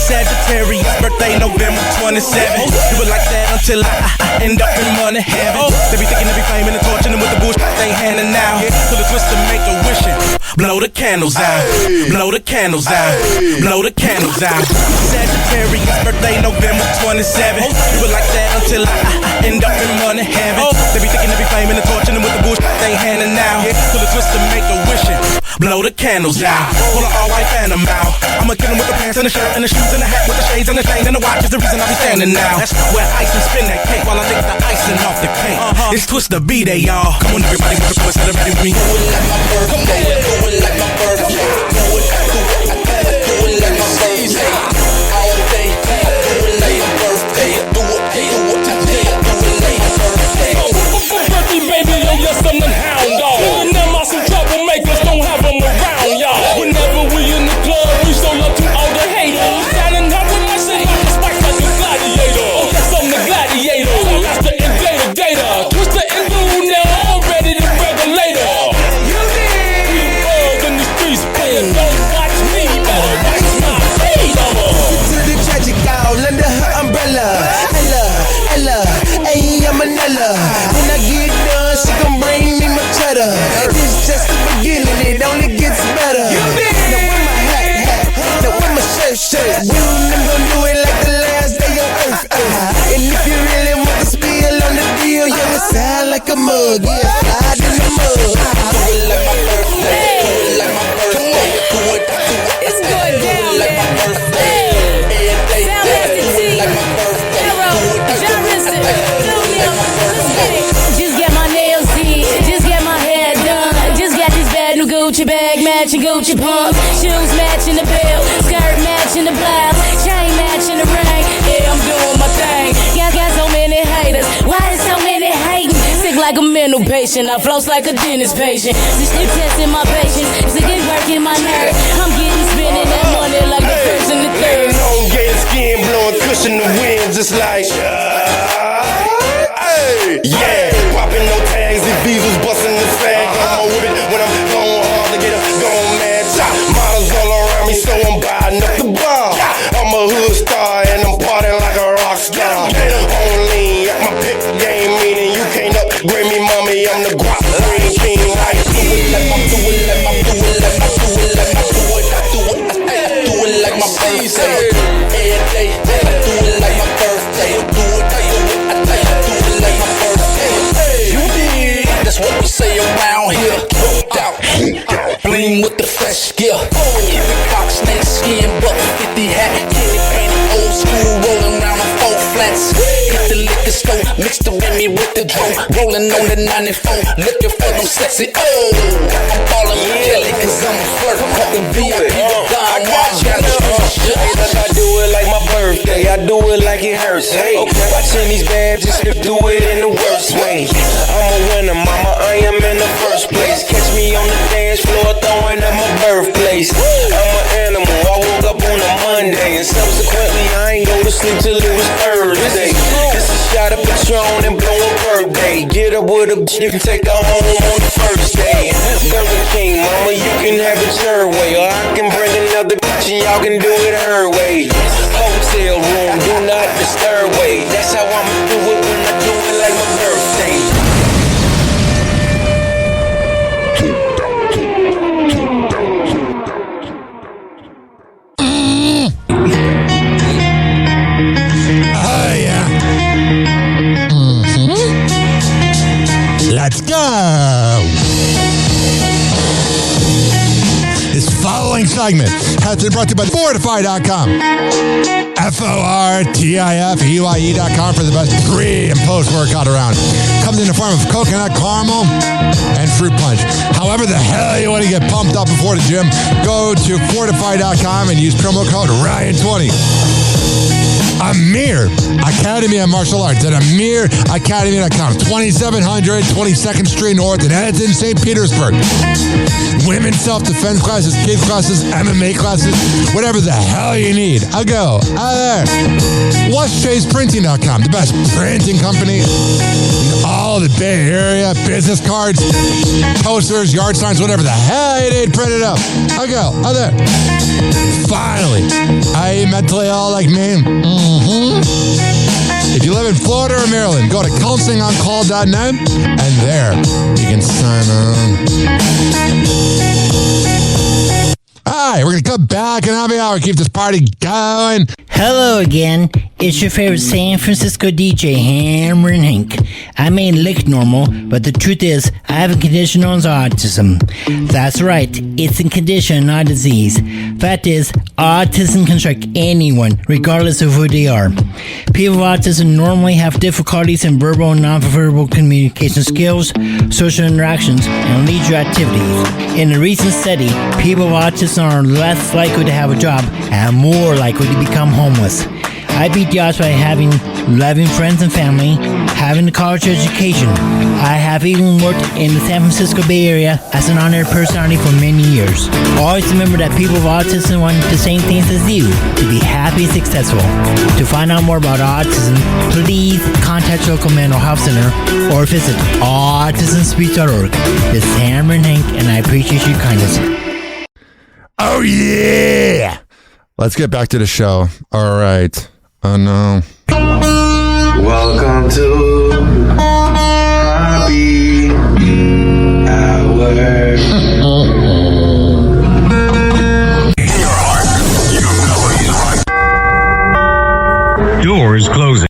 [SPEAKER 3] Sagittarius, birthday November 27. Do it like that until I end up in money heaven. They be thinking they be flaming and torching them with the bullshit they handing out. So the twist to make a wishing. Blow the candles out. Blow the candles out. Blow the candles out. Sagittarius, birthday November 27. Do it like that until I end up in money heaven. They be thinking they be flaming and torching them with the bullshit they handing out. So the twist to make a wishing. Blow the candles out. Pull an all white phantom out. I'ma kill him with the pants and the shirt and the shoes and the hat with the shades and the chain and the watch is the reason I be standing now. That's where ice and spin that cake while I lick the icing off the cake. It's Twister B-Day, y'all. Come on, everybody, with the twist, celebrate with me. Do it like my birthday. Do it like my birthday. Do it like my birthday. All day. Do it like my birthday. Do it like my birthday.
[SPEAKER 28] Birthday, baby, yo, yes, I'm the hound dog. And them are some troublemakers, don't have them around, y'all. Whenever we in the club, we show love to all the haters. Standing up with my shit like a spice like a gladiator. Oh, yes, I'm the gladiator. That's the invader gator. Twist the blue now, I'm ready to regulator. You did. We buzz in the streets, playing, don't watch me, better watch my feet.
[SPEAKER 31] To the tragic all under her umbrella. Ella, ayy, I'm an Ella. When I get done, she gon' bring me my cheddar. And this just the beginning, it only gets better. Now where my hat, now where my shirt. You them gon' do it like the last day on earth. And if you really want to spill on the deal, you will sound like a mug. Yeah, slide in the mud. Do it like my birthday. Do it like my birthday. Do it. It's going down, like my birthday.
[SPEAKER 26] Just get my nails did, just get my hair done. Just got this bad new Gucci bag matching Gucci pumps. Shoes matching the belt, skirt matching the blouse, chain matching the ring. Yeah, I'm doing my thing. Got so many haters, why is so many hating? Sick like a mental patient, I floss like a dentist patient. This shit testing my patience, sick and working my nerve. I'm getting spinning that money like the first and the third.
[SPEAKER 31] Long gated skin blowing cushion the wind, just like yeah, popping no tags and visas, busting the sag. I'm with it when I'm going hard to get a going mad top. Models all around me, so I'm buying up the bar. I'm a hood star and I'm partying like a rock star. Only at my pick game, meaning you can't upgrade me, mommy. I'm the guap green king, like do it like my, do it like my, do it like my, do it like my, do it like my birthday. Every day, do it like my birthday. Do it like my birthday. You did. That's what we say around here. Booked out, bling with the fresh gear. Keep it cock, snake skin, buck 50 hat, candy painted, old school, rolling around on 4 flats. Hit the liquor store, mix the Remy with the drum, rolling on the 94, looking for them sexy. Oh, I'm ballin' with Kelly 'cause I'm a flirt. Fucking VIP, I got you. I do it like my birthday, I do it like it hurts. Hey, watching these bad just to do it in the worst way. I'm a winner, mama, I am in the first place. Catch me on the dance floor throwing at my birthplace. I'm an animal, I woke up on a Monday, and subsequently I ain't go to sleep till it was Thursday. Just a shot of Patron and blow a birthday. Get up with a bitch, you can take her home on the first day. Burger King, mama, you can have it your way, or I can bring another bitch and y'all can do it her way. Hotel room, do not disturb way. That's how I'ma do it when I do it like my birthday.
[SPEAKER 1] Oh, yeah. Let's go. This following segment has been brought to you by Fortify.com. FORTIFEYE.com for the best pre and post workout around. Comes in the form of coconut caramel and fruit punch. However the hell you want to get pumped up before the gym, go to Fortify.com and use promo code Ryan20. Amir Academy of Martial Arts at AmirAcademy.com. 2700 22nd Street North in Edmonton, St. Petersburg. Women's self-defense classes, kids classes, MMA classes, whatever the hell you need. I'll go. There. What'sChasePrinting.com, the best printing company in all the Bay Area. Business cards, posters, yard signs, whatever the hell you need printed up. I'll go. There. Finally, are you mentally ill like me? If you live in Florida or Maryland, go to counselingoncall.net and there you can sign on. All right, we're going to come back in happy hour, keep this party going.
[SPEAKER 4] Hello again. It's your favorite San Francisco DJ, Hammer and Hank. I may look normal, but the truth is, I have a condition known as autism. That's right, it's a condition, not a disease. Fact is, autism can strike anyone, regardless of who they are. People with autism normally have difficulties in verbal and non-verbal communication skills, social interactions, and leisure activities. In a recent study, people with autism are less likely to have a job and more likely to become homeless. I beat the odds by having loving friends and family, having a college education. I have even worked in the San Francisco Bay Area as an honored personality for many years. Always remember that people with autism want the same things as you, to be happy and successful. To find out more about autism, please contact your local mental health center or visit autismspeech.org. This is Hammer and Hank, and I appreciate your kindness.
[SPEAKER 1] Oh, yeah! Let's get back to the show. All right. Oh, no.
[SPEAKER 13] Welcome to Happy Hour.
[SPEAKER 8] Doors closing.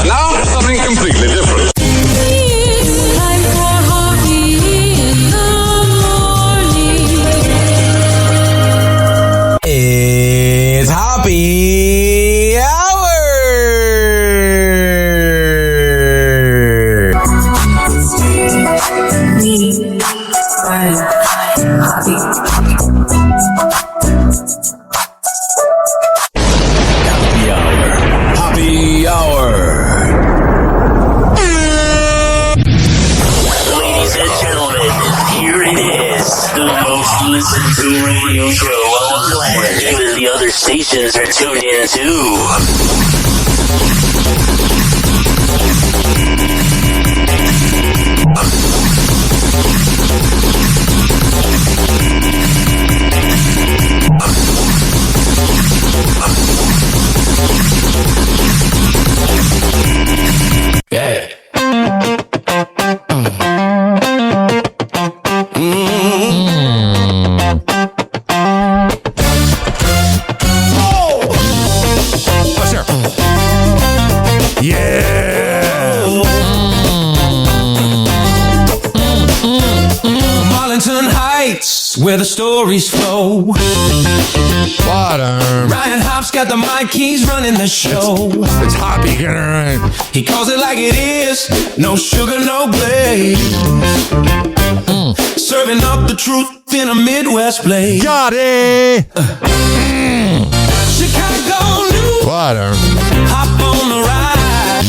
[SPEAKER 18] Now, something completely different.
[SPEAKER 24] It's time for Hoppe in the morning.
[SPEAKER 3] It's Happy Hour. Happy Hour.
[SPEAKER 9] Ladies and gentlemen, here it is, the most listened to radio show on the planet. Even the other stations are tuned in too.
[SPEAKER 3] Yeah.
[SPEAKER 1] Oh, sure. Yeah.
[SPEAKER 3] Marlington Heights, where the stories flow.
[SPEAKER 1] Water.
[SPEAKER 3] Ryan Hop's got the mic, he's running the show.
[SPEAKER 1] It's Hoppy, get it right.
[SPEAKER 3] He calls it like it is, no sugar, no glaze. Serving up the truth in a Midwest blaze.
[SPEAKER 1] Got it.
[SPEAKER 3] Chicago news.
[SPEAKER 1] Water.
[SPEAKER 3] Hop on the ride.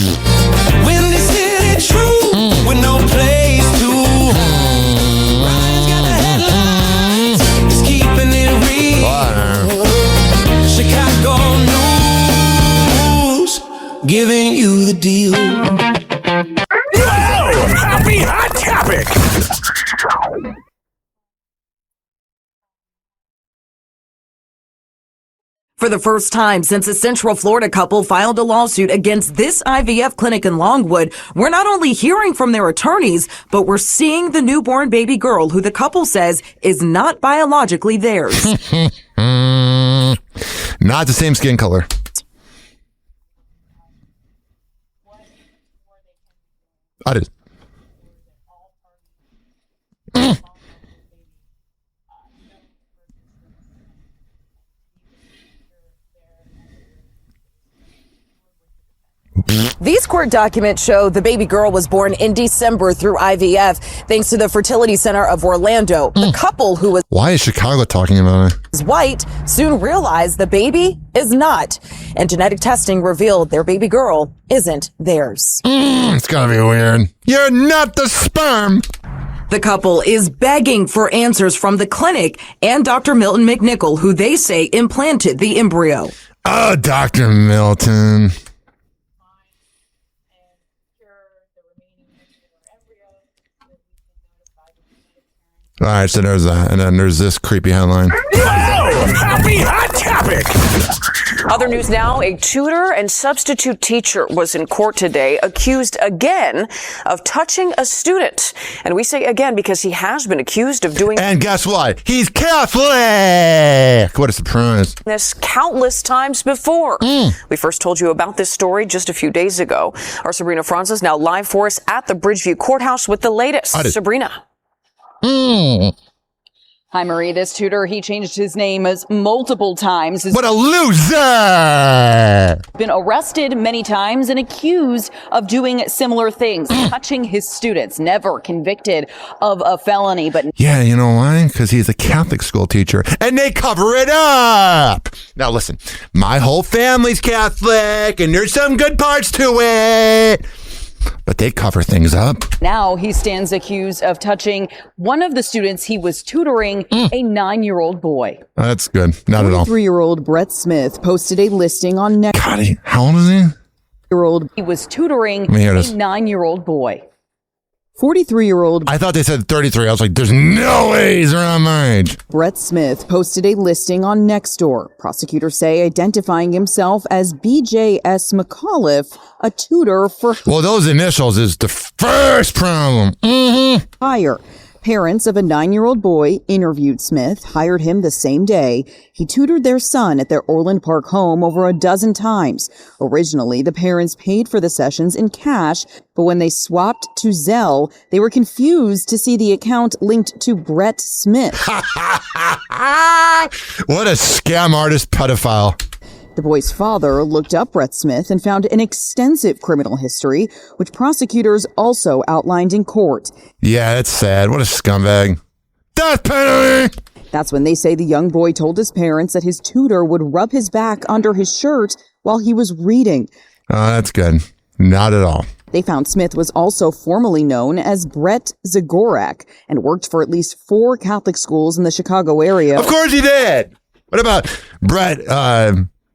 [SPEAKER 3] Windy City true, with no place to. Ryan's got the headlines, he's keeping it real.
[SPEAKER 1] Water.
[SPEAKER 3] Chicago news, giving you the deal.
[SPEAKER 2] Whoa! Happy Hot Topic!
[SPEAKER 11] For the first time since a Central Florida couple filed a lawsuit against this IVF clinic in Longwood, we're not only hearing from their attorneys, but we're seeing the newborn baby girl who the couple says is not biologically theirs.
[SPEAKER 1] Not the same skin color. I did.
[SPEAKER 11] These court documents show the baby girl was born in December through IVF, thanks to the Fertility Center of Orlando. The couple, who was
[SPEAKER 1] Why is Chicago talking about it?
[SPEAKER 11] white, soon realized the baby is not. And genetic testing revealed their baby girl isn't theirs.
[SPEAKER 1] It's gonna be weird. You're not the sperm.
[SPEAKER 11] The couple is begging for answers from the clinic and Dr. Milton McNichol, who they say implanted the embryo.
[SPEAKER 1] Oh, Dr. Milton. All right, so there's that, and then there's this creepy headline.
[SPEAKER 2] Happy Hot Topic!
[SPEAKER 5] Other news now, a tutor and substitute teacher was in court today, accused again of touching a student. And we say again because he has been accused of doing...
[SPEAKER 1] And guess what? He's Catholic! What a surprise.
[SPEAKER 5] ...this countless times before. We first told you about this story just a few days ago. Our Sabrina Francis now live for us at the Bridgeview Courthouse with the latest. Sabrina.
[SPEAKER 7] Hi, Marie. This tutor, he changed his name as multiple times.
[SPEAKER 1] What a loser!
[SPEAKER 7] Been arrested many times and accused of doing similar things, touching his students. Never convicted of a felony, but...
[SPEAKER 1] Yeah, you know why? Because he's a Catholic school teacher, and they cover it up! Now listen, my whole family's Catholic, and there's some good parts to it! But they cover things up.
[SPEAKER 7] Now he stands accused of touching one of the students he was tutoring, a 9-year-old boy.
[SPEAKER 1] That's good. Not at all.
[SPEAKER 7] 3-year-old Brett Smith posted a listing on Next.
[SPEAKER 1] God, how old is he?
[SPEAKER 7] He was tutoring a 9-year-old boy.
[SPEAKER 10] 43-year-old.
[SPEAKER 1] I thought they said 33. I was like, there's no way he's around my age.
[SPEAKER 10] Brett Smith posted a listing on Nextdoor. Prosecutors say identifying himself as BJS McAuliffe, a tutor for...
[SPEAKER 1] Well, those initials is the first problem.
[SPEAKER 10] Hire. Parents of a 9-year-old boy interviewed Smith, hired him the same day. He tutored their son at their Orland Park home over a dozen times. Originally, the parents paid for the sessions in cash, but when they swapped to Zelle, they were confused to see the account linked to Brett Smith.
[SPEAKER 1] What a scam artist pedophile.
[SPEAKER 10] The boy's father looked up Brett Smith and found an extensive criminal history, which prosecutors also outlined in court.
[SPEAKER 1] Yeah, it's sad. What a scumbag. Death penalty!
[SPEAKER 10] That's when they say the young boy told his parents that his tutor would rub his back under his shirt while he was reading.
[SPEAKER 1] Oh, that's good. Not at all.
[SPEAKER 10] They found Smith was also formerly known as Brett Zagorak and worked for at least 4 Catholic schools in the Chicago area.
[SPEAKER 1] Of course he did! What about Brett,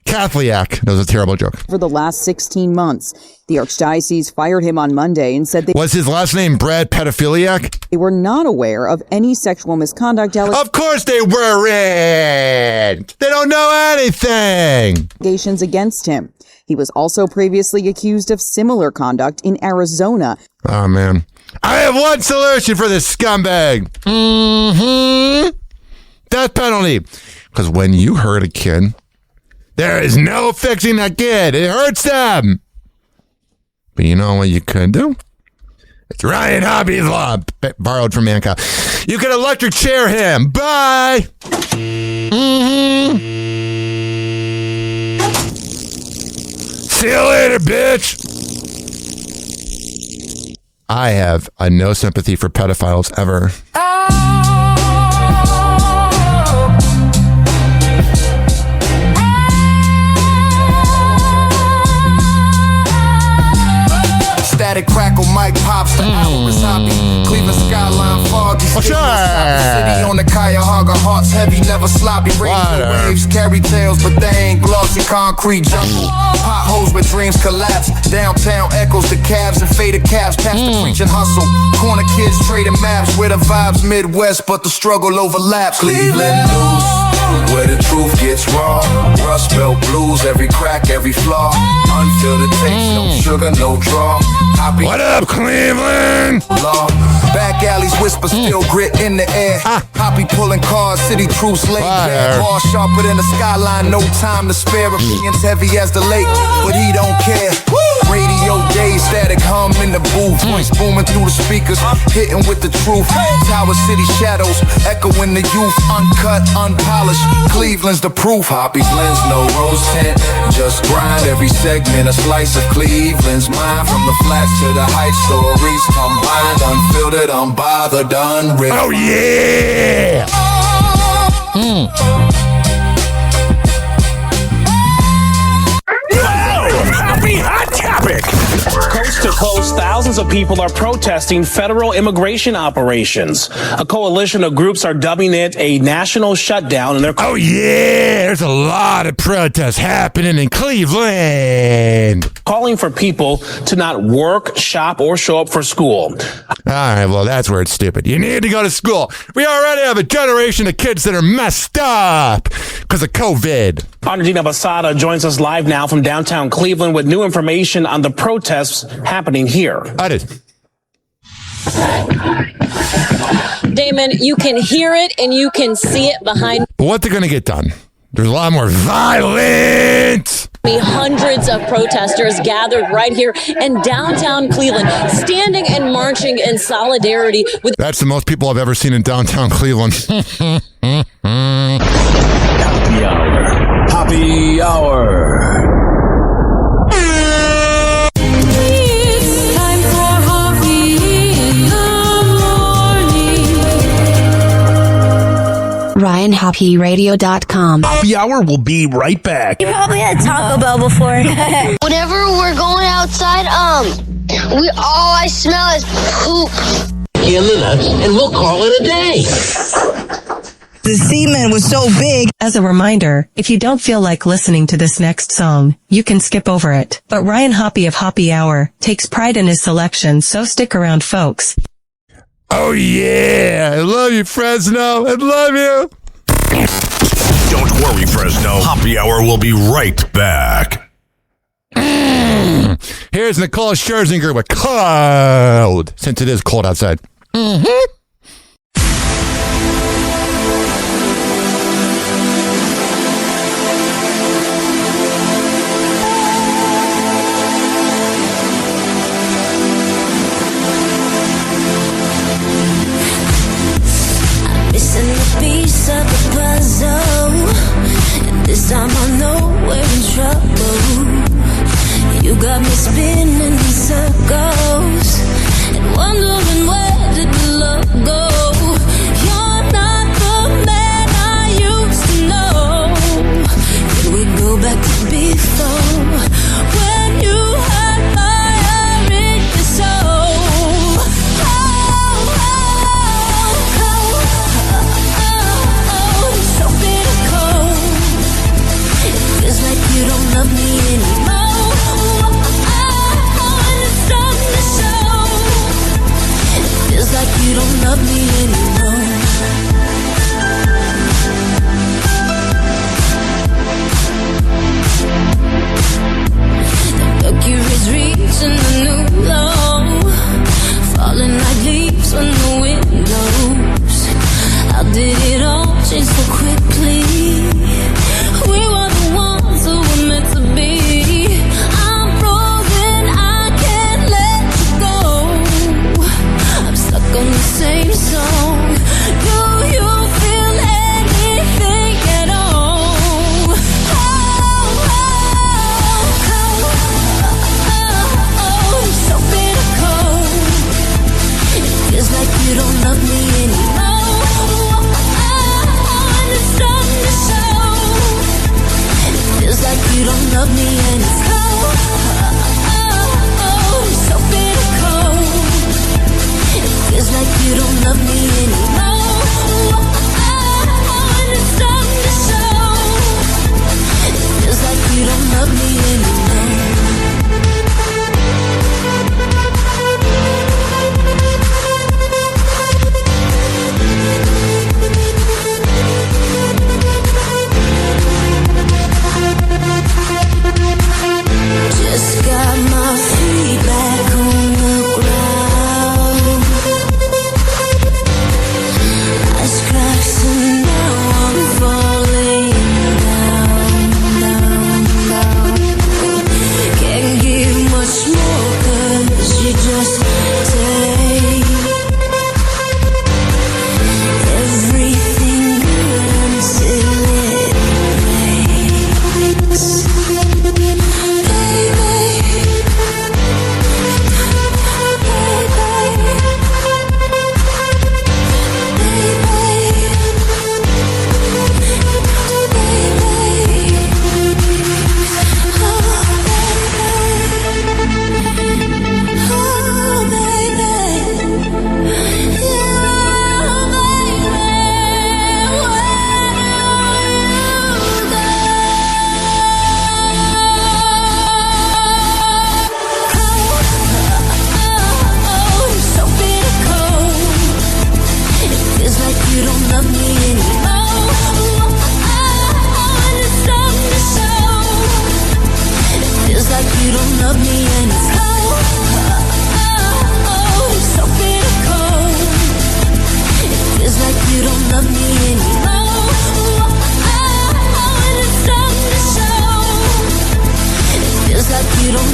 [SPEAKER 1] Catholic? That was a terrible joke.
[SPEAKER 10] For the last 16 months, the Archdiocese fired him on Monday and said
[SPEAKER 1] was his last name Brad Pedophiliac?
[SPEAKER 10] They were not aware of any sexual misconduct allegations.
[SPEAKER 1] Of course they weren't! They don't know anything!
[SPEAKER 10] Allegations against him. He was also previously accused of similar conduct in Arizona.
[SPEAKER 1] Oh, man. I have one solution for this scumbag. Death penalty. Because when you hurt a kid, there is no fixing that kid. It hurts them. But you know what you could do? It's Ryan Hobby's law, borrowed from Manka. You can electric chair him. Bye. See you later, bitch. I have no sympathy for pedophiles ever.
[SPEAKER 12] Static crackle, mic pops, the hour is hobby. Cleveland skyline foggy. City on the Cuyahoga, hearts heavy, never sloppy. Radio waves carry tales, but they ain't glossy. Concrete jungle, potholes where dreams collapse. Downtown echoes the cabs and faded caps. Past the preaching hustle. Corner kids trading maps where the vibes Midwest, but the struggle overlaps. Cleveland news, where the truth gets raw. Rust Belt blues, every crack, every flaw. Unfiltered taste, no sugar, no draw.
[SPEAKER 1] What up, Cleveland?
[SPEAKER 12] Law. Back alleys whisper, still grit in the air. Poppy pulling cars, city troops laid bare. Ball sharper than the skyline, no time to spare. Opinions heavy as the lake, but he don't care. Radio Gay static hum in the booth, voice booming through the speakers, hitting with the truth. Tower City shadows, echoing the youth, uncut, unpolished. Cleveland's the proof. Hoppy's lens, no rose tint, just grind every segment, a slice of Cleveland's mind. From the flats to the heights, stories combined, unfiltered, unbothered, unwritten.
[SPEAKER 1] Oh yeah!
[SPEAKER 2] Happy Hot Topic!
[SPEAKER 3] Coast to coast, thousands of people are protesting federal immigration operations. A coalition of groups are dubbing it a national shutdown, and they're
[SPEAKER 1] oh yeah, there's a lot of protests happening in Cleveland.
[SPEAKER 3] Calling for people to not work, shop, or show up for school.
[SPEAKER 1] All right, well, that's where it's stupid. You need to go to school. We already have a generation of kids that are messed up because of COVID.
[SPEAKER 3] Anadina Basada joins us live now from downtown Cleveland with new information on the protests happening here.
[SPEAKER 1] I did.
[SPEAKER 6] Damon, you can hear it and you can see it behind
[SPEAKER 1] What they're going to get done? There's a lot more violence.
[SPEAKER 6] me. Hundreds of protesters gathered right here in downtown Cleveland, standing and marching in solidarity with.
[SPEAKER 1] That's the most people I've ever seen in downtown Cleveland.
[SPEAKER 2] Happy Hour. Happy Hour.
[SPEAKER 24] It's time for Hoppe in the morning.
[SPEAKER 14] RyanHoppyRadio.com.
[SPEAKER 3] Happy Hour will be right back.
[SPEAKER 14] You probably had Taco Bell before.
[SPEAKER 15] Whenever we're going outside, all I smell is poop.
[SPEAKER 9] In the nuts, and we'll call it a day.
[SPEAKER 29] The semen was so big.
[SPEAKER 30] As a reminder, if you don't feel like listening to this next song, you can skip over it. But Ryan Hoppe of Hoppe Hour takes pride in his selection, so stick around, folks.
[SPEAKER 1] Oh yeah, I love you, Fresno. I love you.
[SPEAKER 2] Don't worry, Fresno. Happy Hour will be right back.
[SPEAKER 1] Here's Nicole Scherzinger with Cold, since it is cold outside.
[SPEAKER 24] Missing the piece of the puzzle, and this time I know we're in trouble. You got me spinning in circles and wondering where did the love go. You're not the man I used to know. Can we go back to before when you had fire in your soul? It's so bitter cold. It feels like you don't love me anymore. It's starting to show.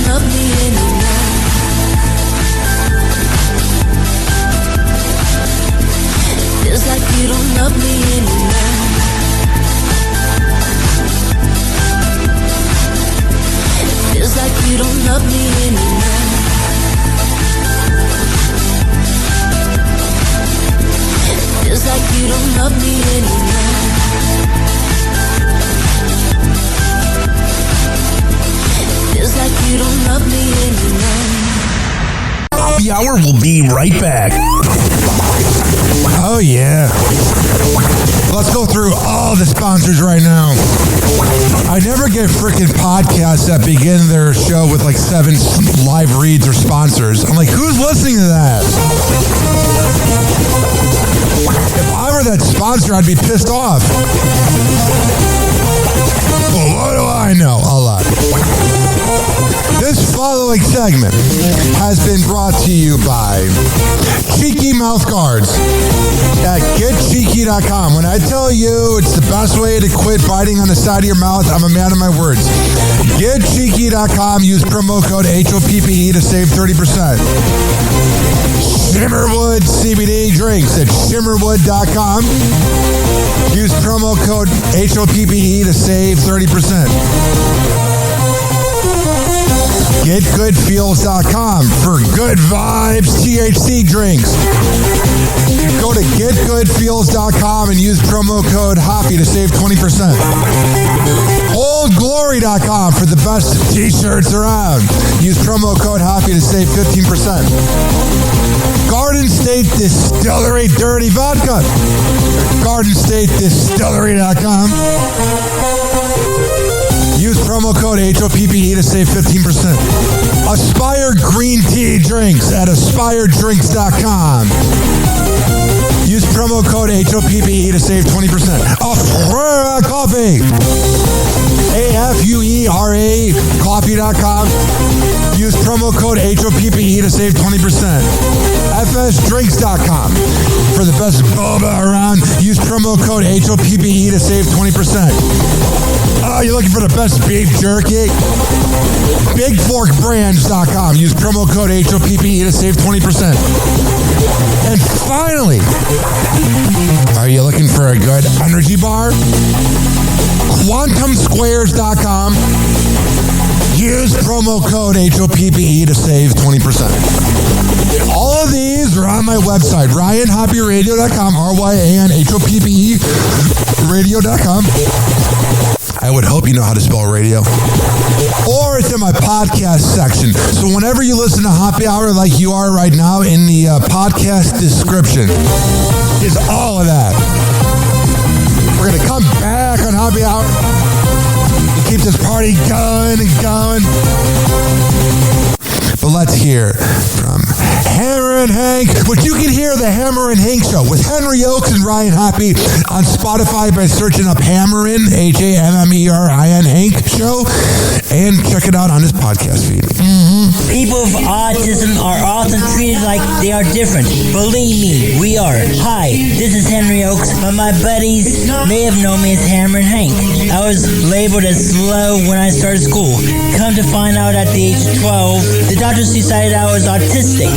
[SPEAKER 24] love me anymore. It feels like you don't love me anymore. It feels like you don't love me anymore. It feels like you don't love me anymore. Feels like you don't love me anymore.
[SPEAKER 2] Happy Hour will be right back.
[SPEAKER 1] Oh, yeah. Let's go through all the sponsors right now. I never get freaking podcasts that begin their show with like 7 live reads or sponsors. I'm like, who's listening to that? If I were that sponsor, I'd be pissed off. Well, what do I know? A lot. This following segment has been brought to you by Cheeky Mouth Guards at getcheeky.com. When I tell you it's the best way to quit biting on the side of your mouth, I'm a man of my words. Getcheeky.com. Use promo code HOPPE to save 30%. Shimmerwood CBD drinks at shimmerwood.com. Use promo code HOPPE to save 30%. GetGoodFeels.com for good vibes THC drinks. Go to GetGoodFeels.com and use promo code HOPPY to save 20%. OldGlory.com for the best t-shirts around. Use promo code HOPPY to save 15%. Garden State Distillery Dirty Vodka. GardenStateDistillery.com. Use promo code HOPPE to save 15%. Aspire Green Tea Drinks at AspireDrinks.com. Use promo code HOPPE to save 20%. Afuera Coffee. AFUERA Coffee.com. Use promo code HOPPE to save 20%. FSDrinks.com. For the best boba around, use promo code HOPPE to save 20%. Oh, you're looking for the best beef jerky? BigForkBrands.com. Use promo code HOPPE to save 20%. And finally, are you looking for a good energy bar? QuantumSquares.com. Use promo code HOPPE to save 20%. All of these are on my website, RyanHoppyRadio.com, RyanHoppe Radio.com. I would hope you know how to spell radio. Or it's in my podcast section. So whenever you listen to Happy Hour like you are right now, in the podcast description is all of that. We're going to come back on Happy Hour and keep this party going and going. But let's hear from Hammer and Hank, which you can hear the Hammer and Hank Show with Henry Oakes and Ryan Hoppe on Spotify by searching up Hammerin, HAMMERIN Hank Show, and check it out on his podcast feed.
[SPEAKER 4] People with autism are often treated like they are different. Believe me, we are. Hi, this is Henry Oakes, but my buddies may have known me as Hammer and Hank. I was labeled as slow when I started school. Come to find out at the age of 12, the doctors decided I was autistic.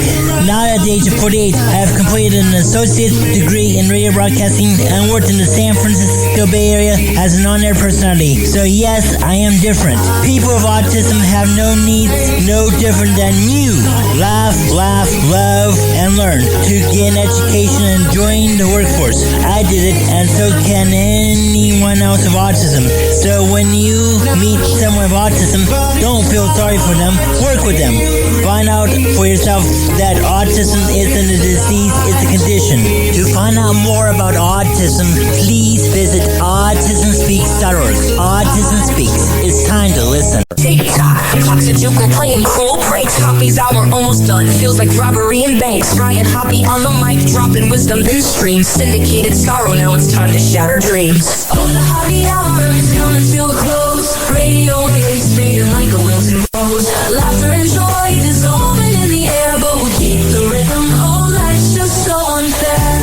[SPEAKER 4] Now at the age of 48, I have completed an associate degree in radio broadcasting and worked in the San Francisco Bay Area as an on-air personality. So yes, I am different. People with autism have no needs, no different than you. Laugh, love, and learn to get an education and join the workforce. I did it, and so can anyone else with autism. So when you meet someone with autism, don't feel sorry for them. Work with them. Find out for yourself that autism isn't a disease, it's a condition. To find out more about autism, please visit autismspeaks.org. Autism Speaks. It's time to listen.
[SPEAKER 24] TikTok, Toxijucal playing cruel pranks. Hoppy's hour almost done. Feels like robbery in banks. Ryan Hoppe on the mic, dropping wisdom in streams. Syndicated sorrow, now it's time to shatter dreams. Oh, the Happy Hour is coming to a close. Radio waves fading like a wilted rose. Laughter and joy dissolving in the air, but we keep the rhythm. Oh, life's just so unfair.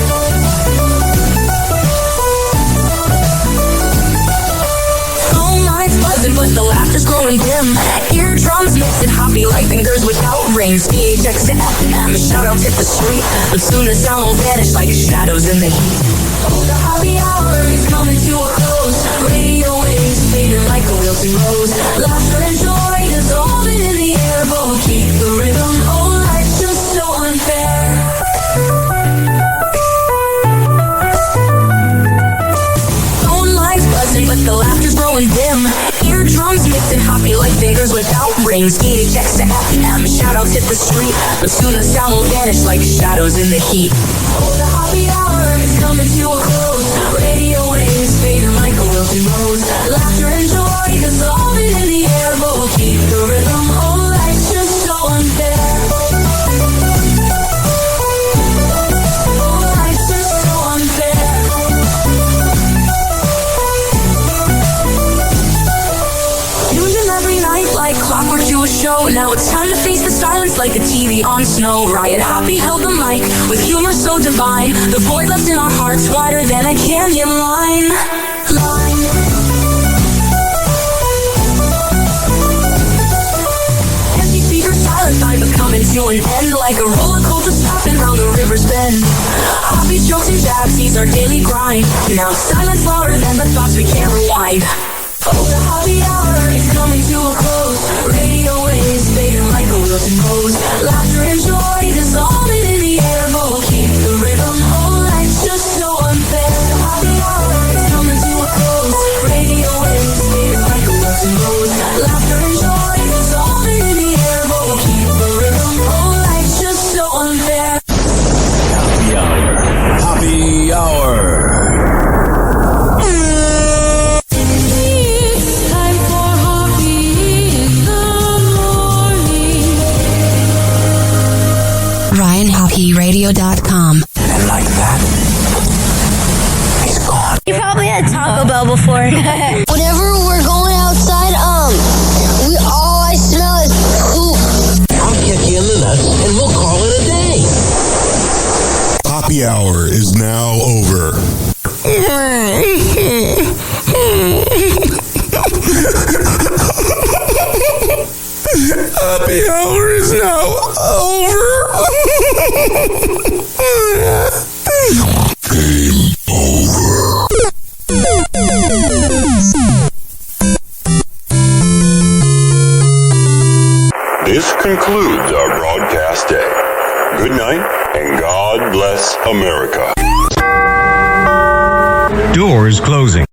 [SPEAKER 24] Phone lines buzzing, but the laughter's growing dim. Eardrums mixing hoppy like fingers without rings. PHX to FM, shout-outs hit the street, but soon the sound will vanish like shadows in the heat. Oh, the happy hour is coming to a close. Radio waves fading like a wilting rose. Laughter and joy dissolving in the air, but we'll keep the rhythm. Oh, life's just so unfair. But the laughter's growing dim. Eardrums mixing hoppy like fingers without rings. PHX to FM, shout-outs hit the street, but soon the sound will vanish like shadows in the heat. Oh, the happy hour is coming to a close. Radio waves fading like a wilting rose. Laughter and joy dissolving in the air, but we'll keep the rhythm. Oh, life's just so unfair. Oh, life's just so unfair. Every night like clockwork to a show. Now it's time to face the silence like a TV on snow. Riot Hoppy held the mic with humor so divine. The void left in our hearts wider than a canyon line. Empty speakers silent by becoming to an end. Like a roller coaster stopping round the river's bend. Hoppy jokes and jabs, he's our daily grind. Now silence louder than the thoughts we can't rewind. Oh, the happy hour is coming to a close. Radio waves fading like a wilting rose. Laughter and joy dissolving in the air, but we'll keep the rhythm. Oh, life's just so unfair. The happy hour is coming to a close. Radio waves fading like a wilting rose. Laughter and joy dissolving in the air, but we'll keep the rhythm. Oh, life's just so unfair.
[SPEAKER 2] Happy hour. Happy hour.
[SPEAKER 14] RyanHoppyRadio.com.
[SPEAKER 2] And like that, he's gone.
[SPEAKER 14] You probably had Taco Bell before.
[SPEAKER 15] Whenever we're going outside, all I smell is poop.
[SPEAKER 9] I'll kick you in the nuts and we'll call it a day.
[SPEAKER 1] Happy hour is now over. Happy hour is now over. Game over.
[SPEAKER 2] This concludes our broadcast day. Good night, and God bless America.
[SPEAKER 8] Doors closing.